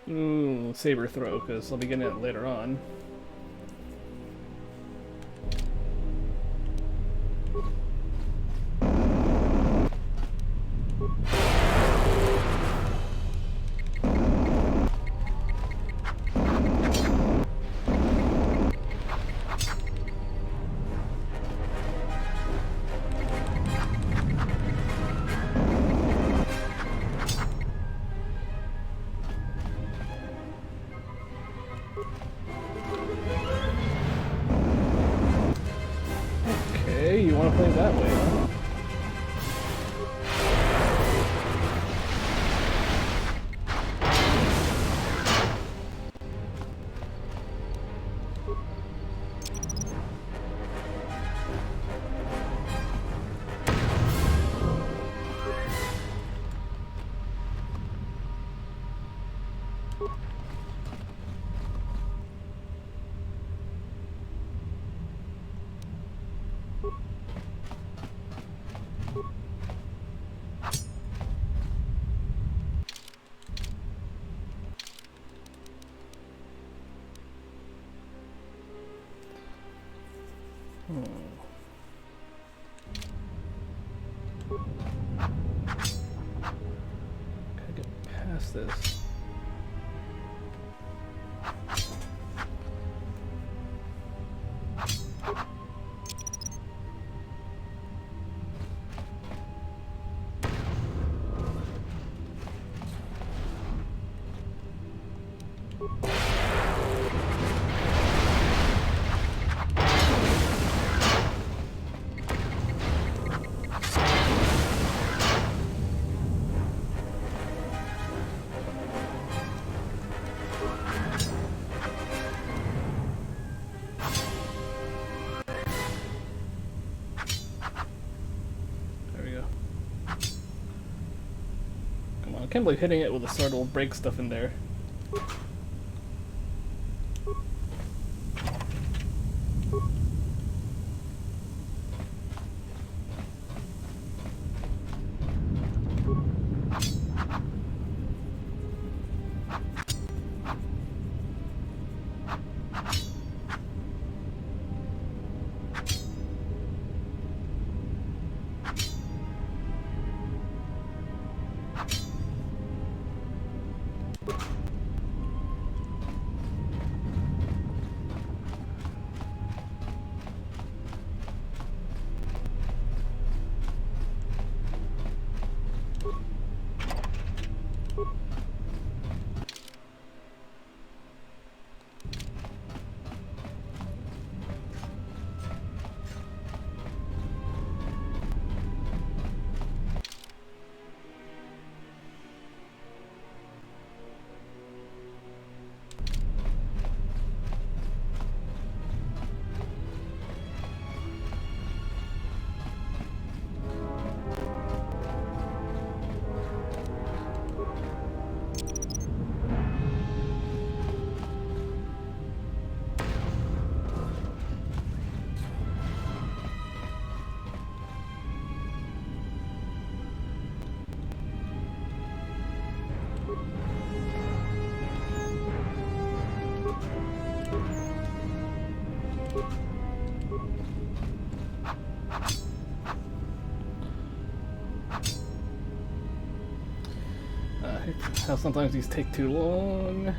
Ooh, saber throw, because I'll be getting it later on. Okay, you want to play that way, huh? What's this? I can't believe hitting it with a sword will break stuff in there. How sometimes these take too long.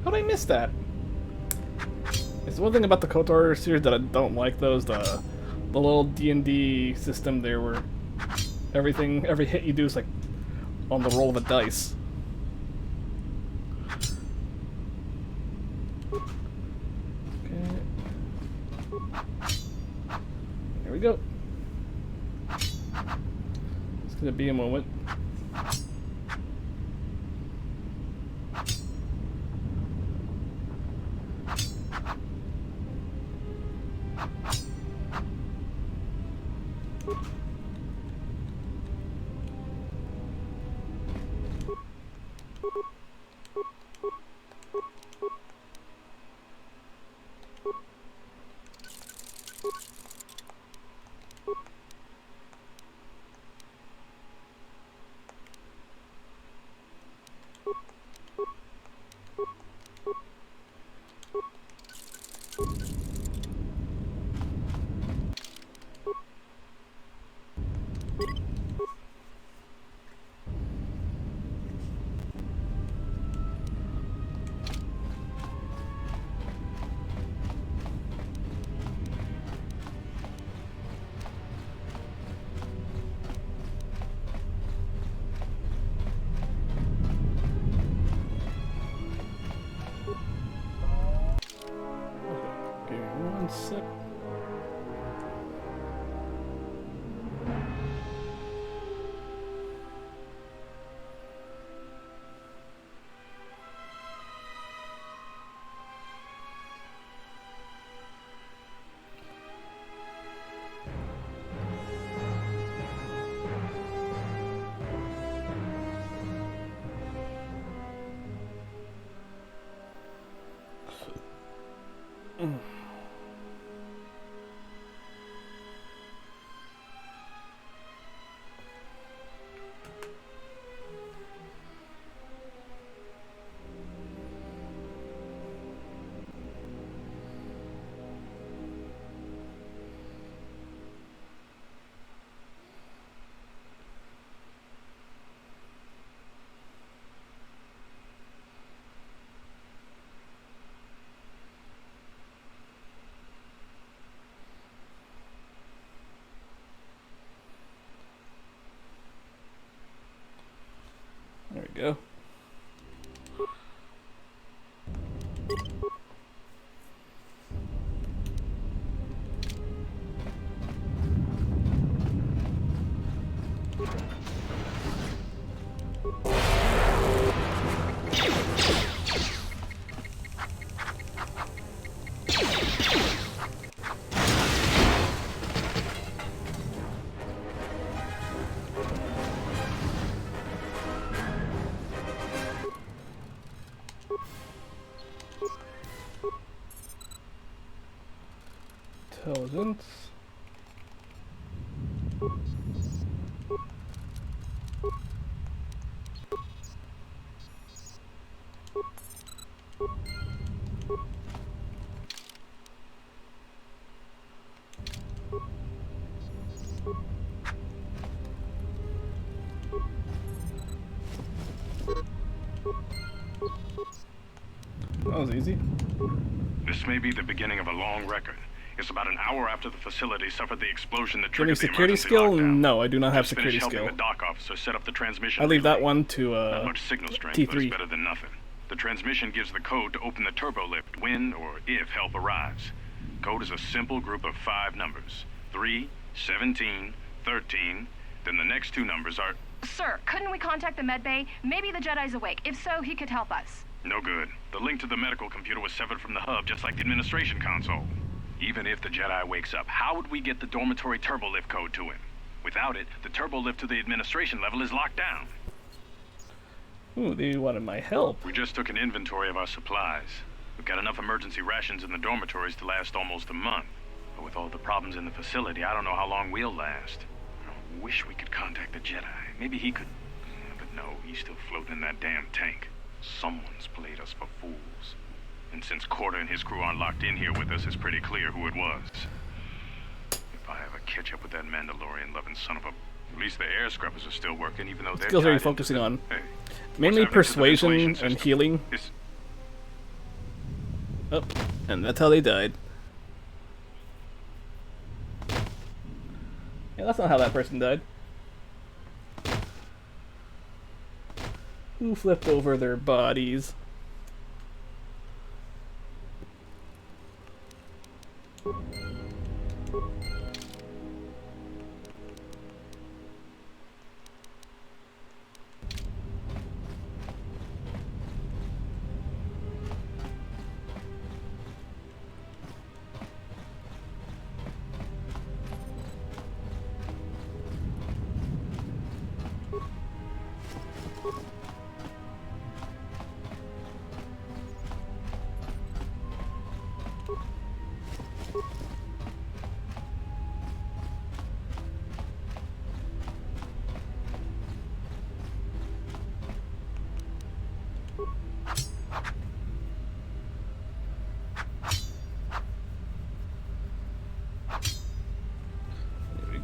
How'd I miss that? It's one thing about the KOTOR series that I don't like, those the little D&D system there where every hit you do is like on the roll of a dice. Okay. There we go. It's gonna be a moment. we go. Intelligence. That was easy. This may be the beginning of a long record. It's about an hour after the facility suffered the explosion that Give me triggered the security emergency skill? lockdown. No, I do not have Just security finished helping skill. the dock officer set up the transmission. I leave that relay. one to Not much signal strength, but T3. it's better than nothing. The transmission gives the code to open the turbo lift when or if help arrives. Code is a simple group of 5 numbers. 3, 17, 13. Then the next 2 numbers are... Sir, couldn't we contact the medbay? Maybe the Jedi's awake. If so, he could help us. No good. The link to the medical computer was severed from the hub, just like the administration console. Even if the Jedi wakes up, how would we get the dormitory turbo lift code to him? Without it, the turbo lift to the administration level is locked down. Ooh, they wanted my help. We just took an inventory of our supplies. We've got enough emergency rations in the dormitories to last almost a month. But with all the problems in the facility, I don't know how long we'll last. I wish we could contact the Jedi. Maybe he could... But no, he's still floating in that damn tank. Someone's played us for fools. And since Corder and his crew aren't locked in here with us, it's pretty clear who it was. If I ever catch up with that Mandalorian-loving son of a... At least the air scrubbers are still working, even though they're... Skills are you focusing on? Hey, mainly persuasion and healing. Oh, and that's how they died. Yeah, that's not how that person died. Who flipped over their bodies?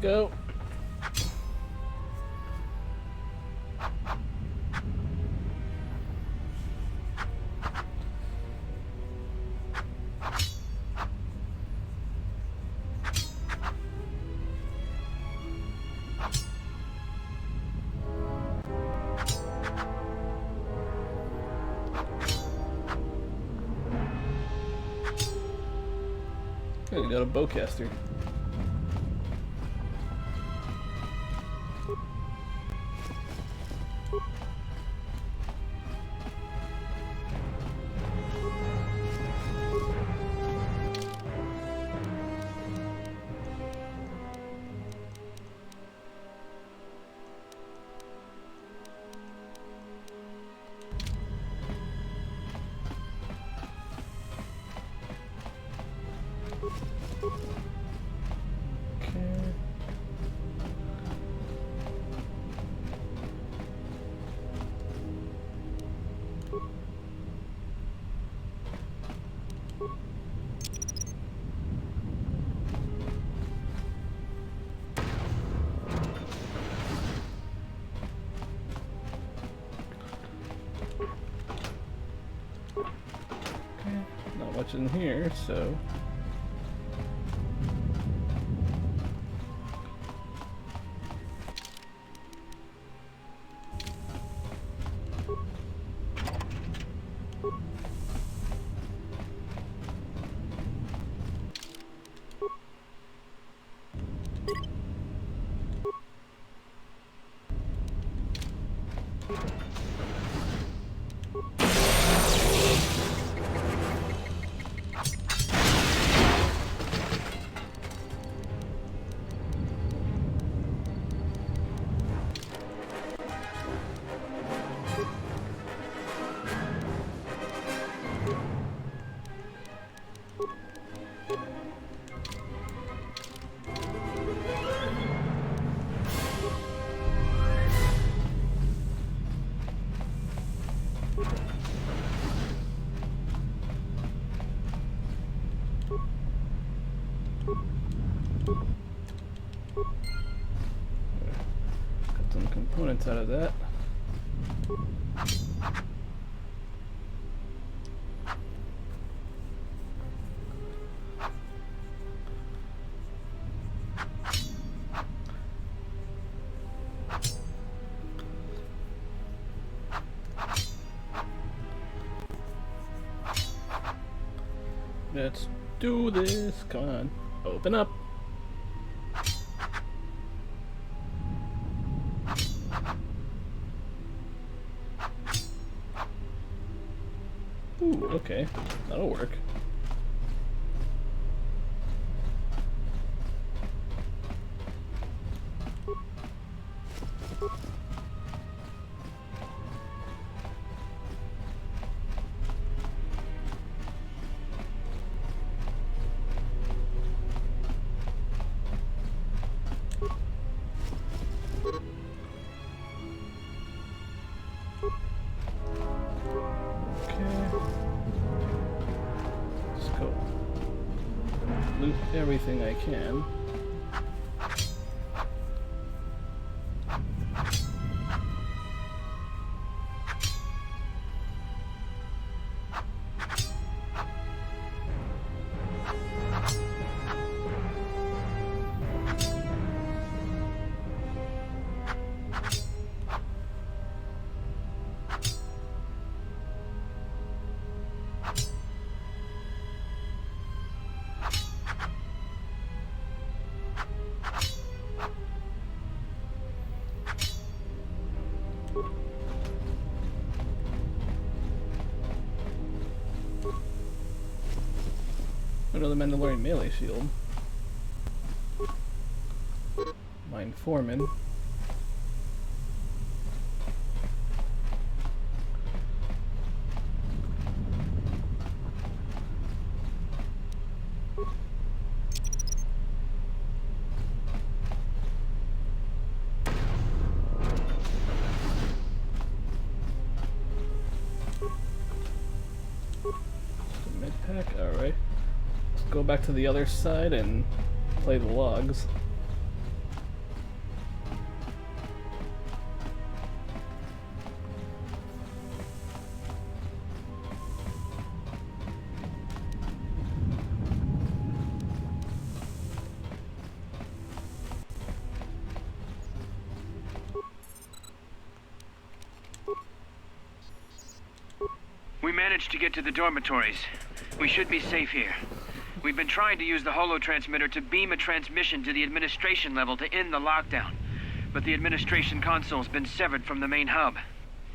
Go. Good, you got a bowcaster. Not much in here, so... points out of that. Let's do this. Come on. Open up. Ooh, okay. That'll work. Loot everything I can. Another Mandalorian melee shield. Mine Foreman. Mid pack, alright. Go back to the other side and play the logs. We managed to get to the dormitories. We should be safe here. We've been trying to use the holo-transmitter to beam a transmission to the administration level to end the lockdown. But the administration console's been severed from the main hub.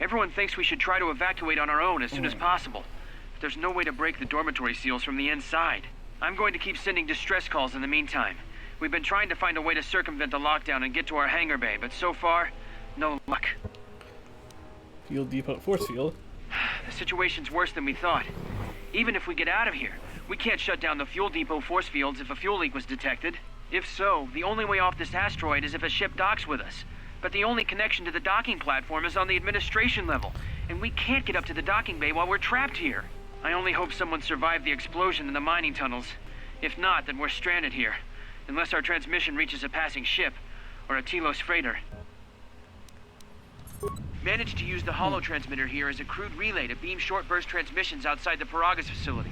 Everyone thinks we should try to evacuate on our own as soon as possible. But there's no way to break the dormitory seals from the inside. I'm going to keep sending distress calls in the meantime. We've been trying to find a way to circumvent the lockdown and get to our hangar bay, but so far, no luck. Field depot force field. The situation's worse than we thought. Even if we get out of here, we can't shut down the fuel depot force fields if a fuel leak was detected. If so, the only way off this asteroid is if a ship docks with us. But the only connection to the docking platform is on the administration level, and we can't get up to the docking bay while we're trapped here. I only hope someone survived the explosion in the mining tunnels. If not, then we're stranded here, unless our transmission reaches a passing ship, or a Telos freighter. Managed to use the holo-transmitter here as a crude relay to beam short-burst transmissions outside the Peragus facility.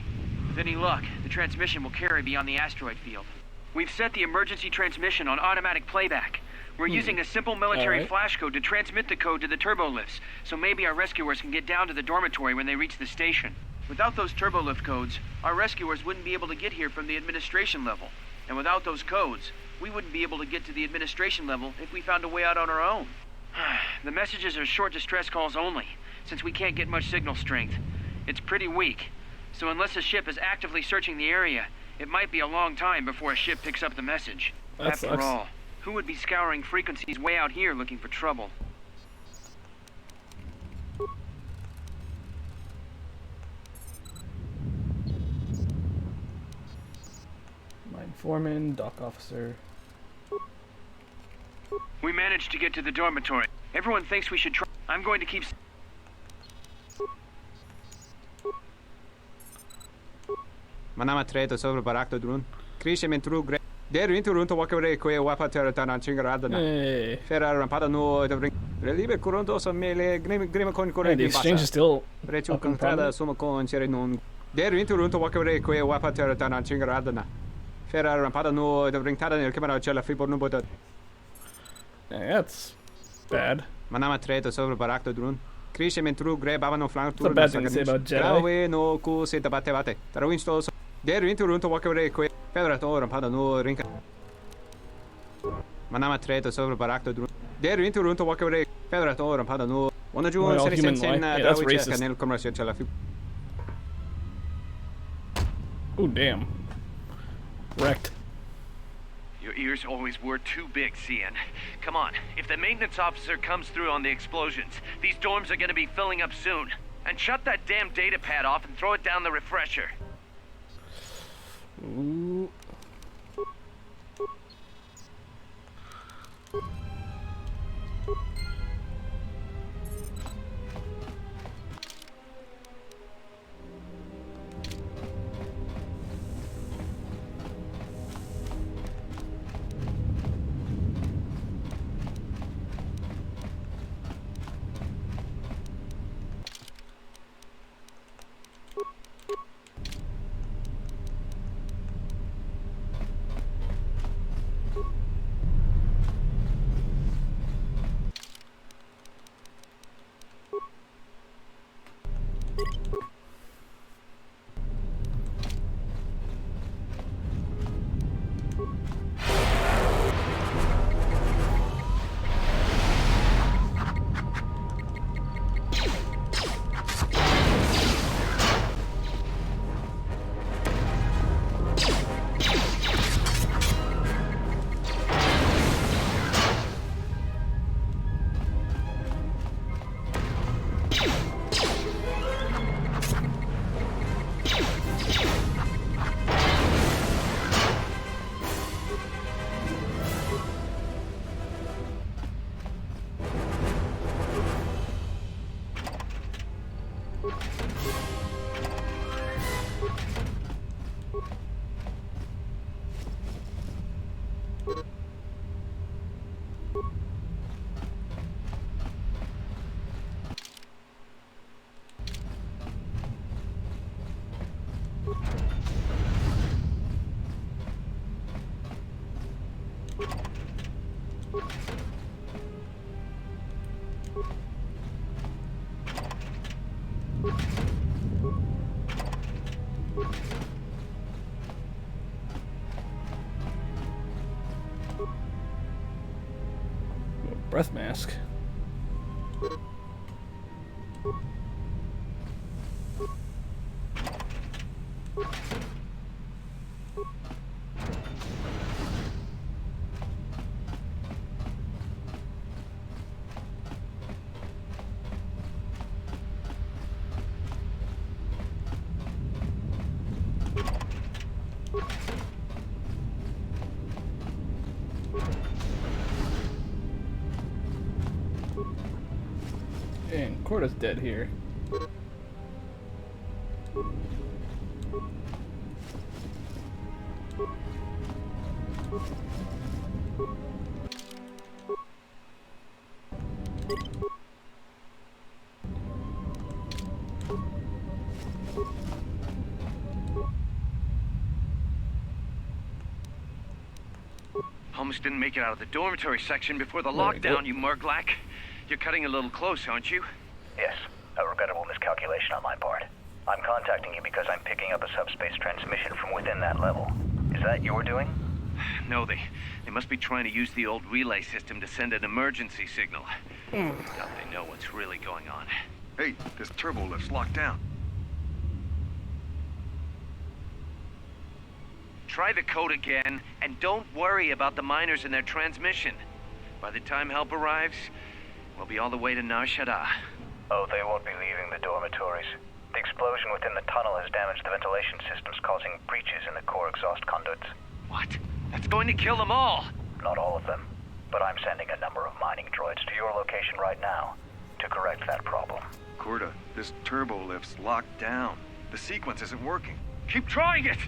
With any luck, the transmission will carry beyond the asteroid field. We've set the emergency transmission on automatic playback. We're using a simple military flash code to transmit the code to the turbolift's, so maybe our rescuers can get down to the dormitory when they reach the station. Without those turbolift codes, our rescuers wouldn't be able to get here from the administration level. And without those codes, we wouldn't be able to get to the administration level if we found a way out on our own. The messages are short distress calls only, since we can't get much signal strength. It's pretty weak, so unless a ship is actively searching the area, it might be a long time before a ship picks up the message. After all, who would be scouring frequencies way out here looking for trouble? Mine Foreman, dock officer. We managed to get to the dormitory. Everyone thinks we should try. I'm going to keep... Manama treto sobre barakto drun. Krishe mentru gre. Der winter runter walk away kwe wapa terra tan chingarada na. Ferra rampada no Relieve Corontoso mele grima con Yeah, the exchange is still Precio up and cantada prominent. suma con chere non. Der interrunto wakere que wapa terra tan chingaradana. Ferra rampada no de ringtada nel camera cella fibo no bota. Yeah, that's bad. Manama treta sobre baracto drun. Cresce mentru gre bavano flank What's a bad thing to say about Jedi? Grawe no ku se tabate bate. Tarawin sto. Der interrunto wakere que ferra to rampada no ringa. Manama treta sobre baracto drun. Der interrunto wakere ferra to rampada no. Wanna ju Well, seri human sen life. Yeah, that's dawi racist. nel camera cella fibo. Ooh, damn. Wrecked. Your ears always were too big, CN. Come on, if the maintenance officer comes through on the explosions, these dorms are gonna be filling up soon. And shut that damn data pad off and throw it down the refresher. Ooh. Breath mask. And Corda's dead here. Almost didn't make it out of the dormitory section before the There we go. lockdown, you murglak. You're cutting a little close, aren't you? Yes, a regrettable miscalculation on my part. I'm contacting you because I'm picking up a subspace transmission from within that level. Is that your doing? No, they must be trying to use the old relay system to send an emergency signal. Doubt they know what's really going on. Hey, this turbo lift's locked down. Try the code again, and don't worry about the miners and their transmission. By the time help arrives, we'll be all the way to Nar Shaddaa. Oh, they won't be leaving the dormitories. The explosion within the tunnel has damaged the ventilation systems, causing breaches in the core exhaust conduits. What? That's going to kill them all! Not all of them, but I'm sending a number of mining droids to your location right now to correct that problem. Corda, this turbo lift's locked down. The sequence isn't working. Keep trying it!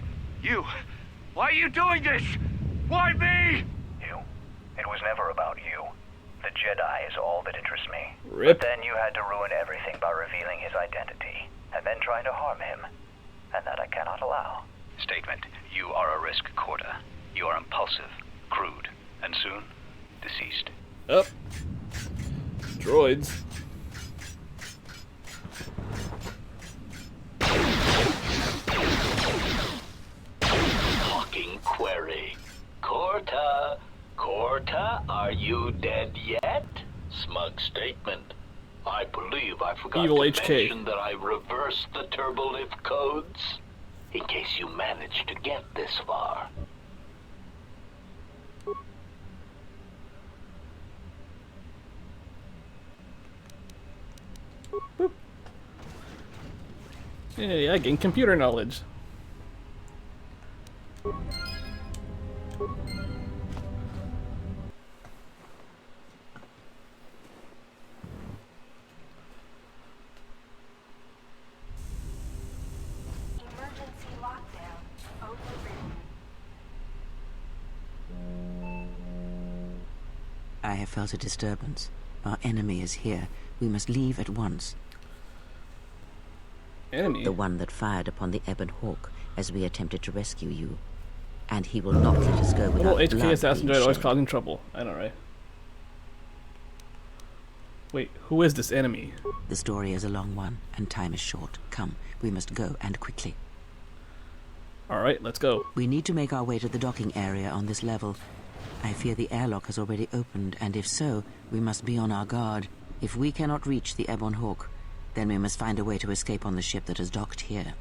You! Why are you doing this? Why me? You? It was never about you. The Jedi is all that interests me. Rip. But then you had to ruin everything by revealing his identity, and then trying to harm him. And that I cannot allow. Statement. You are a risk, Corda. You are impulsive, crude, and soon, deceased. Up. Droids. Talking query. Corta, are you dead yet? Smug statement. I believe I forgot Evil to HK. mention that I reversed the turbolift codes, in case you managed to get this far. Boop. Hey, I gained computer knowledge. Emergency lockdown overridden. I have felt a disturbance. Our enemy is here. We must leave at once. Enemy? The one that fired upon the Ebon Hawk as we attempted to rescue you. And he will not let us go Little without HK blood assassin being droid always shed. causing trouble. I know, right? Wait, who is this enemy? The story is a long one, and time is short. Come, we must go, and quickly. Alright, let's go. We need to make our way to the docking area on this level. I fear the airlock has already opened, and if so, we must be on our guard. If we cannot reach the Ebon Hawk, then we must find a way to escape on the ship that has docked here.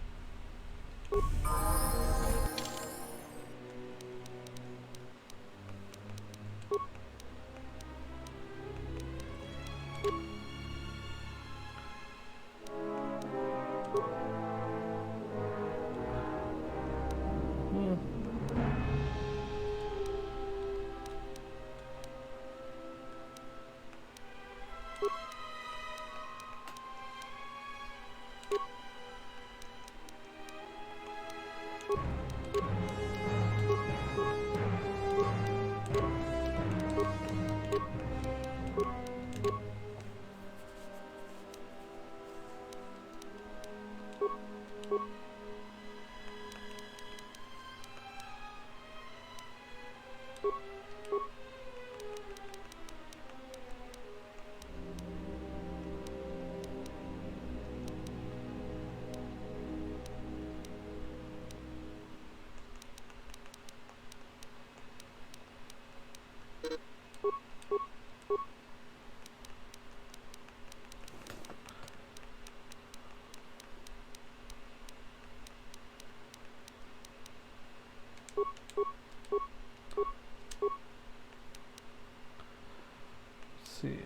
Let's see.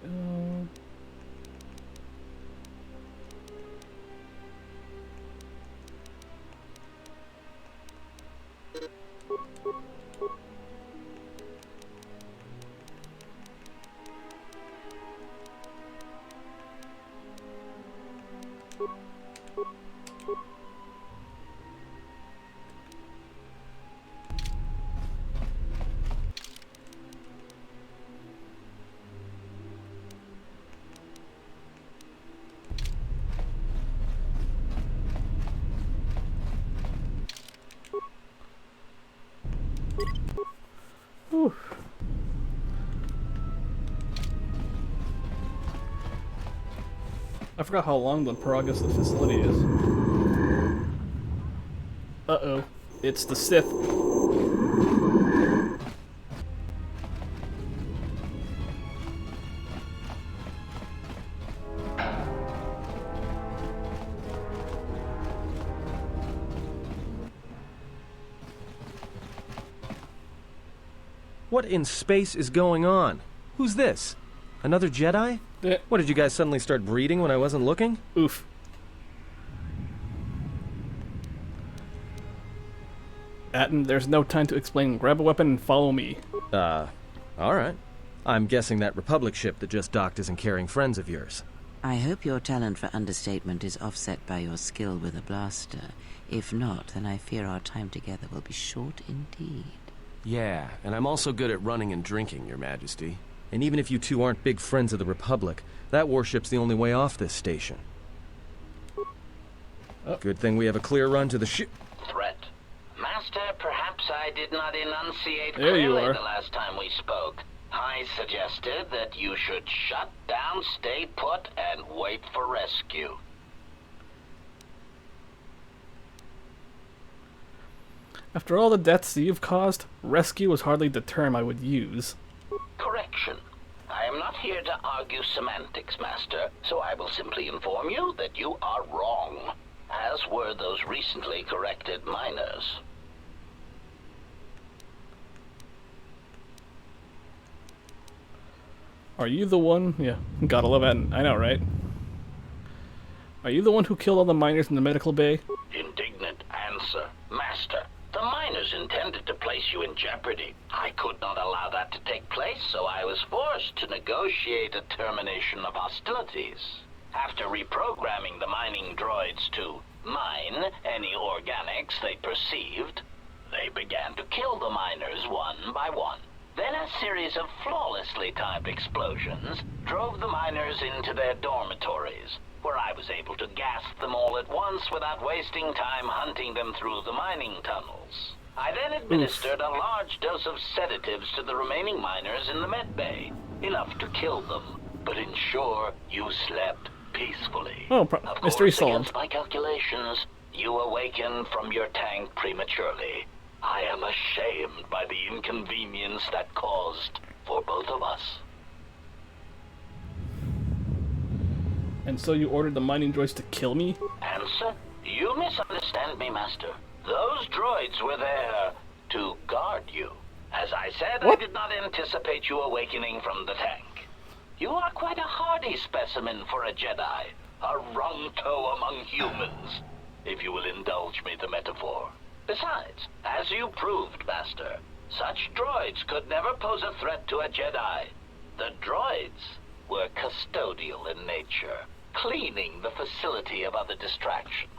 Whew. I forgot how long the Peragus facility is. Uh-oh. It's the Sith. What in space is going on? Who's this? Another Jedi? What, did you guys suddenly start breeding when I wasn't looking? Oof. Atten, there's no time to explain. Grab a weapon and follow me. Alright. I'm guessing that Republic ship that just docked isn't carrying friends of yours. I hope your talent for understatement is offset by your skill with a blaster. If not, then I fear our time together will be short indeed. Yeah, and I'm also good at running and drinking, Your Majesty. And even if you two aren't big friends of the Republic, that warship's the only way off this station. Good thing we have a clear run to the ship. Threat. Master, perhaps I did not enunciate There you clearly are. the last time we spoke. I suggested that you should shut down, stay put, and wait for rescue. After all the deaths you've caused, rescue was hardly the term I would use. Correction. I am not here to argue semantics, Master, so I will simply inform you that you are wrong, as were those recently corrected miners. Are you the one? Yeah, gotta love it. I know, right? Are you the one who killed all the miners in the medical bay? Indignant answer. Master, the miners intended to place you in jeopardy. I could not allow that to take place, so I was forced to negotiate a termination of hostilities. After reprogramming the mining droids to mine any organics they perceived, they began to kill the miners one by one. Then a series of flawlessly timed explosions drove the miners into their dormitories, where I was able to gas them all at once without wasting time hunting them through the mining tunnels. I then administered a large dose of sedatives to the remaining miners in the med bay, enough to kill them, but ensure you slept peacefully. Oh, Of mystery course, solved. against my calculations, you awakened from your tank prematurely. I am ashamed by the inconvenience that caused for both of us. And so you ordered the mining droids to kill me? Answer? You misunderstand me, Master. Those droids were there to guard you. As I said, I did not anticipate you awakening from the tank. You are quite a hardy specimen for a Jedi, a Ronto among humans, if you will indulge me the metaphor. Besides, as you proved, Master, such droids could never pose a threat to a Jedi. The droids were custodial in nature, cleaning the facility of other distractions.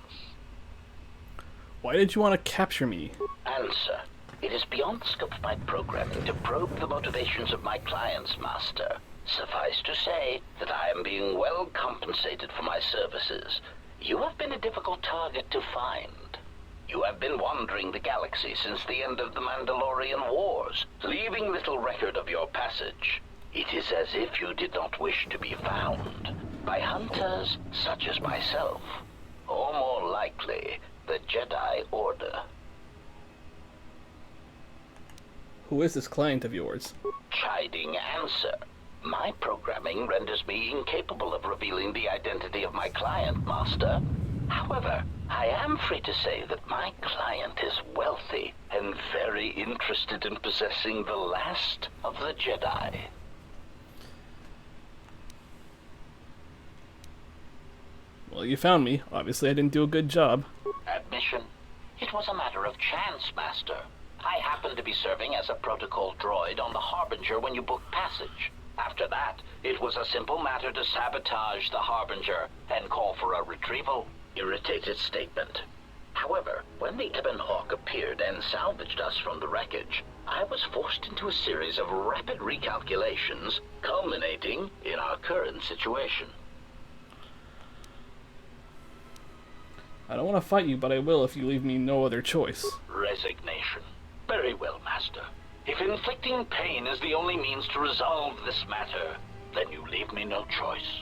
Why did you want to capture me? Answer. It is beyond the scope of my programming to probe the motivations of my clients, Master. Suffice to say that I am being well compensated for my services. You have been a difficult target to find. You have been wandering the galaxy since the end of the Mandalorian Wars, leaving little record of your passage. It is as if you did not wish to be found by hunters such as myself, or more likely, the Jedi Order. Who is this client of yours? Chiding answer. My programming renders me incapable of revealing the identity of my client, Master. However, I am free to say that my client is wealthy and very interested in possessing the last of the Jedi. Well, you found me. Obviously, I didn't do a good job. Admission. It was a matter of chance, Master. I happened to be serving as a protocol droid on the Harbinger when you booked passage. After that, it was a simple matter to sabotage the Harbinger and call for a retrieval. Irritated statement. However, when the Ebon Hawk appeared and salvaged us from the wreckage, I was forced into a series of rapid recalculations, culminating in our current situation. I don't want to fight you, but I will if you leave me no other choice. Resignation. Very well, Master. If inflicting pain is the only means to resolve this matter, then you leave me no choice.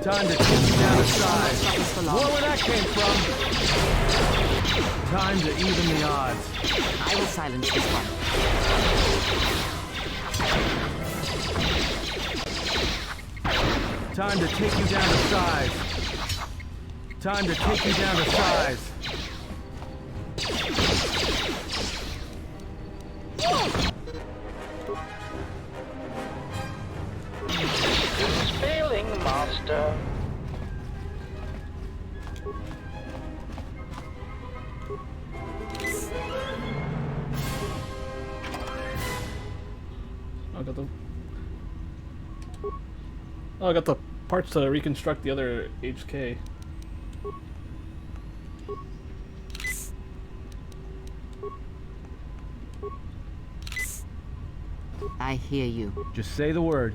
Time to take you down to size. More where that came from. Time to even the odds. I will silence this one. Time to take you down to size. Time to take you down to size. It's failing, Master. I got the parts to reconstruct the other HK. I hear you. Just say the word.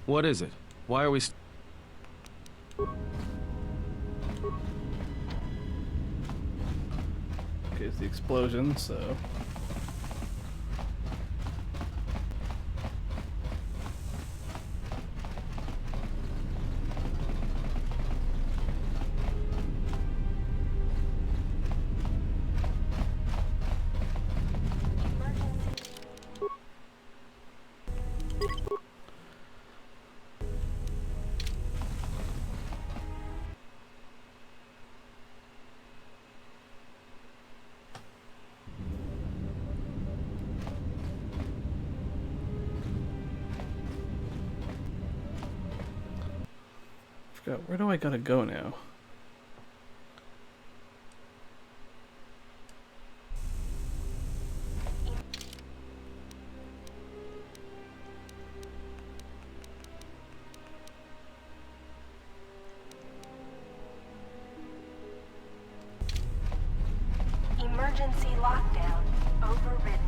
What is it? Why are we... Okay, it's the explosion, so... Where do I gotta go now? Emergency lockdown overridden.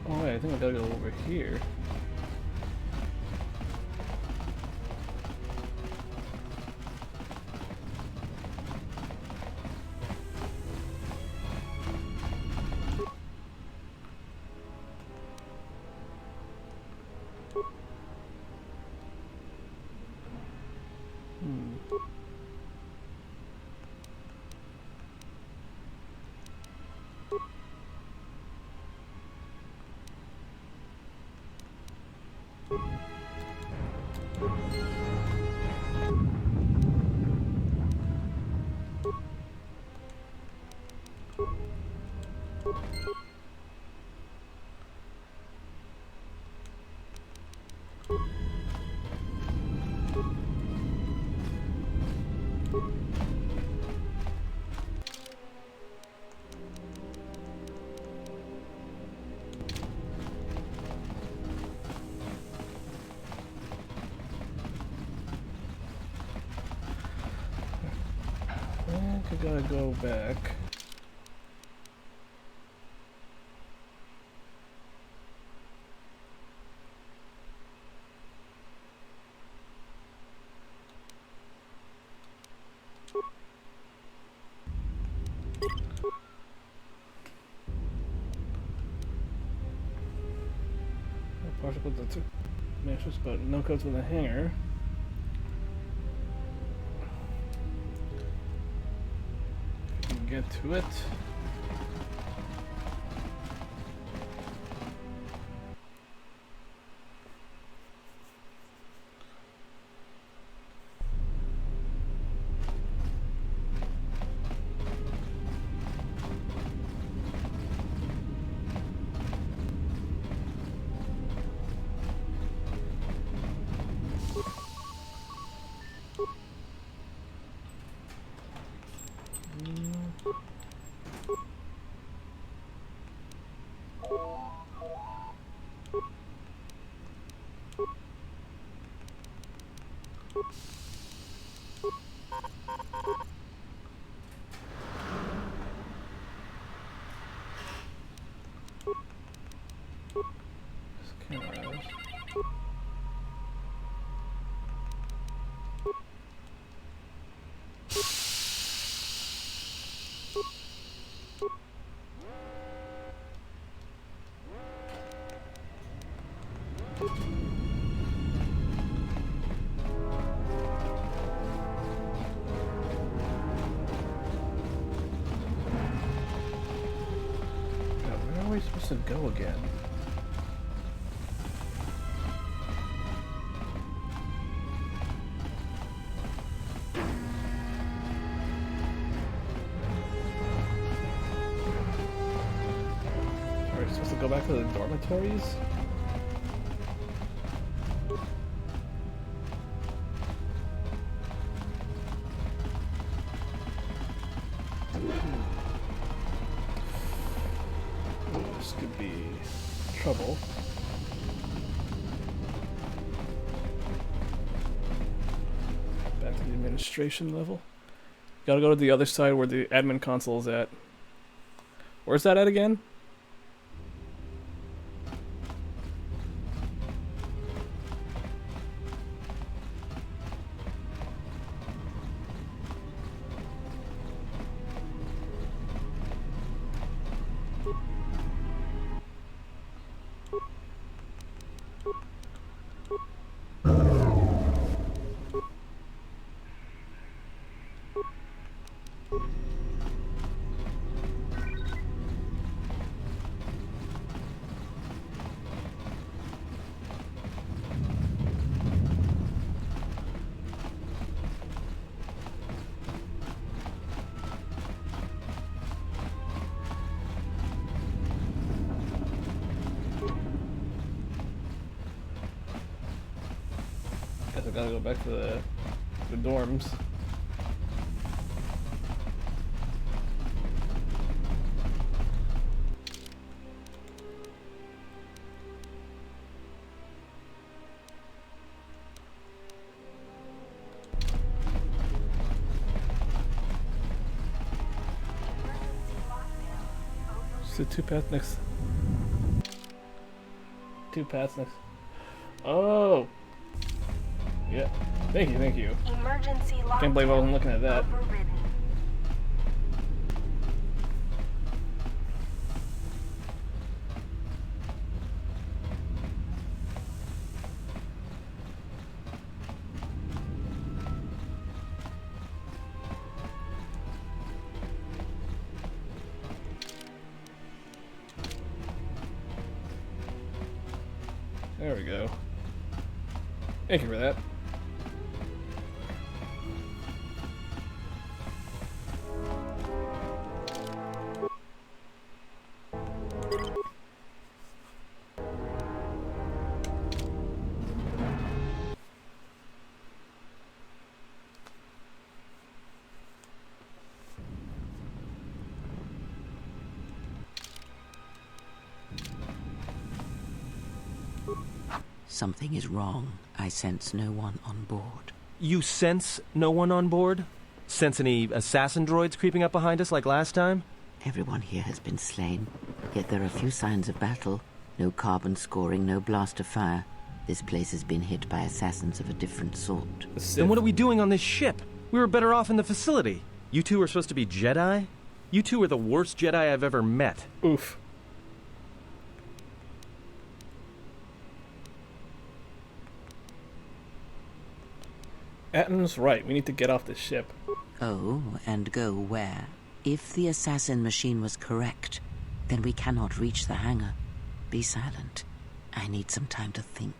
Oh wait, I think I gotta go over here. go back. Partial codes matches, but no codes with a hanger. Get to it. To go again. Are we supposed to go back to the dormitories? Trouble. Back to the administration level. Gotta go to the other side where the admin console is at. Where's that at again? Guess I gotta go back to the dorms. So two paths next. Two paths next. Oh. Yeah. Thank you. Thank you. Emergency lockdown. Can't believe I wasn't looking at that. Overridden. There we go. Thank you for that. Something is wrong. I sense no one on board. You sense no one on board? Sense any assassin droids creeping up behind us like last time? Everyone here has been slain, yet there are few signs of battle. No carbon scoring, no blaster fire. This place has been hit by assassins of a different sort. Then what are we doing on this ship? We were better off in the facility. You two are supposed to be Jedi? You two are the worst Jedi I've ever met. Oof. Atton's right. We need to get off this ship. Oh, and go where? If the assassin machine was correct, then we cannot reach the hangar. Be silent. I need some time to think.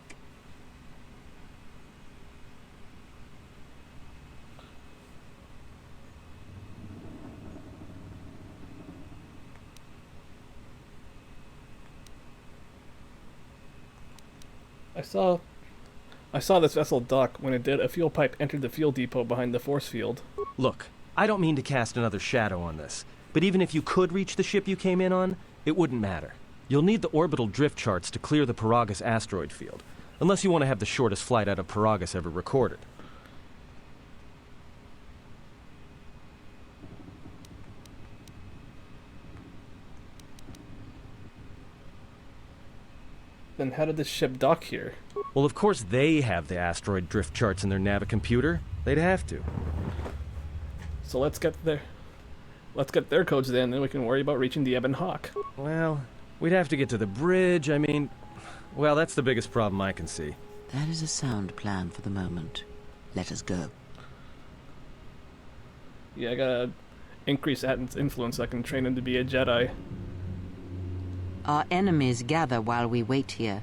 I saw this vessel dock. When it did, a fuel pipe entered the fuel depot behind the force field. Look, I don't mean to cast another shadow on this, but even if you could reach the ship you came in on, it wouldn't matter. You'll need the orbital drift charts to clear the Peragus asteroid field, unless you want to have the shortest flight out of Peragus ever recorded. Then how did this ship dock here? Well, of course they have the asteroid drift charts in their navicomputer. They'd have to. So let's get their codes then we can worry about reaching the Ebon Hawk. Well, we'd have to get to the bridge. I mean, well, that's the biggest problem I can see. That is a sound plan for the moment. Let us go. Yeah, I gotta increase Atton's influence so I can train him to be a Jedi. Our enemies gather while we wait here.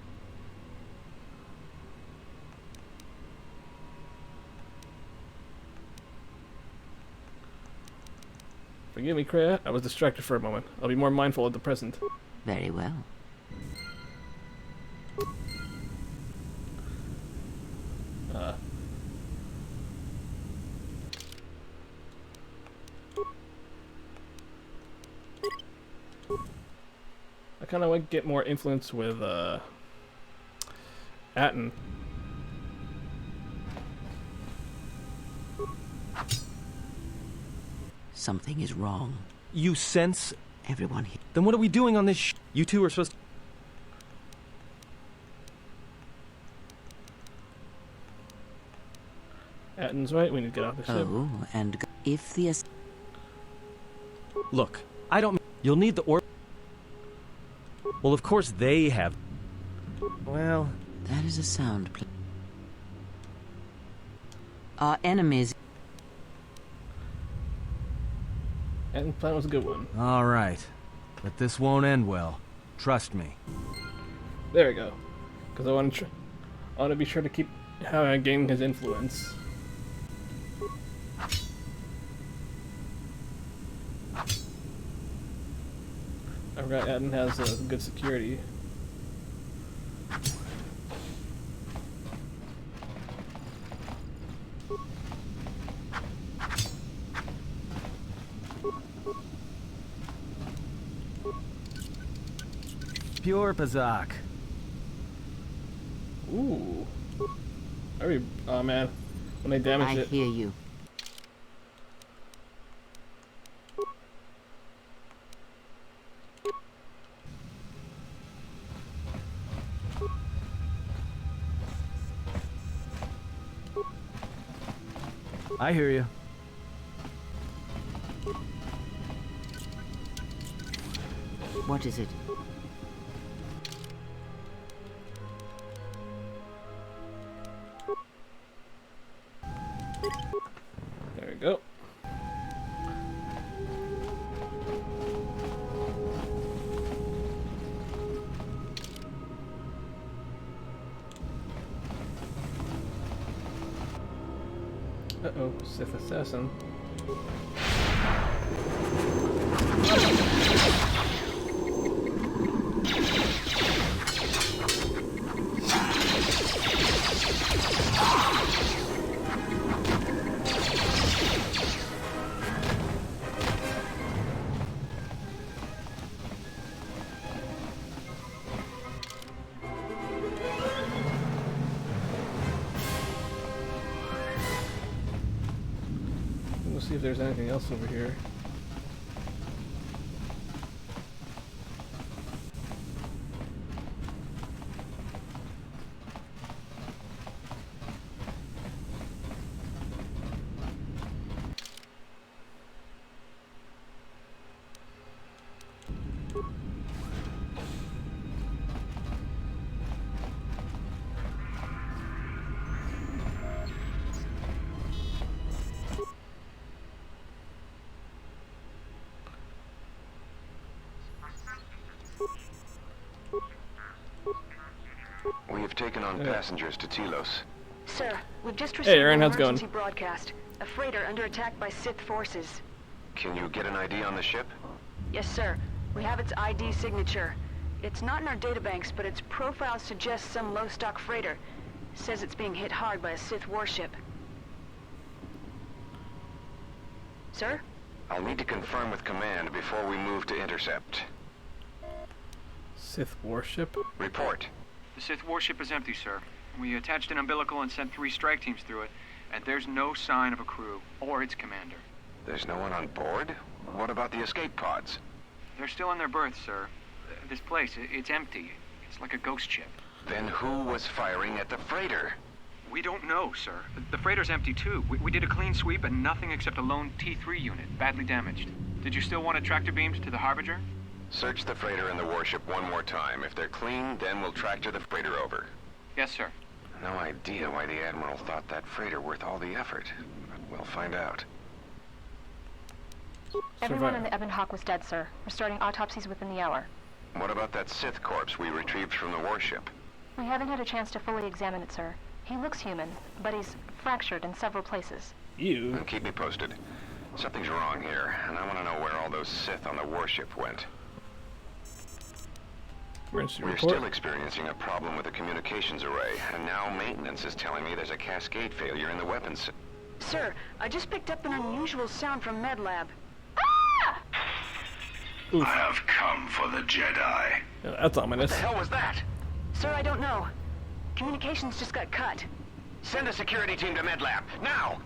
Forgive me, Kreia. I was distracted for a moment. I'll be more mindful of the present. Very well. I kind of want to get more influence with Atton. Something is wrong. You sense? Everyone here. Then what are we doing on this You two are supposed to... Atton's right, we need to get off the ship. Oh, and if the... Look, I don't... You'll need the Well, of course they have... Well... That is a sound plan. Our enemies... Atton's plan was a good one. All right. But this won't end well. Trust me. There we go. Because I want to be sure to keep how I gain his influence. I forgot Atton has good security. Pure Pazak. Ooh. Oh man. When they damage it. I hear you. I hear you. What is it? There we go. Uh-oh, Sith assassin. see if there's anything else over here. We have taken on passengers to Telos. Sir, we've just received Aaron, an how's it going? emergency broadcast. A freighter under attack by Sith forces. Can you get an ID on the ship? Yes, sir. We have its ID signature. It's not in our databanks, but its profile suggests some low-stock freighter. Says it's being hit hard by a Sith warship. Sir? I'll need to confirm with command before we move to intercept. Sith warship? Report. The Sith warship is empty, sir. We attached an umbilical and sent 3 strike teams through it, and there's no sign of a crew or its commander. There's no one on board? What about the escape pods? They're still in their berths, sir. This place, it's empty. It's like a ghost ship. Then who was firing at the freighter? We don't know, sir. The freighter's empty, too. We did a clean sweep and nothing except a lone T3 unit, badly damaged. Did you still want a tractor beamed to the Harbinger? Search the freighter and the warship one more time. If they're clean, then we'll tractor the freighter over. Yes, sir. No idea why the Admiral thought that freighter worth all the effort, but we'll find out. Everyone on the Ebon Hawk was dead, sir. We're starting autopsies within the hour. What about that Sith corpse we retrieved from the warship? We haven't had a chance to fully examine it, sir. He looks human, but he's fractured in several places. You? And keep me posted. Something's wrong here, and I want to know where all those Sith on the warship went. We're still experiencing a problem with the communications array, and now maintenance is telling me there's a cascade failure in the weapons. Sir, I just picked up an unusual sound from MedLab. Oof. I have come for the Jedi. Yeah, that's ominous. What the hell was that? Sir, I don't know. Communications just got cut. Send a security team to MedLab, now!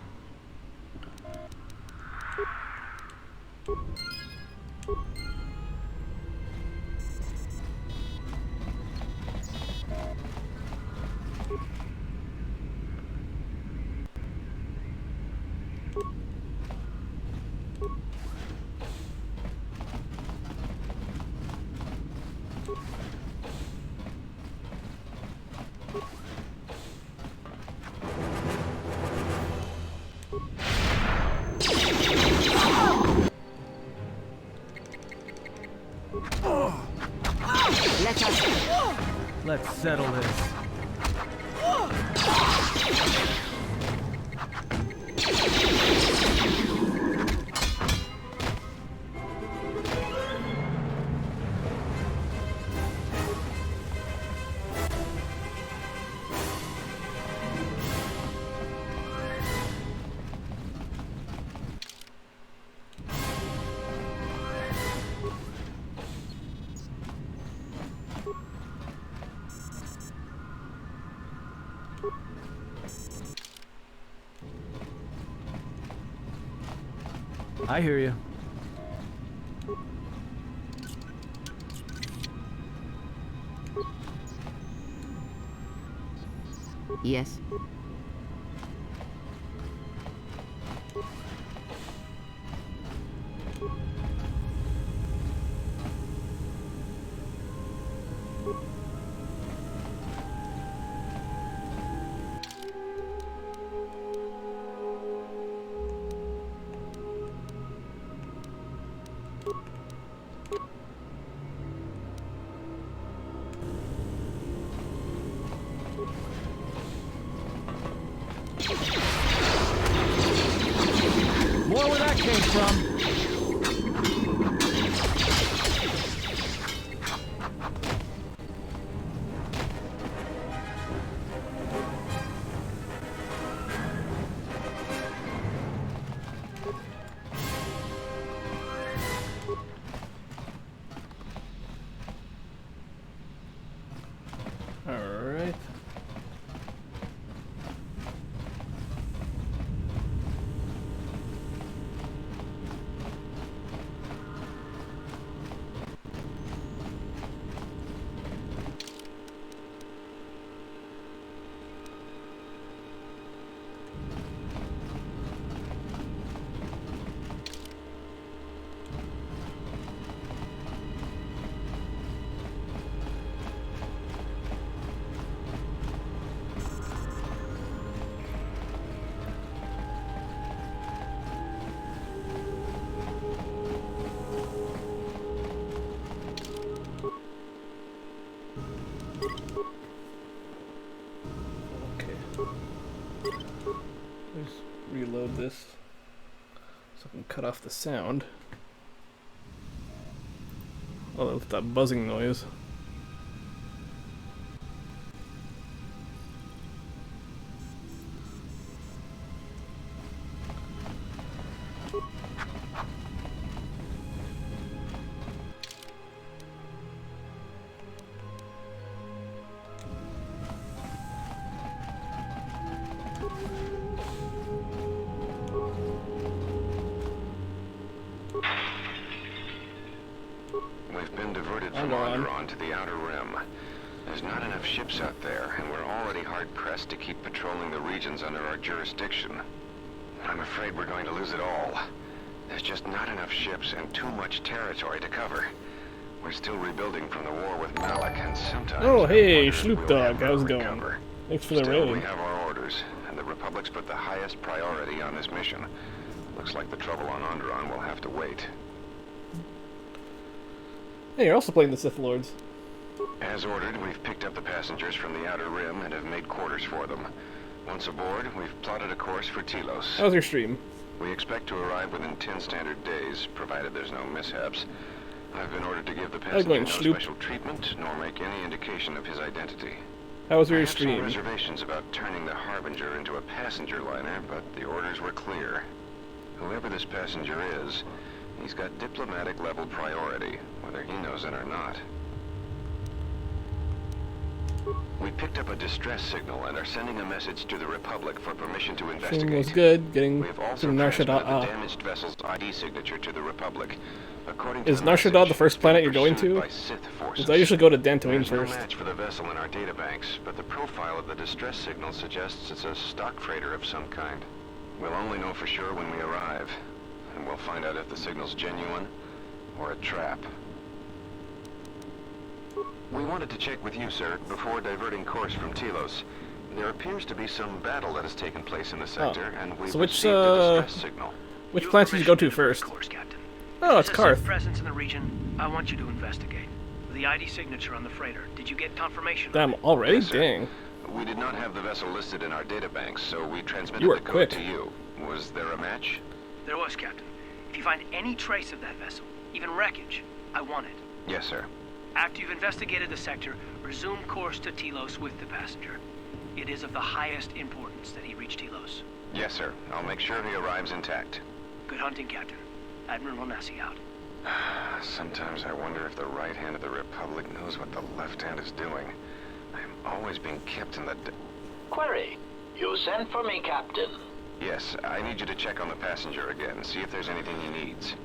Let's settle this. I hear you. Yes? this so I can cut off the sound. Oh, that's that buzzing noise. To the Outer Rim. There's not enough ships out there, and we're already hard-pressed to keep patrolling the regions under our jurisdiction. I'm afraid we're going to lose it all. There's just not enough ships and too much territory to cover. We're still rebuilding from the war with Malak, and sometimes... Oh, hey, Sloop Dog, how's it going? Thanks for the raid. We have our orders, and the Republic's put the highest priority on this mission. Looks like the trouble on Onderon will have to wait. Hey, you're also playing the Sith Lords. As ordered, we've picked up the passengers from the Outer Rim and have made quarters for them. Once aboard, we've plotted a course for Telos. How's your stream? We expect to arrive within 10 standard days, provided there's no mishaps. I've been ordered to give the passenger no special treatment, nor make any indication of his identity. How was your I stream? have some reservations about turning the Harbinger into a passenger liner, but the orders were clear. Whoever this passenger is, he's got diplomatic level priority, whether he knows it or not. We picked up a distress signal and are sending a message to the Republic for permission to investigate. Stream was good, getting We've also to Nar transmitted Shaddaa. the damaged vessel's ID signature to the Republic. According Is to Nar the Shaddaa message, the first planet you're going pursued to? by Sith forces. Because I usually go to Dantooine There's first. no match for the vessel in our databanks, but the profile of the distress signal suggests it's a stock freighter of some kind. We'll only know for sure when we arrive, and we'll find out if the signal's genuine or a trap. We wanted to check with you, sir, before diverting course from Telos. There appears to be some battle that has taken place in the sector, and we've so which, received a distress signal. Which planet did you go to first? Oh, it's Karth. Presence in the region. I want you to investigate. The ID signature on the freighter. Did you get confirmation? Damn, already? Yes, sir. Dang. We did not have the vessel listed in our databanks, so we transmitted You were the code quick. to you. Was there a match? There was, Captain. If you find any trace of that vessel, even wreckage, I want it. Yes, sir. After you've investigated the sector, resume course to Telos with the passenger. It is of the highest importance that he reach Telos. Yes, sir. I'll make sure he arrives intact. Good hunting, Captain. Admiral Onasi out. Sometimes I wonder if the right hand of the Republic knows what the left hand is doing. I'm always being kept in the... Query. You sent for me, Captain. Yes, I need you to check on the passenger again, see if there's anything he needs.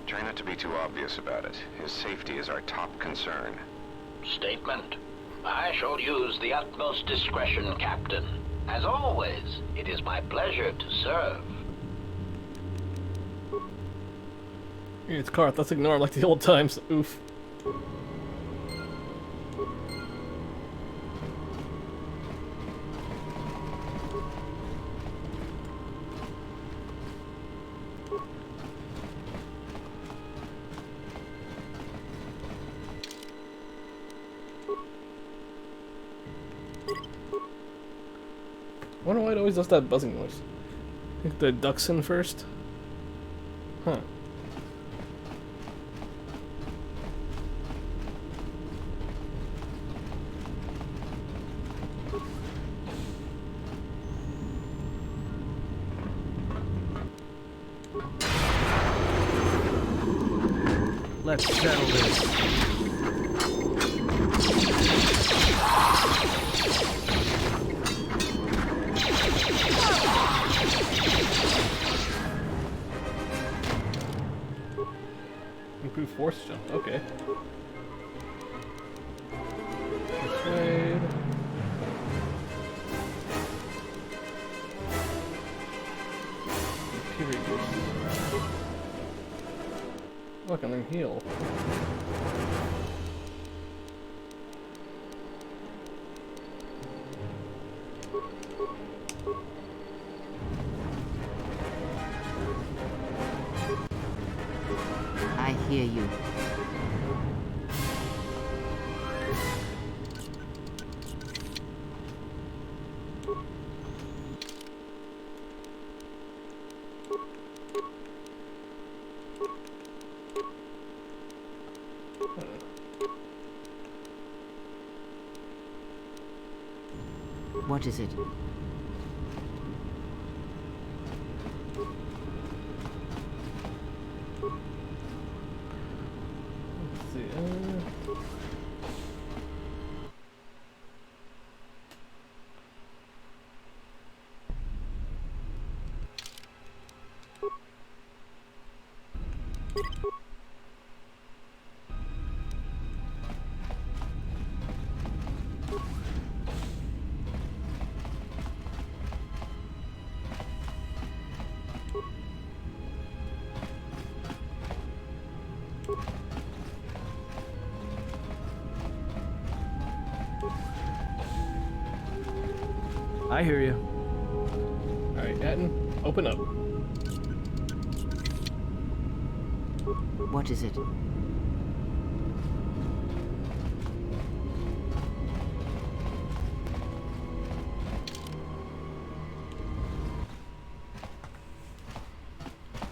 Try not to be too obvious about it. His safety is our top concern. Statement. I shall use the utmost discretion, Captain. As always, it is my pleasure to serve. It's Karth. Let's ignore him like the old times. Oof. I wonder why it always does that buzzing noise. I think the duck's in first. Huh. Let's settle this. Improved force jump, okay. Persuade. Peragus. Oh, I can learn heal. I hear you. What is it? Let's see. I hear you. Alright, Atten, open up. What is it?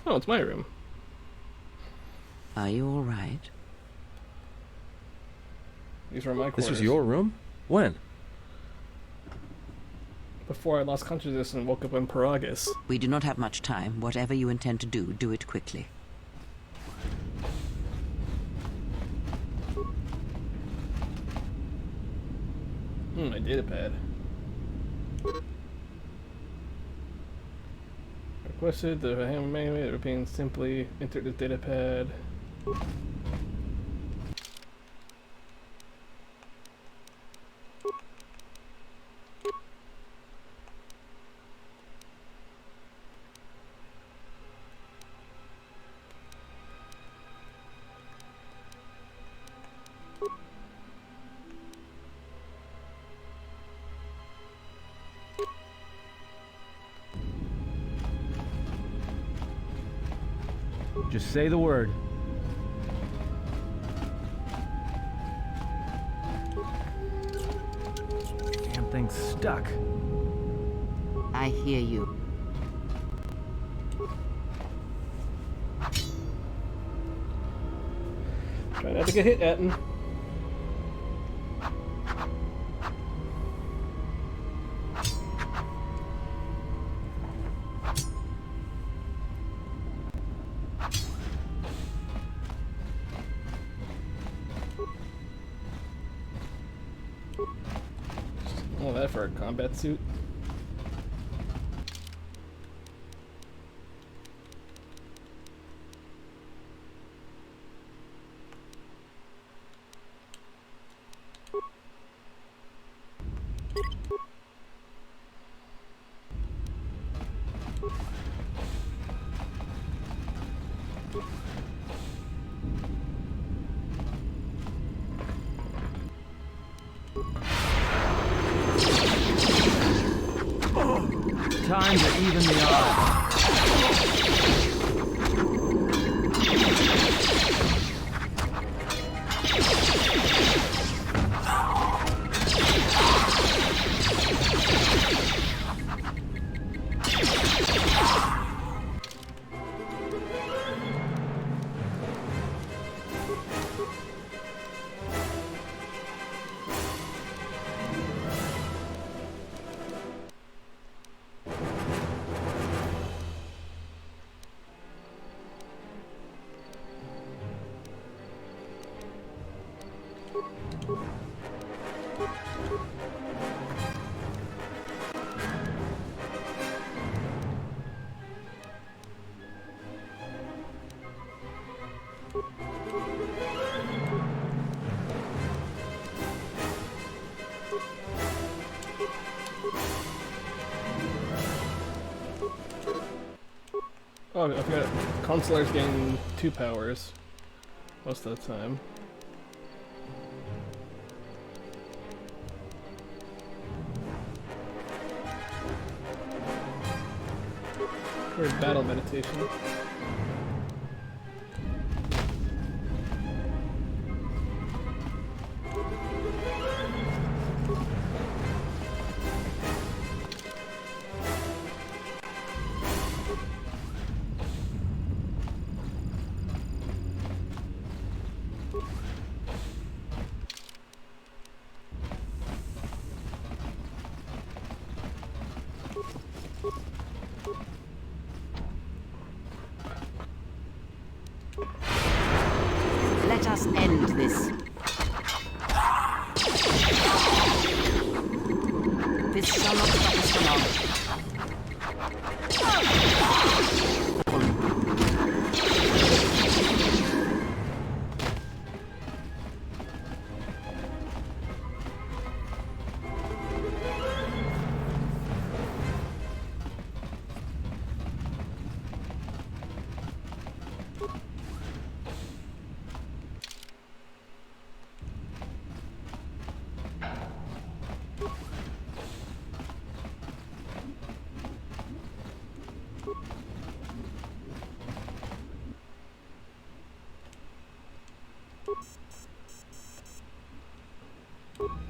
Oh, it's my room. Are you all right? These were my quarters. This was your room? When? Before I lost consciousness and woke up in Peragus. We do not have much time. Whatever you intend to do, do it quickly. My data pad. Requested the handmade European simply entered the data pad. Just say the word. Damn thing's stuck. I hear you. Try not to get hit, Atten. All that for a combat suit. Time to even the odds. Oh, I forgot. Consulars gain 2 powers most of the time. For battle meditation. Schau noch etwas genau.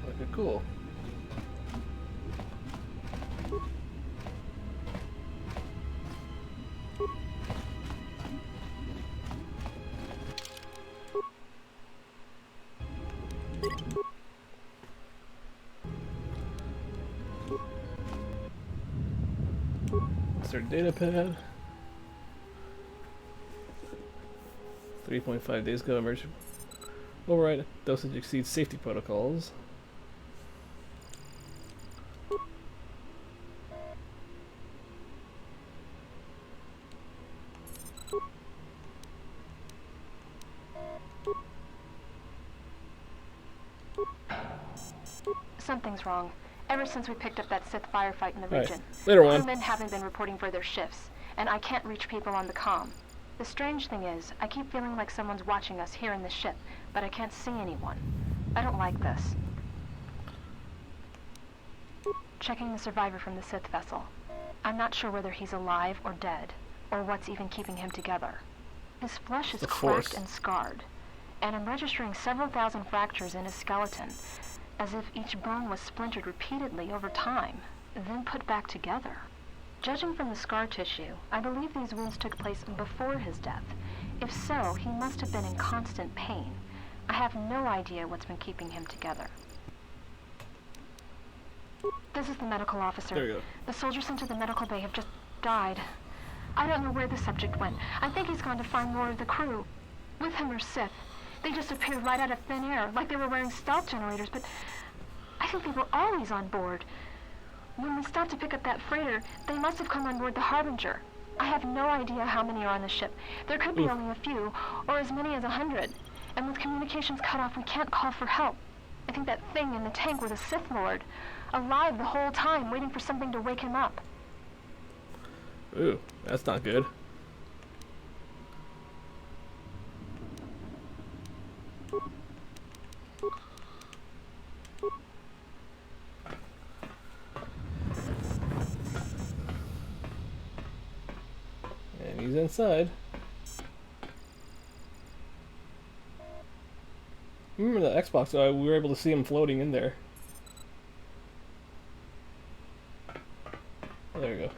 Okay, cool. Insert data pad. 3.5 days ago, emergency override dosage exceeds safety protocols. Something's wrong. Ever since we picked up that Sith firefight in the Right. region, Later on. crewmen haven't been reporting for their shifts, and I can't reach people on the comm. The strange thing is, I keep feeling like someone's watching us here in the ship, but I can't see anyone. I don't like this. Checking the survivor from the Sith vessel. I'm not sure whether he's alive or dead, or what's even keeping him together. His flesh is The cracked Force. and scarred, and I'm registering several thousand fractures in his skeleton, as if each bone was splintered repeatedly over time, then put back together. Judging from the scar tissue, I believe these wounds took place before his death. If so, he must have been in constant pain. I have no idea what's been keeping him together. This is the medical officer. There we go. The soldiers sent to the medical bay have just died. I don't know where the subject went. I think he's gone to find more of the crew. With him are Sith. They just appeared right out of thin air, like they were wearing stealth generators, but I think they were always on board. When we stopped to pick up that freighter, they must have come on board the Harbinger. I have no idea how many are on the ship. There could be only a few, or as many as 100. And with communications cut off, we can't call for help. I think that thing in the tank was a Sith Lord, alive the whole time, waiting for something to wake him up. Ooh, that's not good. And he's inside. Remember the Xbox? We were able to see him floating in there. Oh, there we go.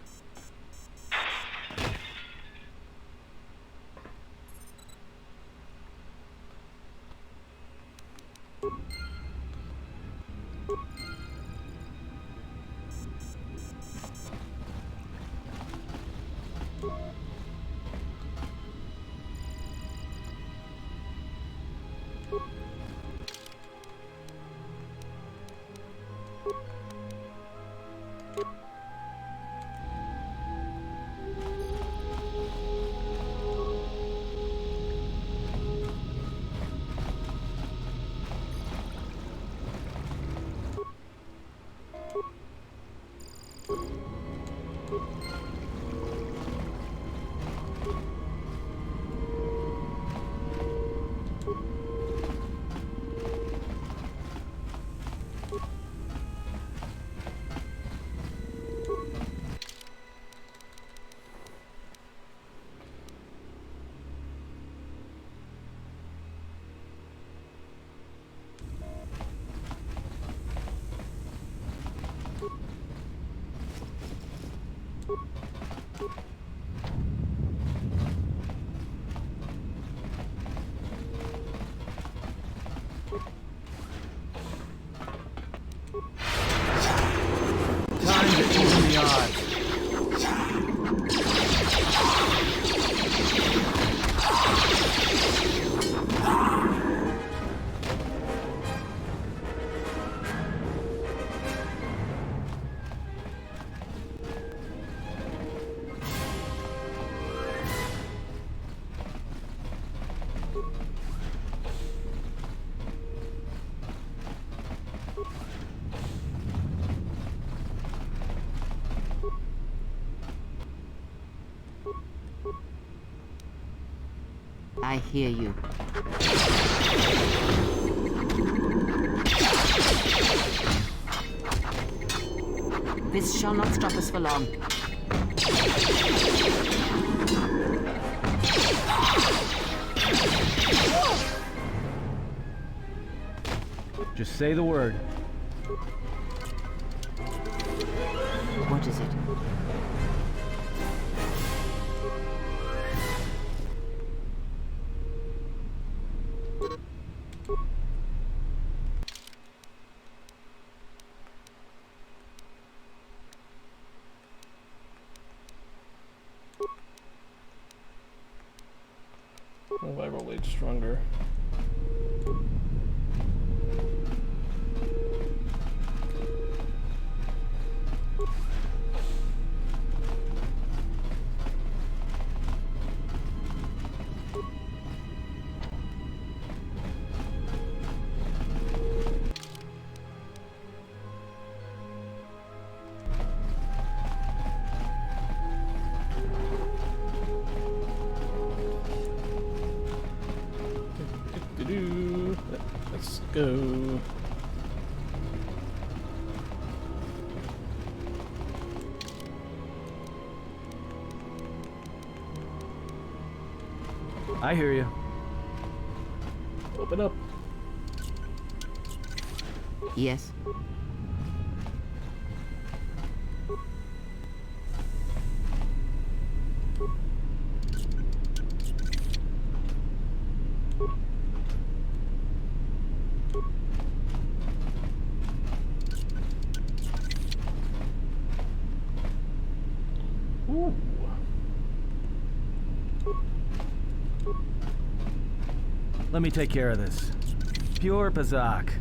I hear you. This shall not stop us for long. Just say the word. What is it? Viral blade stronger. Let's go. I hear you. Open up. Yes. Ooh. Let me take care of this. Pure Pazak.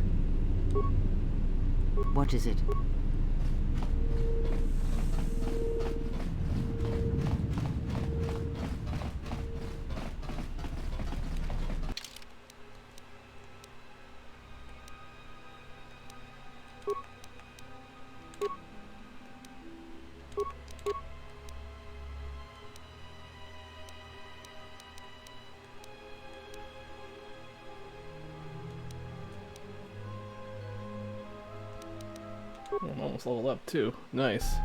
What is it? I'm almost leveled up too. Nice.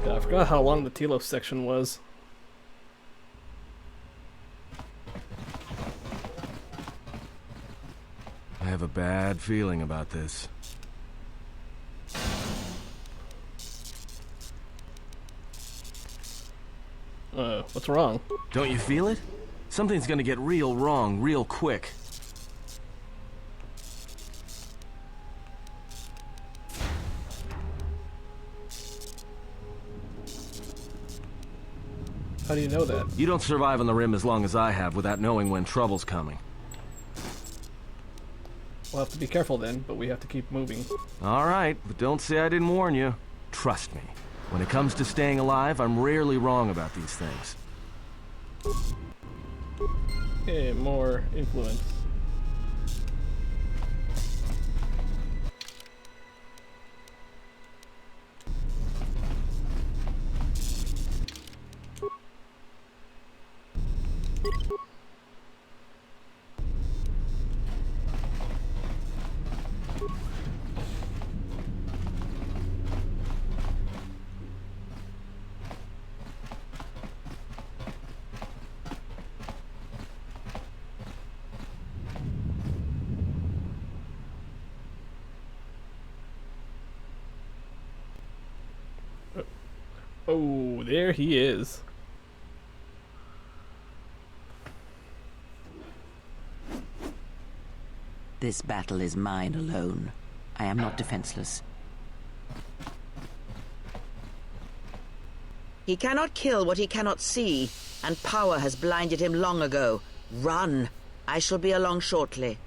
God, I forgot how long the Telos section was. I have a bad feeling about this. What's wrong? Don't you feel it? Something's gonna get real wrong real quick. How do you know that? You don't survive on the Rim as long as I have without knowing when trouble's coming. We'll have to be careful then, but we have to keep moving. Alright, but don't say I didn't warn you. Trust me. When it comes to staying alive, I'm rarely wrong about these things. Okay, more influence. Oh, there he is. This battle is mine alone. I am not defenseless. He cannot kill what he cannot see, and power has blinded him long ago. Run! I shall be along shortly.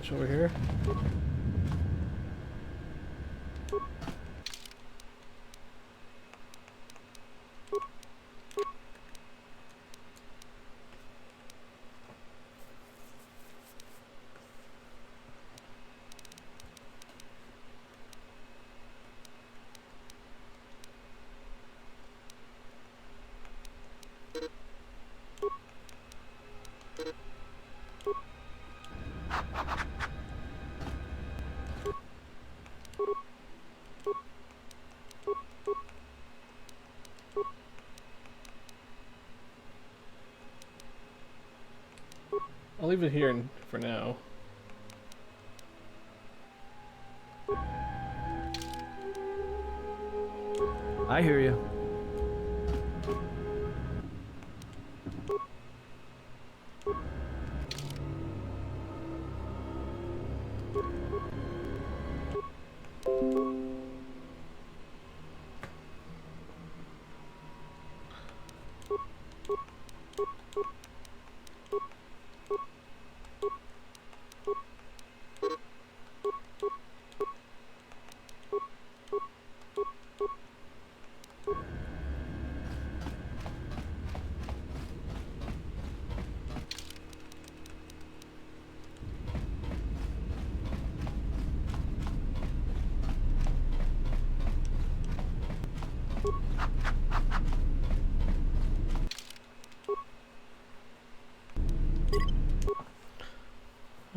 Hatch over here. I'll leave it here for now. I hear you.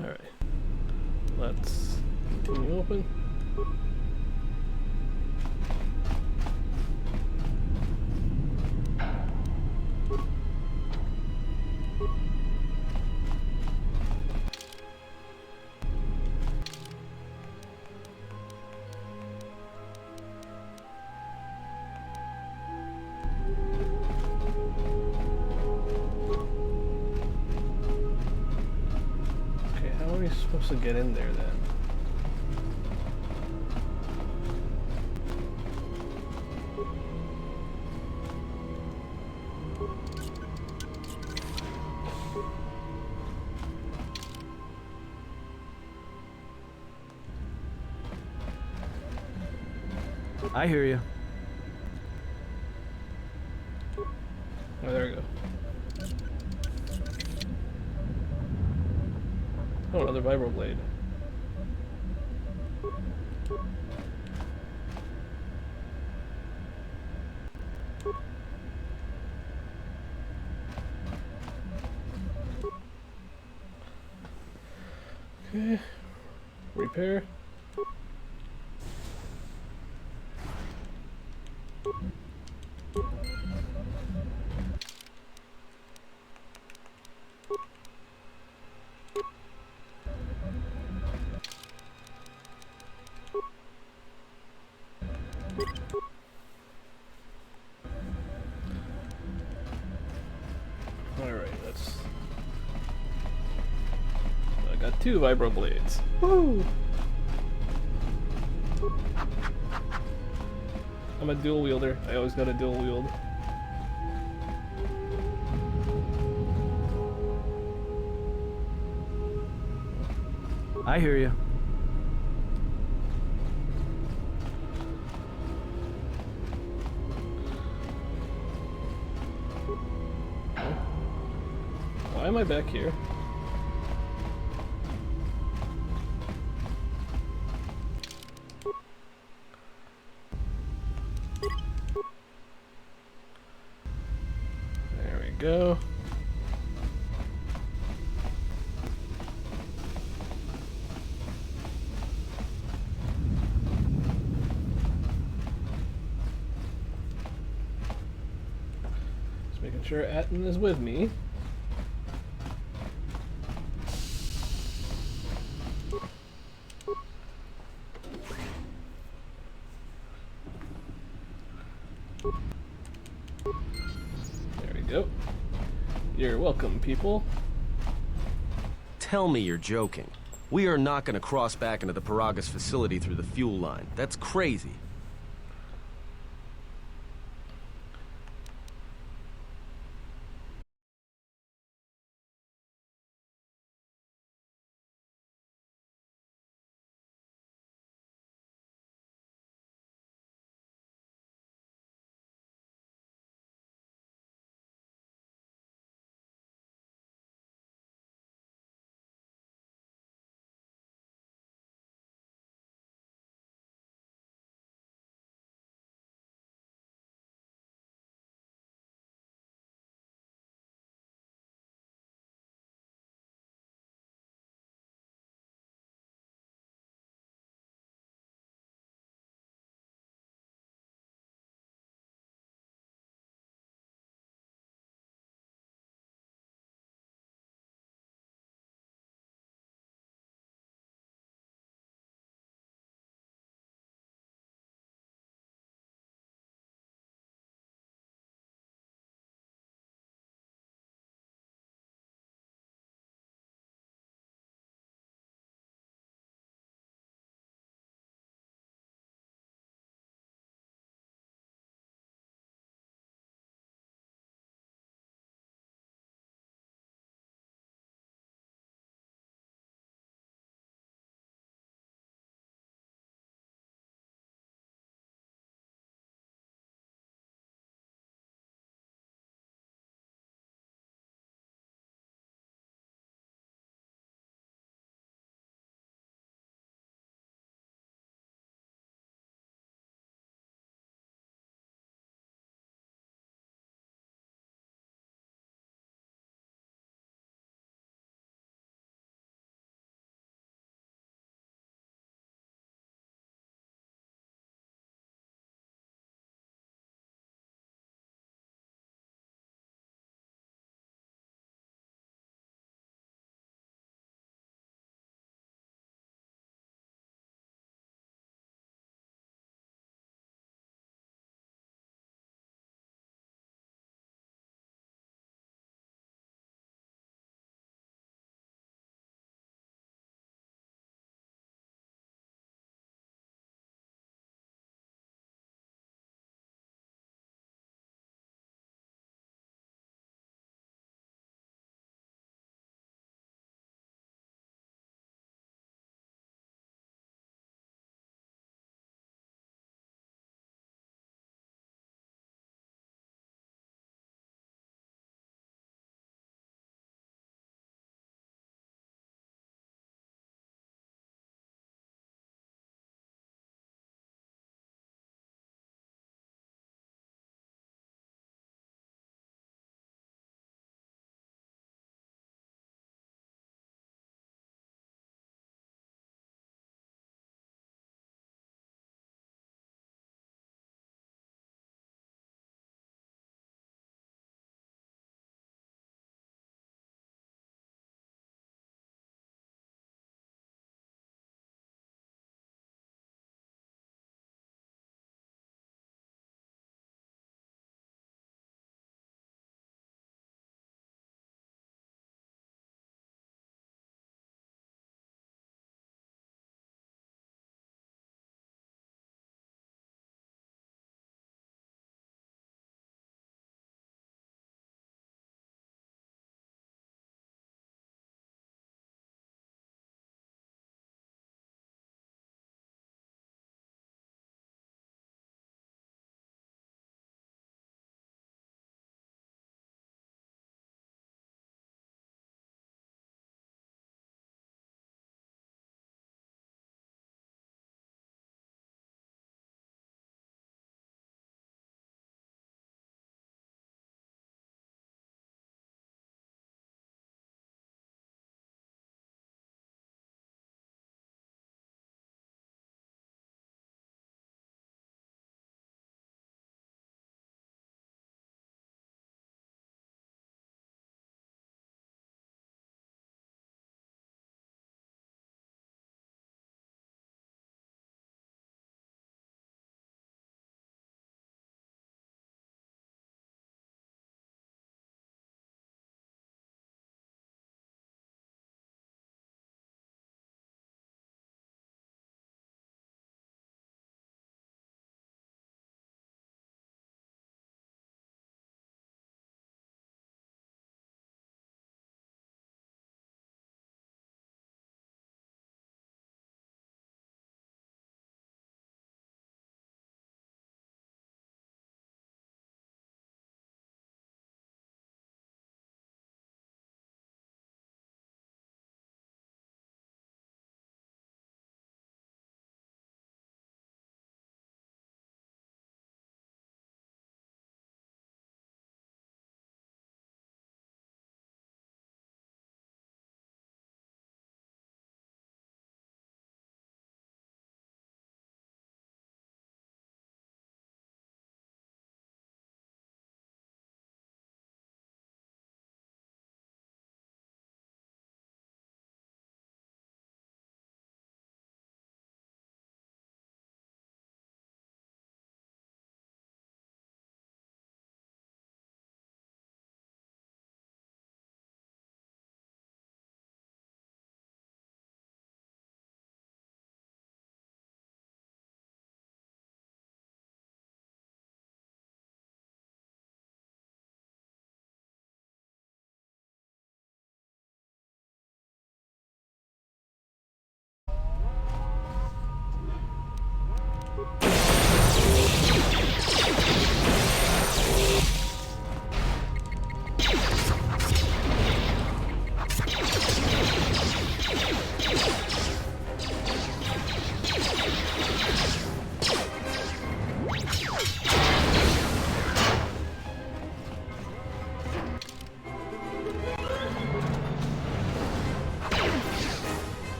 Alright. Let's continue open. Supposed to get in there then. I hear you. Oh, there we go. Oh, another vibroblade. Okay. Repair. Alright, I got 2 vibroblades. Woo! I'm a dual wielder. I always got a dual wield. I hear you. Why am I back here? There we go. Just making sure Atten is with me. You're welcome, people. Tell me you're joking. We are not going to cross back into the Peragus facility through the fuel line. That's crazy.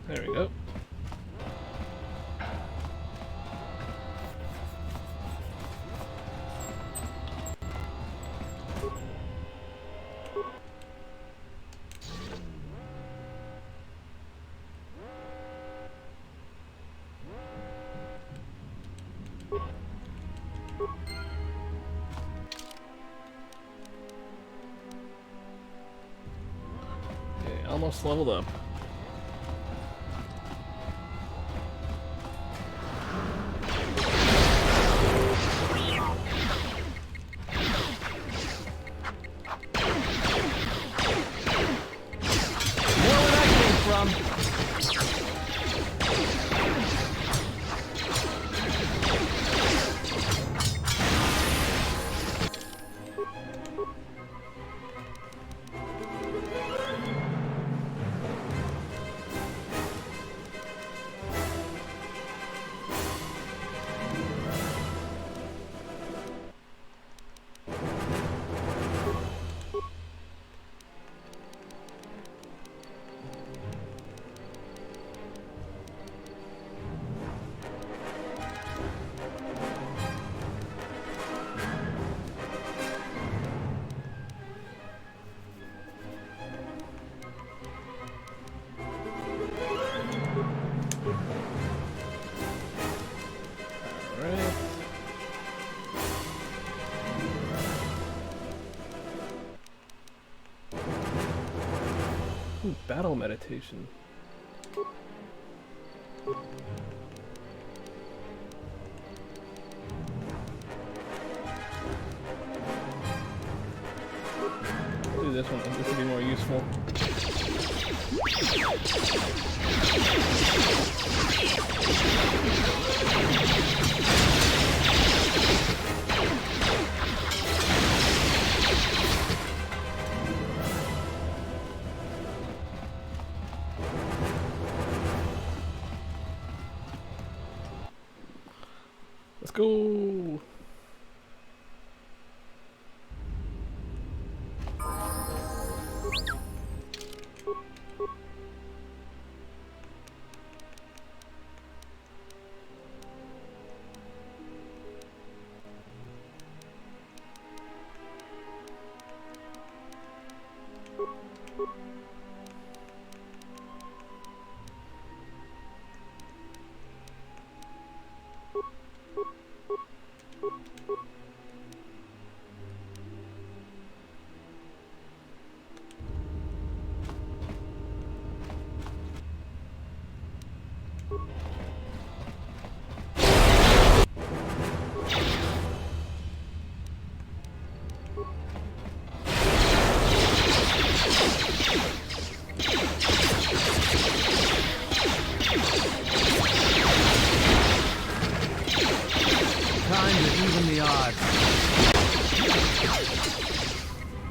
There we go. Okay, almost leveled up. Battle meditation. Do this one. This would be more useful. Let's go.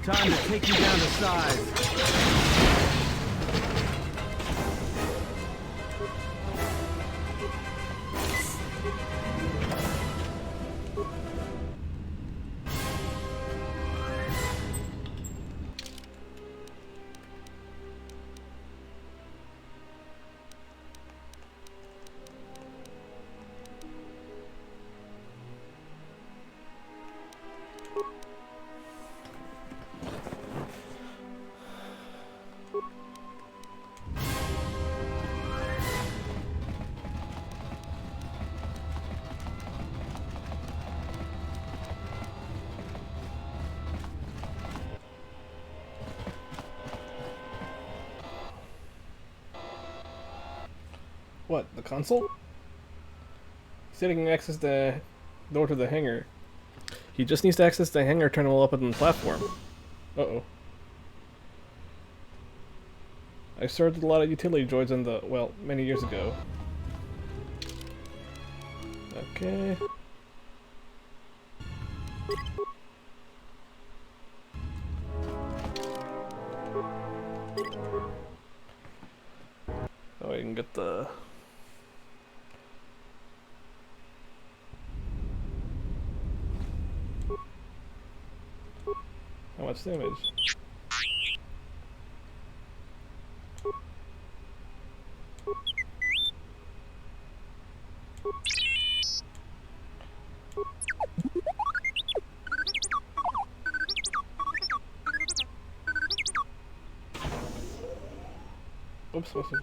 Time to take you down to size. What, the console? He said he can access the door to the hangar. He just needs to access the hangar terminal up on the platform. Uh-oh. I served a lot of utility droids in the, well, many years ago. Okay. Oh, I can get the... How much damage? supposed to...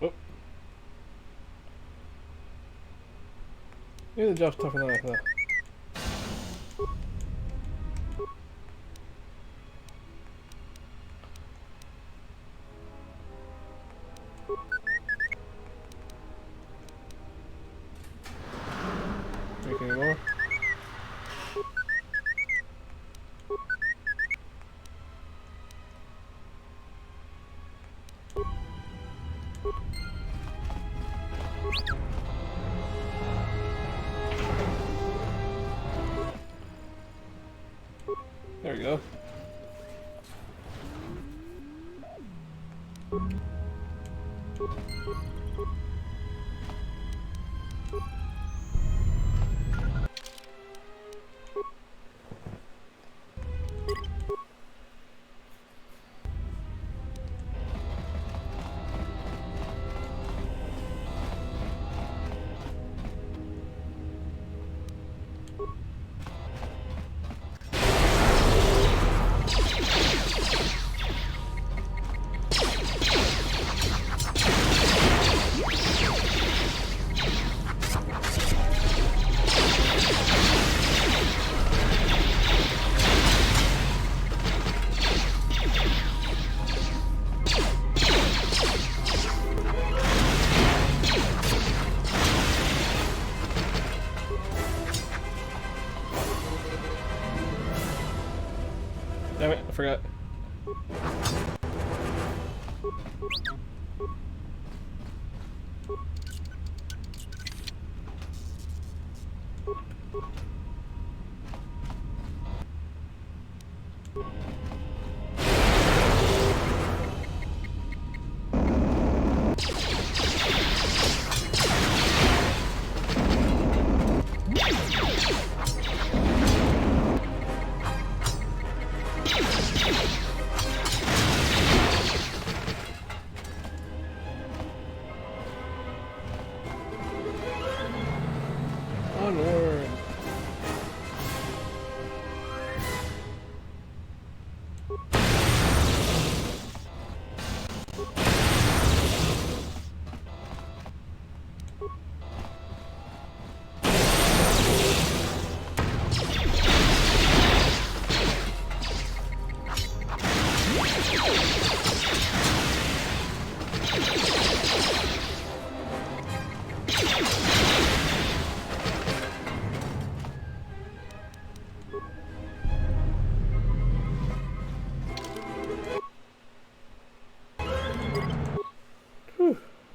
Oh. Maybe the job's tougher than I thought. Make any more? There we go. Damn it, I forgot. Onward.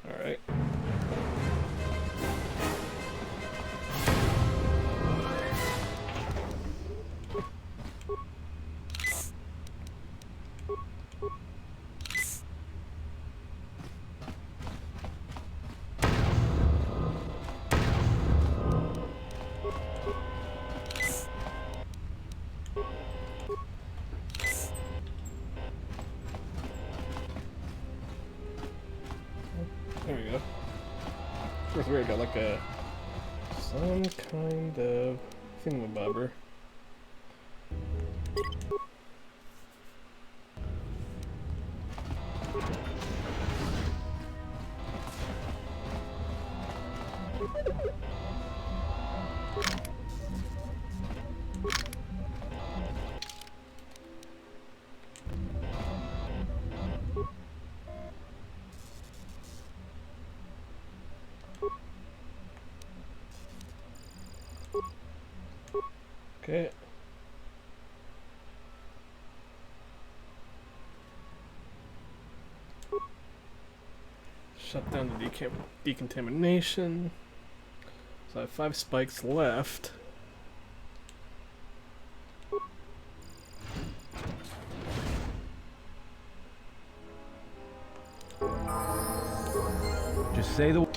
Alright. There we go. First we got like a some kind of thingamabobber. Okay. Shut down the decontamination. So I have 5 spikes left. Just say the...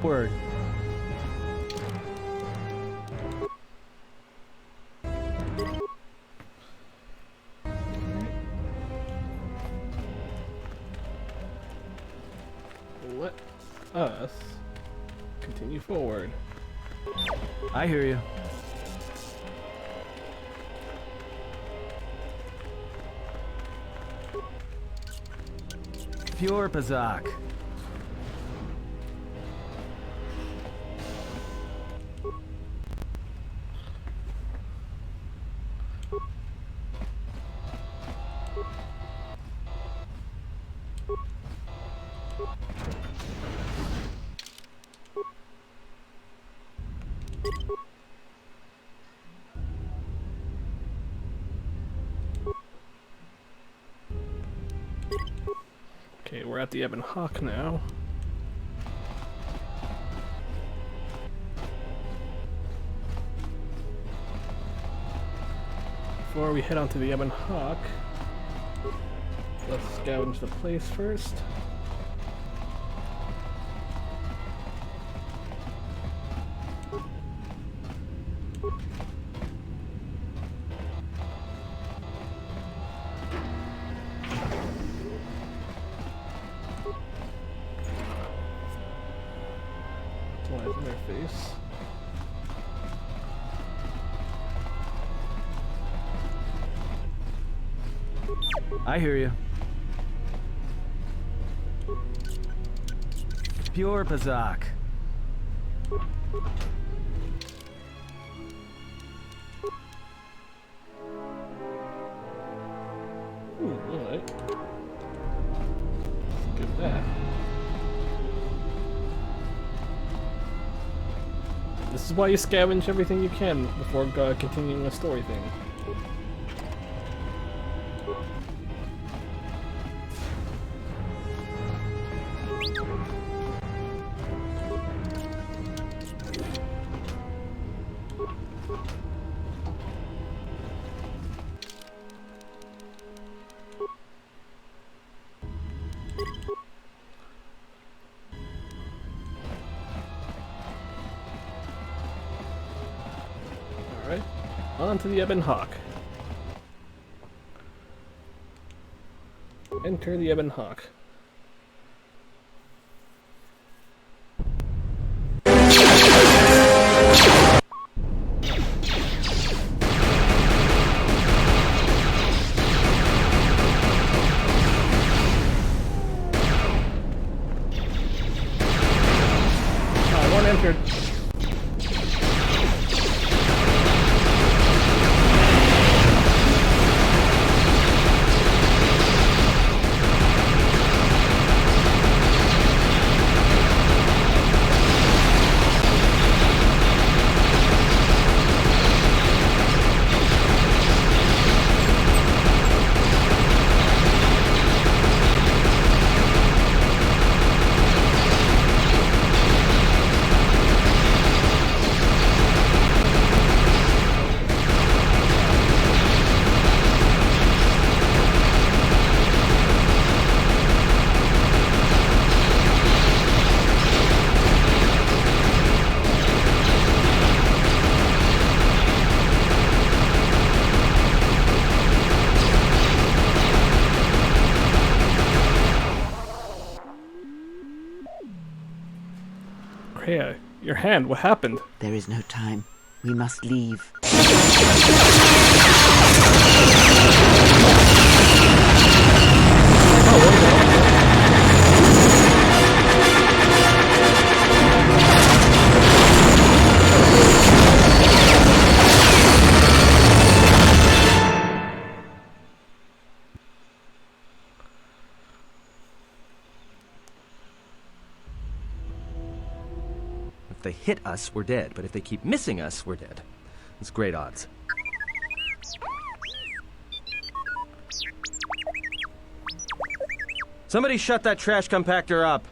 Word. Let us continue forward. I hear you. Pure Pazak. Okay, we're at the Ebon Hawk now. Before we head on to the Ebon Hawk, let's scavenge the place first. Interface. I hear you. Pure Pazak. Alright. Get that. This is why you scavenge everything you can before continuing a story thing. Alright, on to the Ebon Hawk. Enter the Ebon Hawk. One entered. Kreia, your hand, what happened? There is no time. We must leave. If they hit us, we're dead. But if they keep missing us, we're dead. It's great odds. Somebody shut that trash compactor up.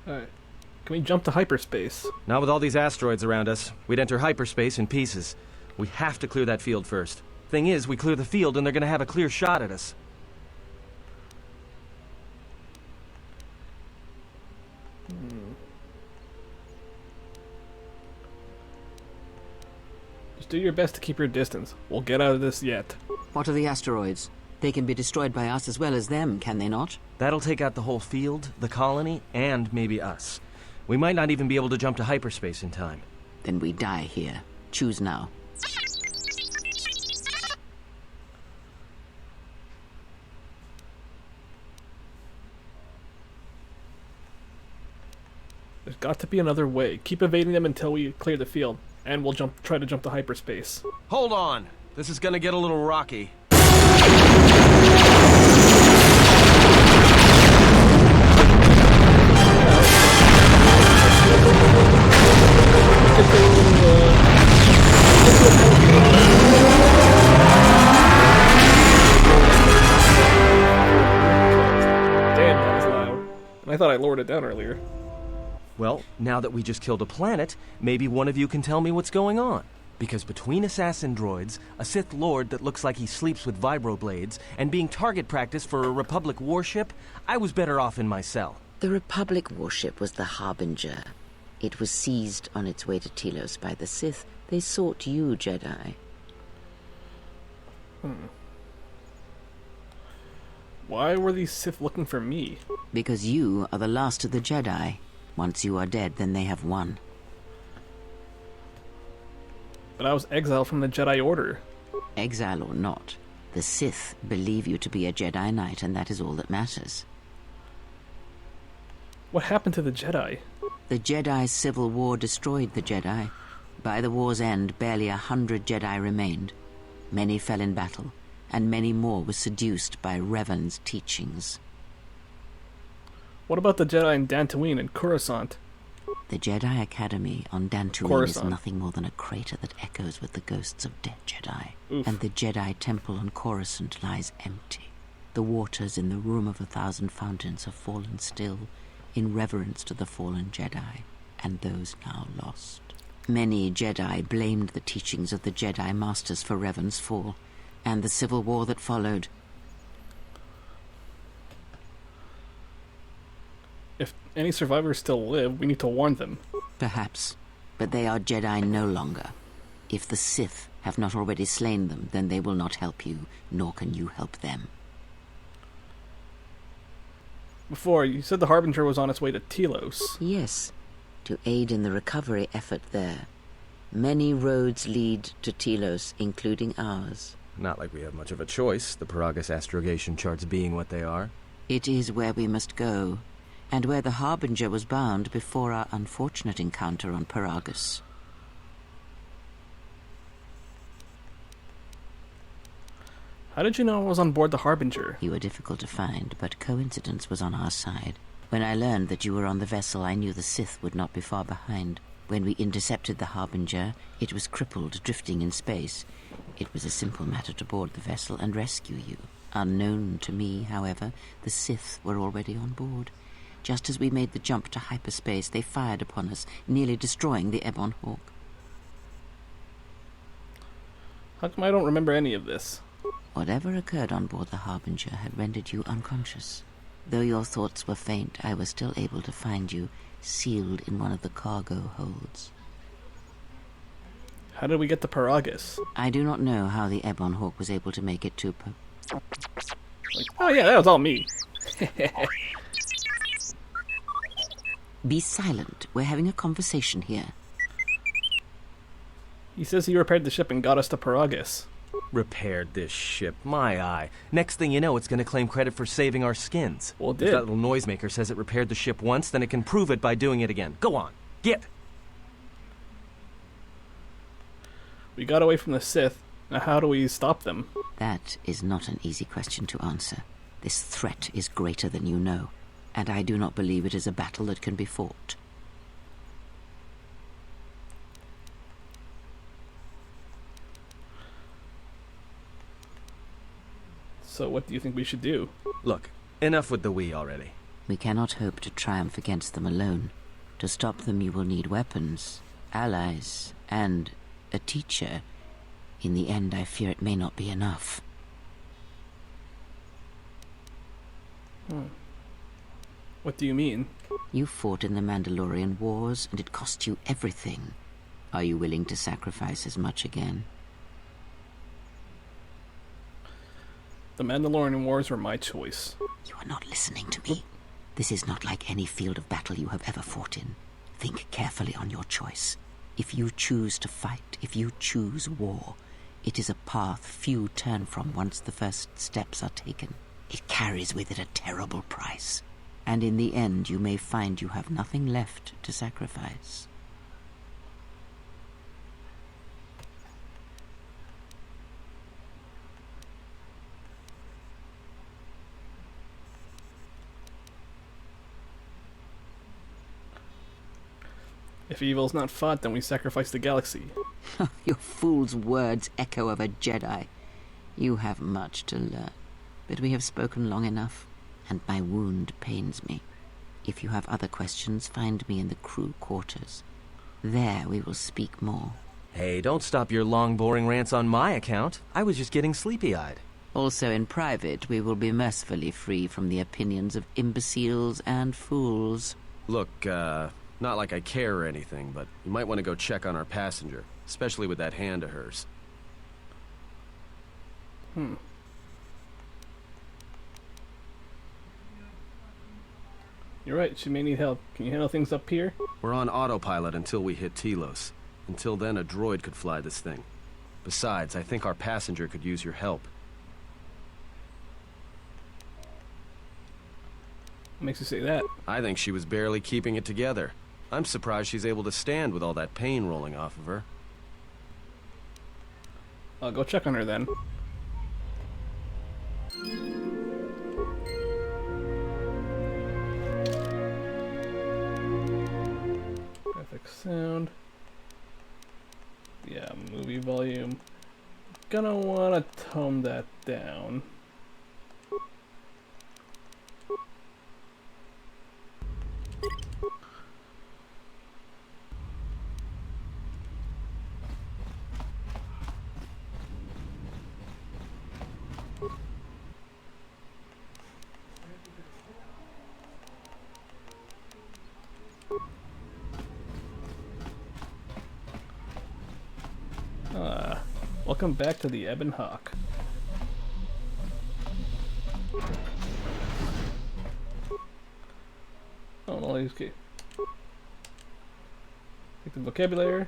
Alright. Can we jump to hyperspace? Not with all these asteroids around us. We'd enter hyperspace in pieces. We have to clear that field first. Thing is, we clear the field and they're gonna have a clear shot at us. Just do your best to keep your distance. We'll get out of this yet. What are the asteroids? They can be destroyed by us as well as them, can they not? That'll take out the whole field, the colony, and maybe us. We might not even be able to jump to hyperspace in time. Then we die here. Choose now. There's got to be another way. Keep evading them until we clear the field, and we'll try to jump to hyperspace. Hold on. This is gonna get a little rocky. Damn, that was loud. And I thought I lowered it down earlier. Well, now that we just killed a planet, maybe one of you can tell me what's going on. Because between assassin droids, a Sith Lord that looks like he sleeps with vibroblades, and being target practice for a Republic warship, I was better off in my cell. The Republic warship was the Harbinger. It was seized on its way to Telos by the Sith. They sought you, Jedi. Why were these Sith looking for me? Because you are the last of the Jedi. Once you are dead, then they have won. But I was exiled from the Jedi Order. Exile or not, the Sith believe you to be a Jedi Knight, and that is all that matters. What happened to the Jedi? The Jedi Civil War destroyed the Jedi. By the war's end, barely 100 Jedi remained. Many fell in battle, and many more were seduced by Revan's teachings. What about the Jedi in Dantooine and Coruscant? The Jedi Academy on Dantooine is nothing more than a crater that echoes with the ghosts of dead Jedi. Oof. And the Jedi Temple on Coruscant lies empty. The waters in the Room of 1,000 Fountains have fallen still, in reverence to the fallen Jedi, and those now lost. Many Jedi blamed the teachings of the Jedi Masters for Revan's fall, and the civil war that followed. If any survivors still live, we need to warn them. Perhaps, but they are Jedi no longer. If the Sith have not already slain them, then they will not help you, nor can you help them. Before, you said the Harbinger was on its way to Telos. Yes, to aid in the recovery effort there. Many roads lead to Telos, including ours. Not like we have much of a choice, the Peragus astrogation charts being what they are. It is where we must go, and where the Harbinger was bound before our unfortunate encounter on Peragus. How did you know I was on board the Harbinger? You were difficult to find, but coincidence was on our side. When I learned that you were on the vessel, I knew the Sith would not be far behind. When we intercepted the Harbinger, it was crippled, drifting in space. It was a simple matter to board the vessel and rescue you. Unknown to me, however, the Sith were already on board. Just as we made the jump to hyperspace, they fired upon us, nearly destroying the Ebon Hawk. How come I don't remember any of this? Whatever occurred on board the Harbinger had rendered you unconscious. Though your thoughts were faint, I was still able to find you, sealed in one of the cargo holds. How did we get to Peragus? I do not know how the Ebon Hawk was able to make it to Oh yeah, that was all me. Be silent. We're having a conversation here. He says he repaired the ship and got us to Peragus. Repaired this ship, my eye. Next thing you know, it's going to claim credit for saving our skins. Well, it did. If that little noisemaker says it repaired the ship once, then it can prove it by doing it again. Go on, get! We got away from the Sith. Now how do we stop them? That is not an easy question to answer. This threat is greater than you know, and I do not believe it is a battle that can be fought. So what do you think we should do? Look, enough with the we already. We cannot hope to triumph against them alone. To stop them you will need weapons, allies, and a teacher. In the end, I fear it may not be enough. What do you mean? You fought in the Mandalorian Wars, and it cost you everything. Are you willing to sacrifice as much again? The Mandalorian Wars were my choice. You are not listening to me. This is not like any field of battle you have ever fought in. Think carefully on your choice. If you choose to fight, if you choose war, it is a path few turn from once the first steps are taken. It carries with it a terrible price. And in the end, you may find you have nothing left to sacrifice. If evil's not fought, then we sacrifice the galaxy. Your fool's words echo of a Jedi. You have much to learn, but we have spoken long enough, and my wound pains me. If you have other questions, find me in the crew quarters. There we will speak more. Hey, don't stop your long, boring rants on my account. I was just getting sleepy-eyed. Also in private, we will be mercifully free from the opinions of imbeciles and fools. Look, not like I care or anything, but you might want to go check on our passenger, especially with that hand of hers. You're right, she may need help. Can you handle things up here? We're on autopilot until we hit Telos. Until then, a droid could fly this thing. Besides, I think our passenger could use your help. What makes you say that? I think she was barely keeping it together. I'm surprised she's able to stand with all that pain rolling off of her. I'll go check on her then. Graphic sound. Yeah, movie volume. Gonna wanna tone that down. Welcome back to the Ebon Hawk. Oh, no, he's okay. Take the vocabulary.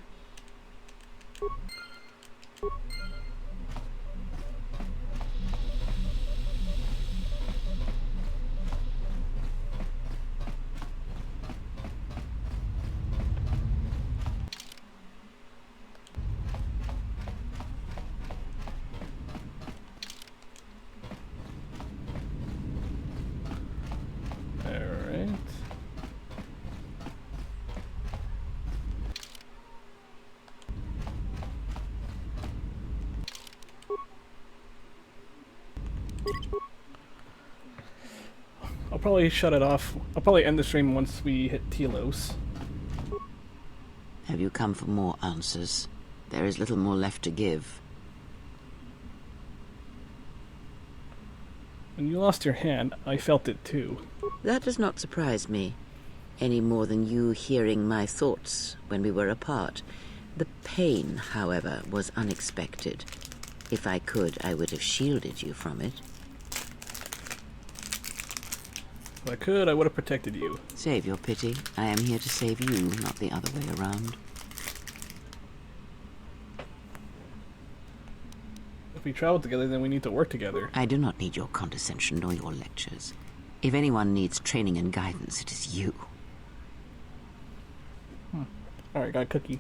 I'll probably shut it off. I'll probably end the stream once we hit Telos. Have you come for more answers? There is little more left to give. When you lost your hand, I felt it too. That does not surprise me, any more than you hearing my thoughts when we were apart. The pain, however, was unexpected. If I could, I would have shielded you from it. If I could, I would have protected you. Save your pity. I am here to save you, not the other way around. If we travel together, then we need to work together. I do not need your condescension nor your lectures. If anyone needs training and guidance, it is you. Alright, got a cookie.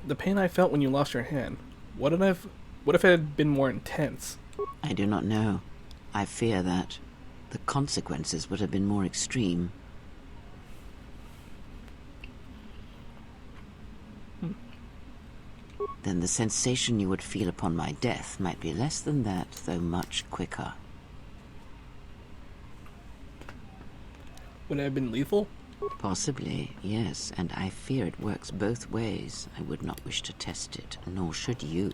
The pain I felt when you lost your hand, what if it had been more intense? I do not know. I fear that the consequences would have been more extreme. Then the sensation you would feel upon my death might be less than that, though much quicker. Would it have been lethal? Possibly, yes, and I fear it works both ways. I would not wish to test it, nor should you.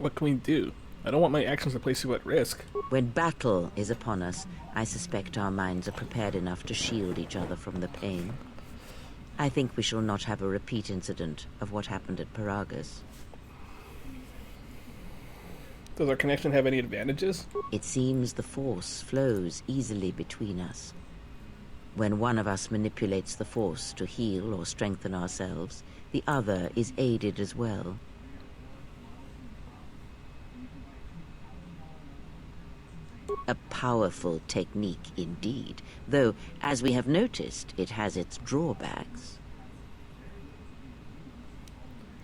What can we do? I don't want my actions to place you at risk. When battle is upon us, I suspect our minds are prepared enough to shield each other from the pain. I think we shall not have a repeat incident of what happened at Peragus. Does our connection have any advantages? It seems the Force flows easily between us. When one of us manipulates the Force to heal or strengthen ourselves, the other is aided as well. A powerful technique indeed, though, as we have noticed, it has its drawbacks.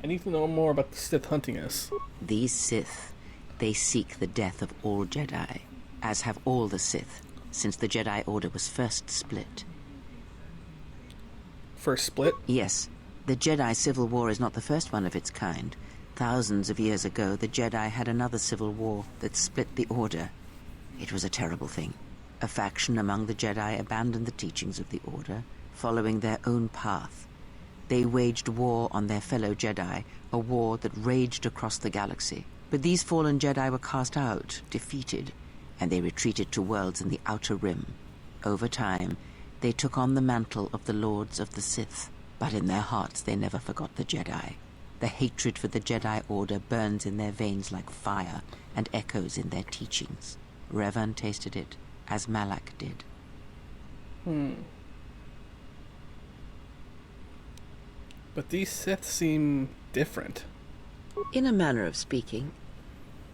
I need to know more about the Sith hunting us. These Sith, they seek the death of all Jedi, as have all the Sith, since the Jedi Order was first split. First split? Yes. The Jedi Civil War is not the first one of its kind. Thousands of years ago, the Jedi had another civil war that split the Order. It was a terrible thing. A faction among the Jedi abandoned the teachings of the Order, following their own path. They waged war on their fellow Jedi, a war that raged across the galaxy. But these fallen Jedi were cast out, defeated, and they retreated to worlds in the Outer Rim. Over time, they took on the mantle of the Lords of the Sith, but in their hearts they never forgot the Jedi. The hatred for the Jedi Order burns in their veins like fire and echoes in their teachings. Revan tasted it, as Malak did. But these Sith seem different. In a manner of speaking,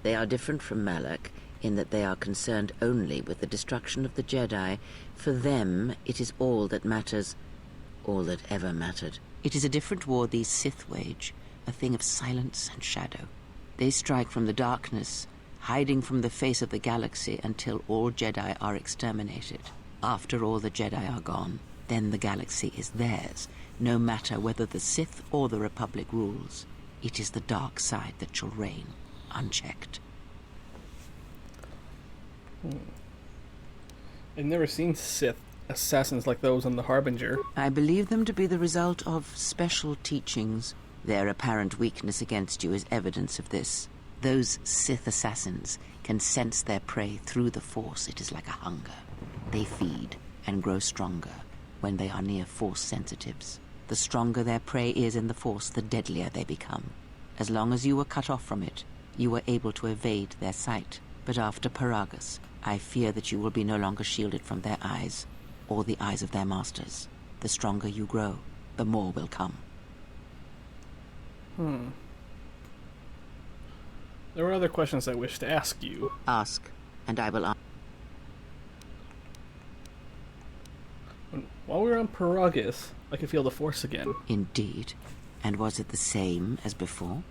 they are different from Malak in that they are concerned only with the destruction of the Jedi. For them, it is all that matters, all that ever mattered. It is a different war these Sith wage, a thing of silence and shadow. They strike from the darkness, hiding from the face of the galaxy until all Jedi are exterminated. After all the Jedi are gone, then the galaxy is theirs, no matter whether the Sith or the Republic rules. It is the dark side that shall reign, unchecked. I've never seen Sith assassins like those on the Harbinger. I believe them to be the result of special teachings. Their apparent weakness against you is evidence of this. Those Sith assassins can sense their prey through the Force. It is like a hunger. They feed and grow stronger when they are near Force sensitives. The stronger their prey is in the Force, the deadlier they become. As long as you were cut off from it, you were able to evade their sight. But after Peragus, I fear that you will be no longer shielded from their eyes, or the eyes of their masters. The stronger you grow, the more will come. There were other questions I wish to ask you. Ask, and I will answer. While we were on Peragus, I could feel the Force again. Indeed. And was it the same as before?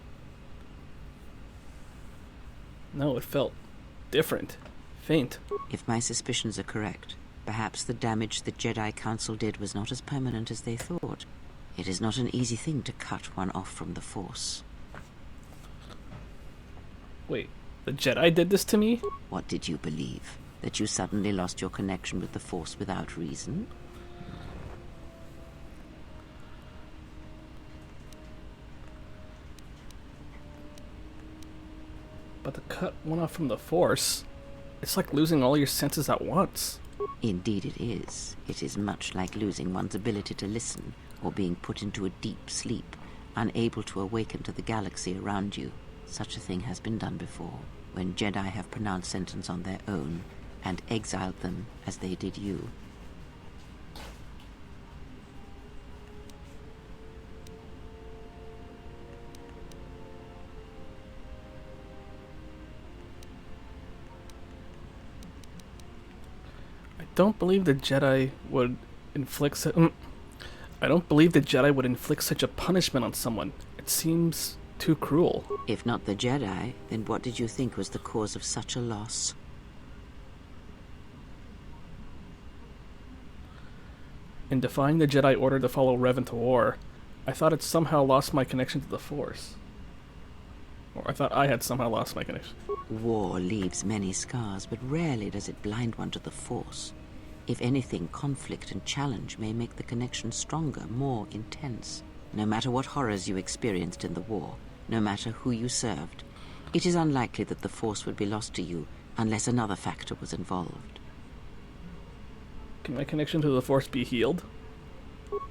No, it felt different. Faint. If my suspicions are correct, perhaps the damage the Jedi Council did was not as permanent as they thought. It is not an easy thing to cut one off from the Force. Wait, the Jedi did this to me? What did you believe? That you suddenly lost your connection with the Force without reason? But to cut one off from the Force, it's like losing all your senses at once. Indeed it is. It is much like losing one's ability to listen, or being put into a deep sleep, unable to awaken to the galaxy around you. Such a thing has been done before, when Jedi have pronounced sentence on their own, and exiled them as they did you. I don't believe the Jedi would inflict such a punishment on someone. It seems too cruel. If not the Jedi, then what did you think was the cause of such a loss? In defying the Jedi Order to follow Revan to war, I thought it somehow lost my connection to the Force. Or I thought I had somehow lost my connection. War leaves many scars, but rarely does it blind one to the Force. If anything, conflict and challenge may make the connection stronger, more intense. No matter what horrors you experienced in the war, no matter who you served, It is unlikely that the Force would be lost to you unless another factor was involved. Can my connection to the Force be healed?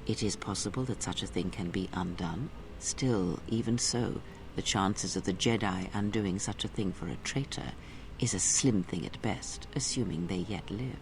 It is possible that such a thing can be undone. Still, even so, the chances of the Jedi undoing such a thing for a traitor is a slim thing at best, assuming they yet live.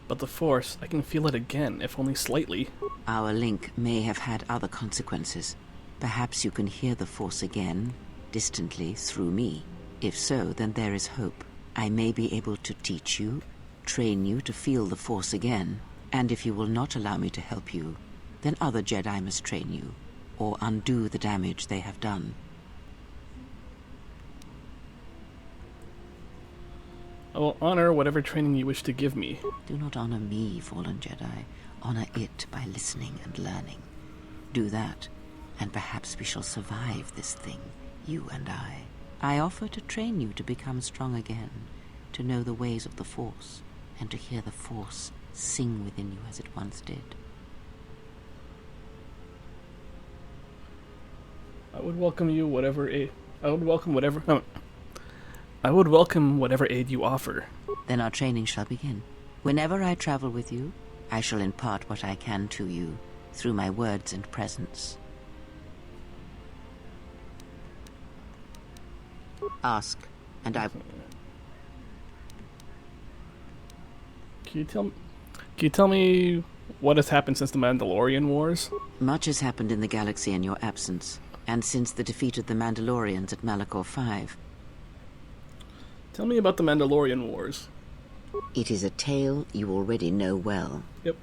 But the Force, I can feel it again, if only slightly. Our link may have had other consequences. Perhaps you can hear the Force again, distantly, through me. If so, then there is hope. I may be able to teach you, train you to feel the Force again. And if you will not allow me to help you, then other Jedi must train you, or undo the damage they have done. I will honor whatever training you wish to give me. Do not honor me, fallen Jedi. Honor it by listening and learning. Do that, and perhaps we shall survive this thing, you and I. I offer to train you to become strong again, to know the ways of the Force, and to hear the Force sing within you as it once did. I would welcome you whatever aid. I would welcome whatever aid you offer. Then our training shall begin. Whenever I travel with you, I shall impart what I can to you through my words and presence. Ask, and I... Can you tell me what has happened since the Mandalorian Wars? Much has happened in the galaxy in your absence, and since the defeat of the Mandalorians at Malachor 5. Tell me about the Mandalorian Wars. It is a tale you already know well. Yep.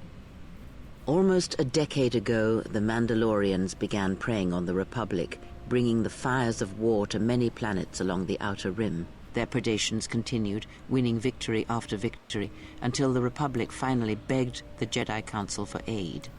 Almost a decade ago, the Mandalorians began preying on the Republic, bringing the fires of war to many planets along the Outer Rim. Their predations continued, winning victory after victory, until the Republic finally begged the Jedi Council for aid.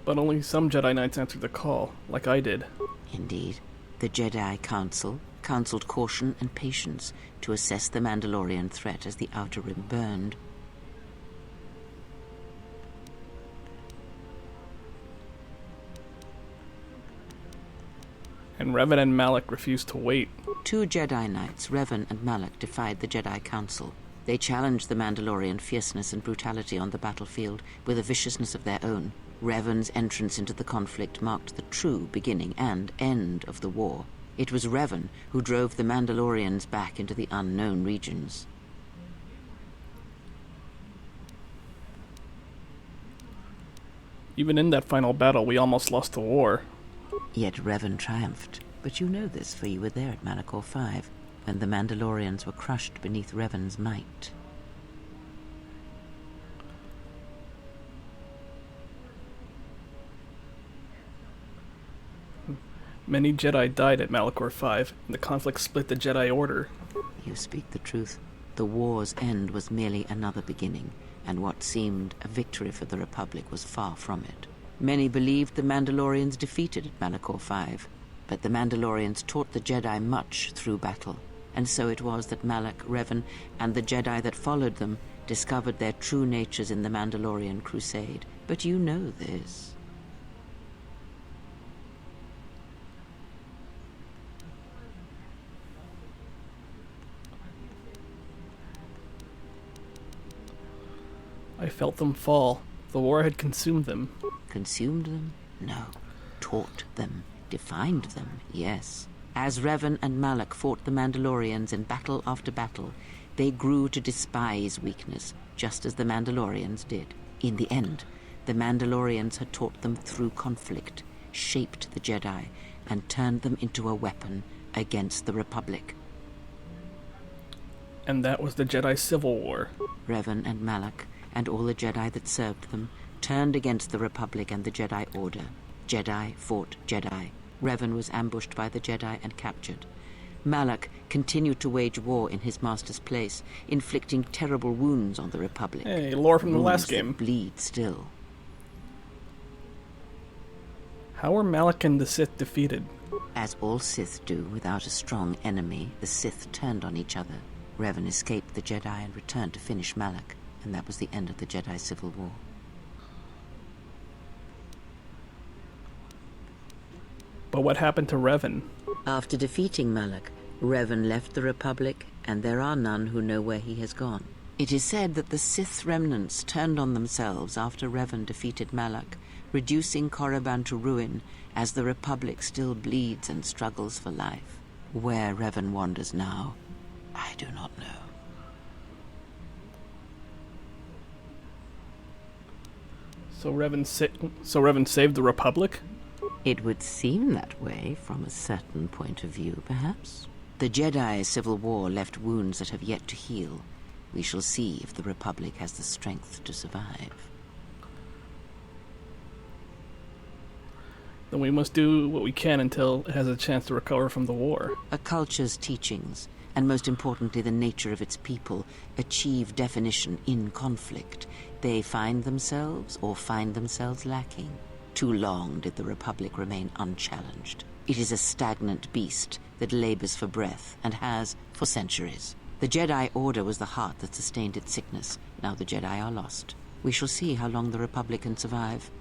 But only some Jedi Knights answered the call, like I did. Indeed. The Jedi Council counseled caution and patience to assess the Mandalorian threat as the Outer Rim burned. And Revan and Malak refused to wait. 2 Jedi Knights, Revan and Malak, defied the Jedi Council. They challenged the Mandalorian fierceness and brutality on the battlefield with a viciousness of their own. Revan's entrance into the conflict marked the true beginning and end of the war. It was Revan who drove the Mandalorians back into the unknown regions. Even in that final battle, we almost lost the war. Yet Revan triumphed. But you know this, for you were there at Malachor 5, when the Mandalorians were crushed beneath Revan's might. Many Jedi died at Malachor 5, and the conflict split the Jedi Order. You speak the truth. The war's end was merely another beginning, and what seemed a victory for the Republic was far from it. Many believed the Mandalorians defeated at Malachor 5, but the Mandalorians taught the Jedi much through battle, and so it was that Malak, Revan, and the Jedi that followed them discovered their true natures in the Mandalorian Crusade. But you know this. I felt them fall. The war had consumed them. Consumed them? No. Taught them. Defined them, yes. As Revan and Malak fought the Mandalorians in battle after battle, they grew to despise weakness, just as the Mandalorians did. In the end, the Mandalorians had taught them through conflict, shaped the Jedi, and turned them into a weapon against the Republic. And that was the Jedi Civil War. Revan and Malak, and all the Jedi that served them, turned against the Republic and the Jedi Order. Jedi fought Jedi. Revan was ambushed by the Jedi and captured. Malak continued to wage war in his master's place, inflicting terrible wounds on the Republic. Hey, lore from the last Wounds game. that bleed still. How were Malak and the Sith defeated? As all Sith do, without a strong enemy, the Sith turned on each other. Revan escaped the Jedi and returned to finish Malak, and that was the end of the Jedi Civil War. But what happened to Revan? After defeating Malak, Revan left the Republic, and there are none who know where he has gone. It is said that the Sith remnants turned on themselves after Revan defeated Malak, reducing Korriban to ruin as the Republic still bleeds and struggles for life. Where Revan wanders now, I do not know. So Revan saved the Republic? It would seem that way from a certain point of view, perhaps. The Jedi Civil War left wounds that have yet to heal. We shall see if the Republic has the strength to survive. Then we must do what we can until it has a chance to recover from the war. A culture's teachings, and most importantly the nature of its people, achieve definition in conflict. They find themselves or find themselves lacking. Too long did the Republic remain unchallenged. It is a stagnant beast that labors for breath and has for centuries. The Jedi Order was the heart that sustained its sickness. Now the Jedi are lost. We shall see how long the Republic can survive.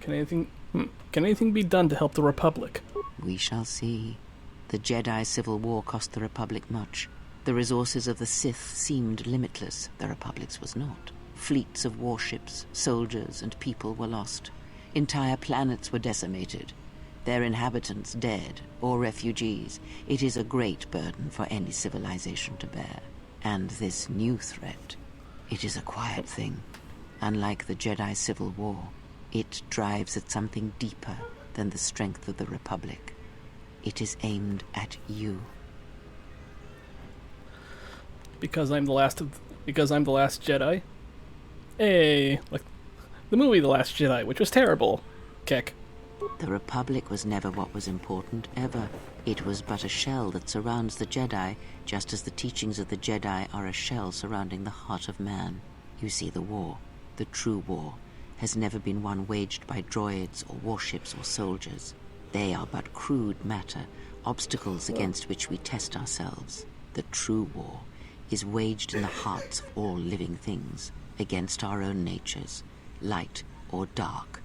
Can anything be done to help the Republic? We shall see. The Jedi Civil War cost the Republic much. The resources of the Sith seemed limitless. The Republic's was not. Fleets of warships, soldiers, and people were lost. Entire planets were decimated. Their inhabitants dead or refugees. It is a great burden for any civilization to bear. And this new threat, it is a quiet thing. Unlike the Jedi Civil War, it drives at something deeper than the strength of the Republic. It is aimed at you. Because I'm the last Jedi? Hey, like the movie The Last Jedi, which was terrible. Kick. The Republic was never what was important, ever. It was but a shell that surrounds the Jedi, just as the teachings of the Jedi are a shell surrounding the heart of man. You see, the war, the true war, has never been one waged by droids or warships or soldiers. They are but crude matter, obstacles against which we test ourselves. The true war is waged in the hearts of all living things, against our own natures, light or dark.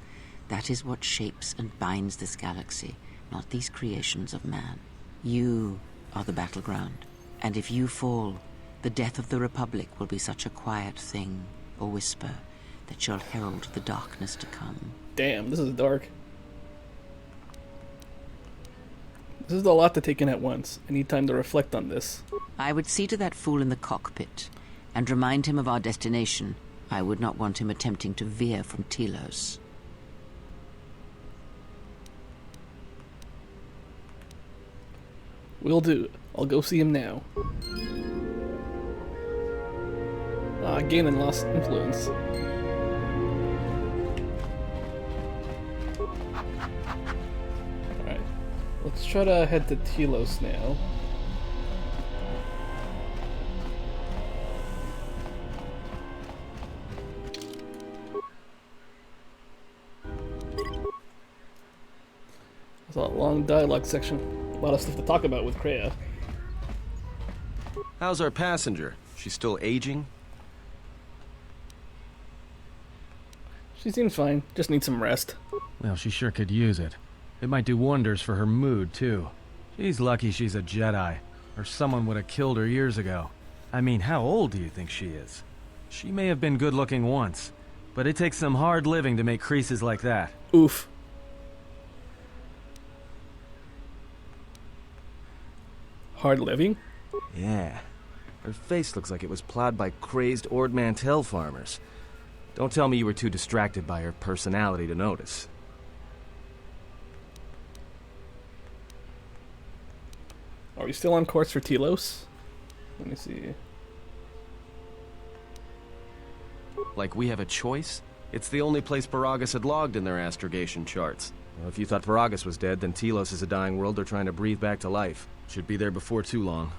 That is what shapes and binds this galaxy, not these creations of man. You are the battleground, and if you fall, the death of the Republic will be such a quiet thing, a whisper, that shall herald the darkness to come. Damn, this is dark. This is a lot to take in at once. I need time to reflect on this. I would see to that fool in the cockpit, and remind him of our destination. I would not want him attempting to veer from Telos. Will do. I'll go see him now. Gain and lost influence. Alright. Let's try to head to Telos now. There's a long dialogue section. A lot of stuff to talk about with Kreia. How's our passenger? She's still aging? She seems fine. Just needs some rest. Well, she sure could use it. It might do wonders for her mood, too. She's lucky she's a Jedi, or someone would have killed her years ago. I mean, how old do you think she is? She may have been good-looking once, but it takes some hard living to make creases like that. Oof. Hard living? Yeah. Her face looks like it was plowed by crazed Ord Mantell farmers. Don't tell me you were too distracted by her personality to notice. Are we still on course for Telos? Let me see. Like we have a choice? It's the only place Peragus had logged in their astrogation charts. Well, if you thought Peragus was dead, then Telos is a dying world they're trying to breathe back to life. Should be there before too long.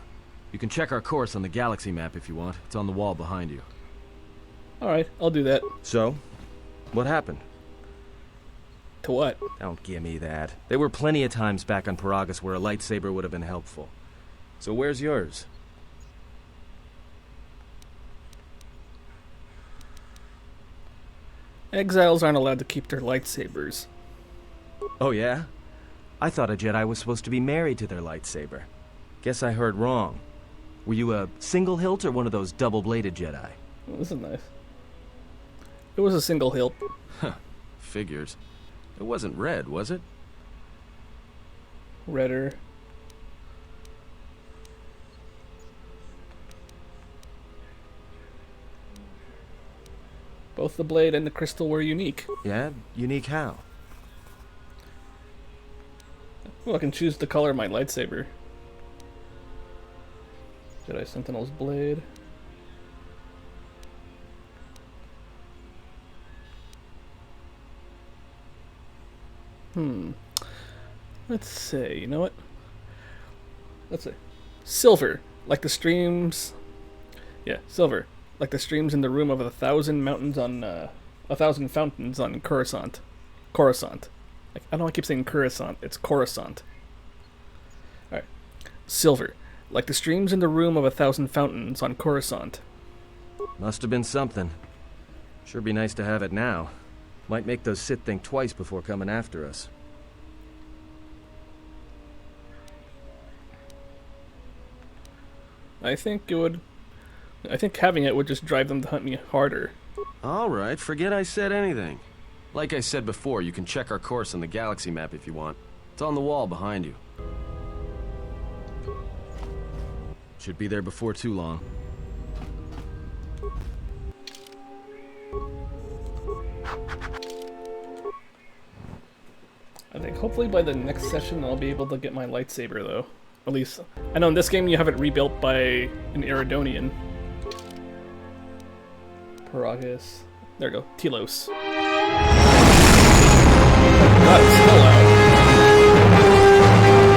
You can check our course on the galaxy map if you want. It's on the wall behind you. Alright, I'll do that. So, what happened? To what? Don't give me that. There were plenty of times back on Peragus where a lightsaber would have been helpful. So where's yours? Exiles aren't allowed to keep their lightsabers. Oh yeah? I thought a Jedi was supposed to be married to their lightsaber. Guess I heard wrong. Were you a single hilt or one of those double-bladed Jedi? Oh, this is nice. It was a single hilt. Huh. Figures. It wasn't red, was it? Redder. Both the blade and the crystal were unique. Yeah? Unique how? Well, I can choose the color of my lightsaber. Jedi Sentinel's blade. Let's say, you know what? Let's say silver, like the streams. Yeah, silver, like the streams in the room of 1,000 mountains on 1,000 fountains on Coruscant. Coruscant. I don't know. I keep saying Coruscant. It's Coruscant. All right, silver, like the streams in the room of 1,000 fountains on Coruscant. Must have been something. Sure be nice to have it now. Might make those Sith think twice before coming after us. I think it would. I think having it would just drive them to hunt me harder. Alright, forget I said anything. Like I said before, you can check our course on the galaxy map if you want. It's on the wall behind you. Should be there before too long. I think hopefully by the next session I'll be able to get my lightsaber though. At least, I know in this game you have it rebuilt by an Eridonian. Peragus. There we go. Telos. God, it's still loud.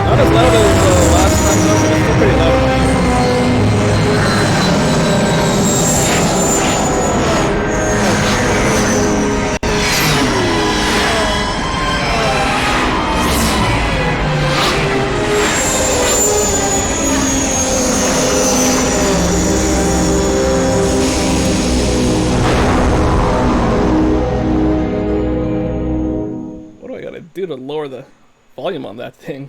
Not as loud as last time though, but it's still pretty loud. Do to lower the volume on that thing.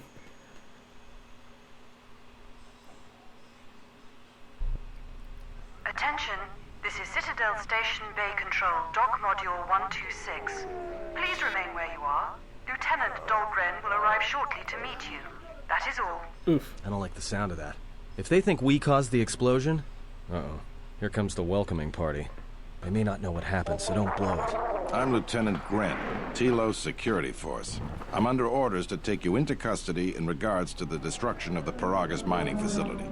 Attention, this is Citadel Station Bay Control, Dock Module 126. Please remain where you are. Lieutenant Dahlgren will arrive shortly to meet you. That is all. Oof. I don't like the sound of that. If they think we caused the explosion... Uh-oh. Here comes the welcoming party. They may not know what happened, so don't blow it. I'm Lieutenant Grant, Telos Security Force. I'm under orders to take you into custody in regards to the destruction of the Peragus mining facility.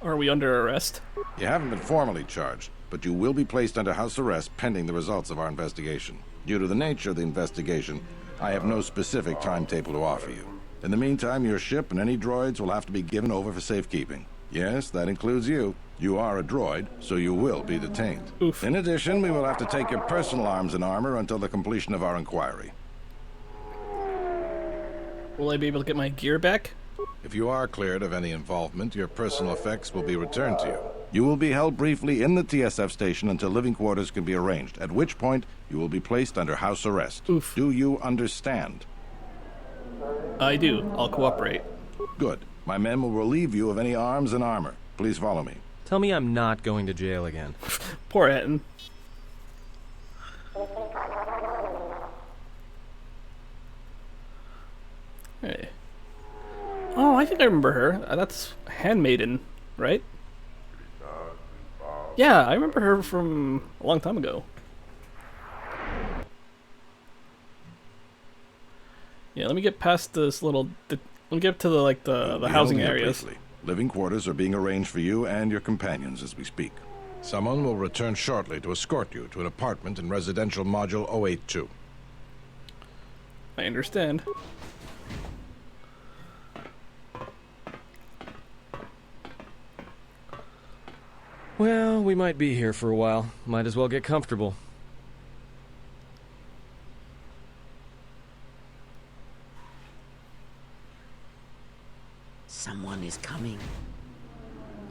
Are we under arrest? You haven't been formally charged, but you will be placed under house arrest pending the results of our investigation. Due to the nature of the investigation, I have no specific timetable to offer you. In the meantime, your ship and any droids will have to be given over for safekeeping. Yes, that includes you. You are a droid, so you will be detained. Oof. In addition, we will have to take your personal arms and armor until the completion of our inquiry. Will I be able to get my gear back? If you are cleared of any involvement, your personal effects will be returned to you. You will be held briefly in the TSF station until living quarters can be arranged, at which point you will be placed under house arrest. Oof. Do you understand? I do. I'll cooperate. Good. My men will relieve you of any arms and armor. Please follow me. Tell me I'm not going to jail again. Poor Etten. Hey. Oh, I think I remember her. That's Handmaiden, right? Yeah, I remember her from a long time ago. Yeah, let me get past this little... Let me get to the housing areas. Briefly. Living quarters are being arranged for you and your companions as we speak. Someone will return shortly to escort you to an apartment in residential module 082. I understand. Well, we might be here for a while. Might as well get comfortable. Someone is coming.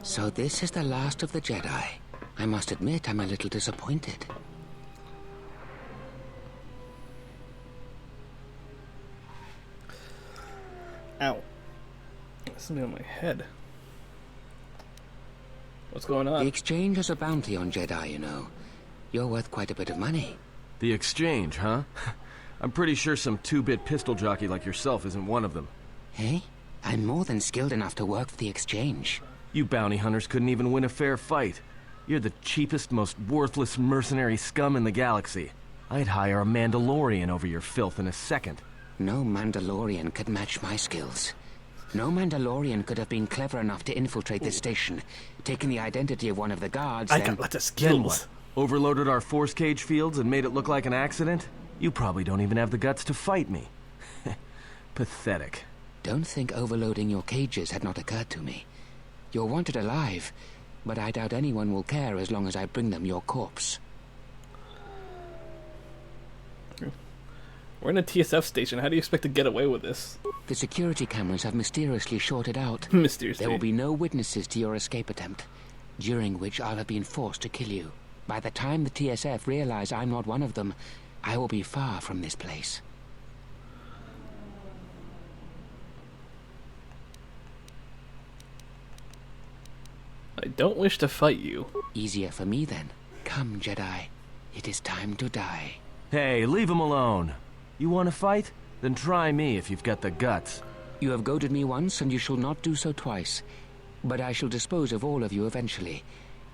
So this is the last of the Jedi. I must admit, I'm a little disappointed. Ow. Something on my head. What's going on? The Exchange has a bounty on Jedi, you know. You're worth quite a bit of money. The Exchange, huh? I'm pretty sure some two-bit pistol jockey like yourself isn't one of them. Hey? I'm more than skilled enough to work for the Exchange. You bounty hunters couldn't even win a fair fight. You're the cheapest, most worthless mercenary scum in the galaxy. I'd hire a Mandalorian over your filth in a second. No Mandalorian could match my skills. No Mandalorian could have been clever enough to infiltrate this station, taken the identity of one of the guards, I got lots of skills. Then what? Overloaded our force cage fields and made it look like an accident? You probably don't even have the guts to fight me. Pathetic. Don't think overloading your cages had not occurred to me. You're wanted alive, but I doubt anyone will care as long as I bring them your corpse. We're in a TSF station. How do you expect to get away with this? The security cameras have mysteriously shorted out. Mysteriously. There will be no witnesses to your escape attempt, during which I'll have been forced to kill you. By the time the TSF realize I'm not one of them, I will be far from this place. I don't wish to fight you. Easier for me then. Come, Jedi. It is time to die. Hey, leave him alone. You want to fight? Then try me if you've got the guts. You have goaded me once, and you shall not do so twice. But I shall dispose of all of you eventually.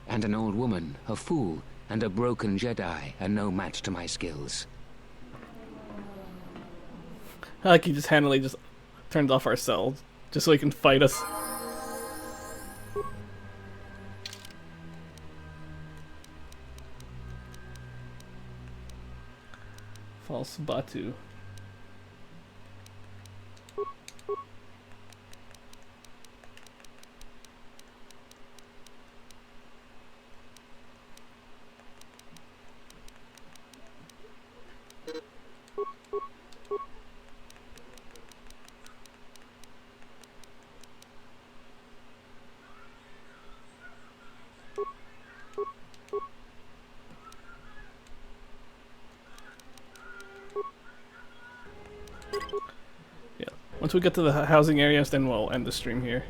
And an old woman, a fool, and a broken Jedi are no match to my skills. I like he just handily just turned off our cells, just so he can fight us. False Batu. Yeah. Once we get to the housing areas, then we'll end the stream here.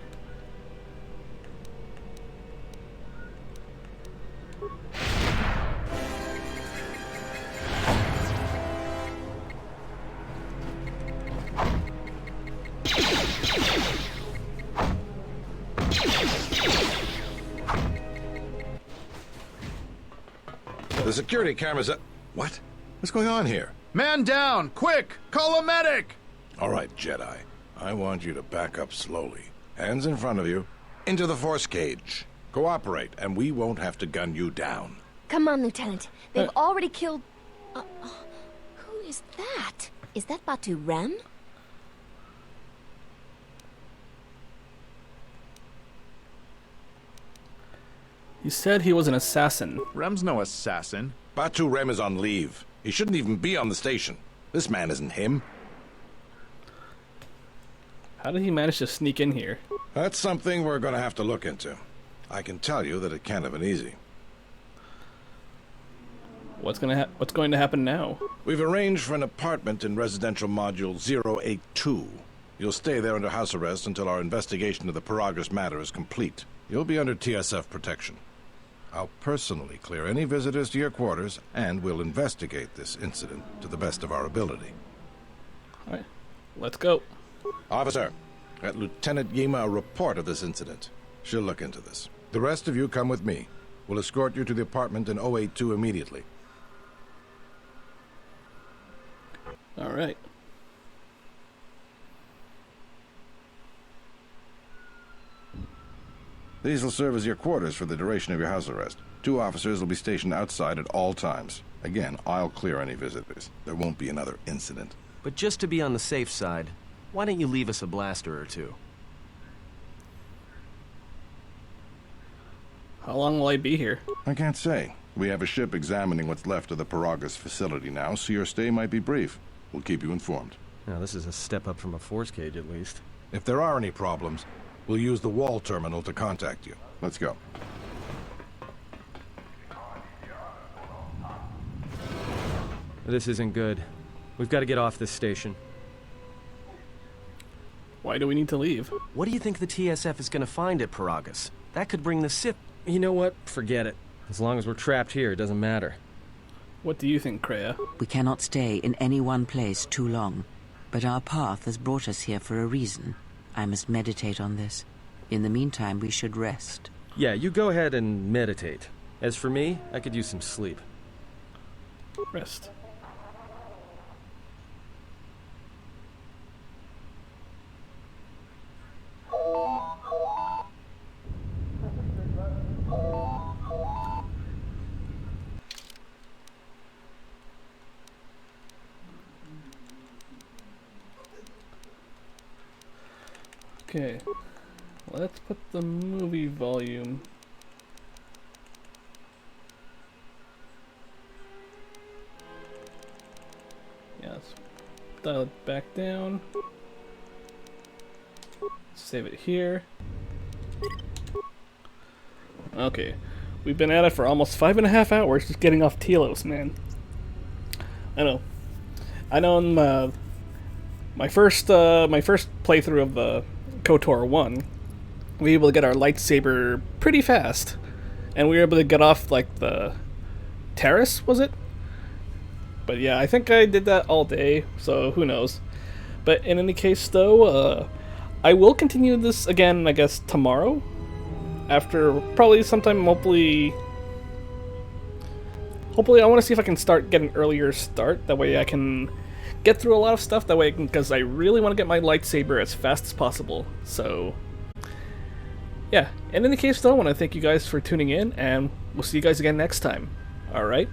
The security cameras up. What? What's going on here? Man down! Quick! Call a medic! All right, Jedi. I want you to back up slowly. Hands in front of you. Into the force cage. Cooperate, and we won't have to gun you down. Come on, Lieutenant. They've already killed... who is that? Is that Batu Rem? You said he was an assassin. Rem's no assassin. Batu Rem is on leave. He shouldn't even be on the station. This man isn't him. How did he manage to sneak in here? That's something we're going to have to look into. I can tell you that it can't have been easy. What's going to happen now? We've arranged for an apartment in residential module 082. You'll stay there under house arrest until our investigation of the Peragus matter is complete. You'll be under TSF protection. I'll personally clear any visitors to your quarters, and we'll investigate this incident to the best of our ability. All right, let's go. Officer, get Lieutenant Yima a report of this incident. She'll look into this. The rest of you come with me. We'll escort you to the apartment in 082 immediately. All right. These will serve as your quarters for the duration of your house arrest. 2 officers will be stationed outside at all times. Again, I'll clear any visitors. There won't be another incident. But just to be on the safe side, why don't you leave us a blaster or two? How long will I be here? I can't say. We have a ship examining what's left of the Peragus facility now, so your stay might be brief. We'll keep you informed. Now, this is a step up from a force cage, at least. If there are any problems, we'll use the wall terminal to contact you. Let's go. This isn't good. We've got to get off this station. Why do we need to leave? What do you think the TSF is going to find at Peragus? That could bring the Sith... You know what? Forget it. As long as we're trapped here, it doesn't matter. What do you think, Kreia? We cannot stay in any one place too long, but our path has brought us here for a reason. I must meditate on this. In the meantime, we should rest. Yeah, you go ahead and meditate. As for me, I could use some sleep. Rest. Okay, let's put the movie volume. Yeah, let's dial it back down. Save it here. Okay, we've been at it for almost 5.5 hours just getting off Telos, man. I know in my first playthrough of the KOTOR 1, we were able to get our lightsaber pretty fast. And we were able to get off, like, the terrace, was it? But yeah, I think I did that all day, so who knows. But in any case, though, I will continue this again, I guess, tomorrow. After probably sometime, hopefully I want to see if I can get an earlier start. That way I can get through a lot of stuff. That way, because I really want to get my lightsaber as fast as possible. So, yeah. And in the case, though, I want to thank you guys for tuning in, and we'll see you guys again next time. Alright?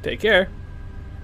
Take care.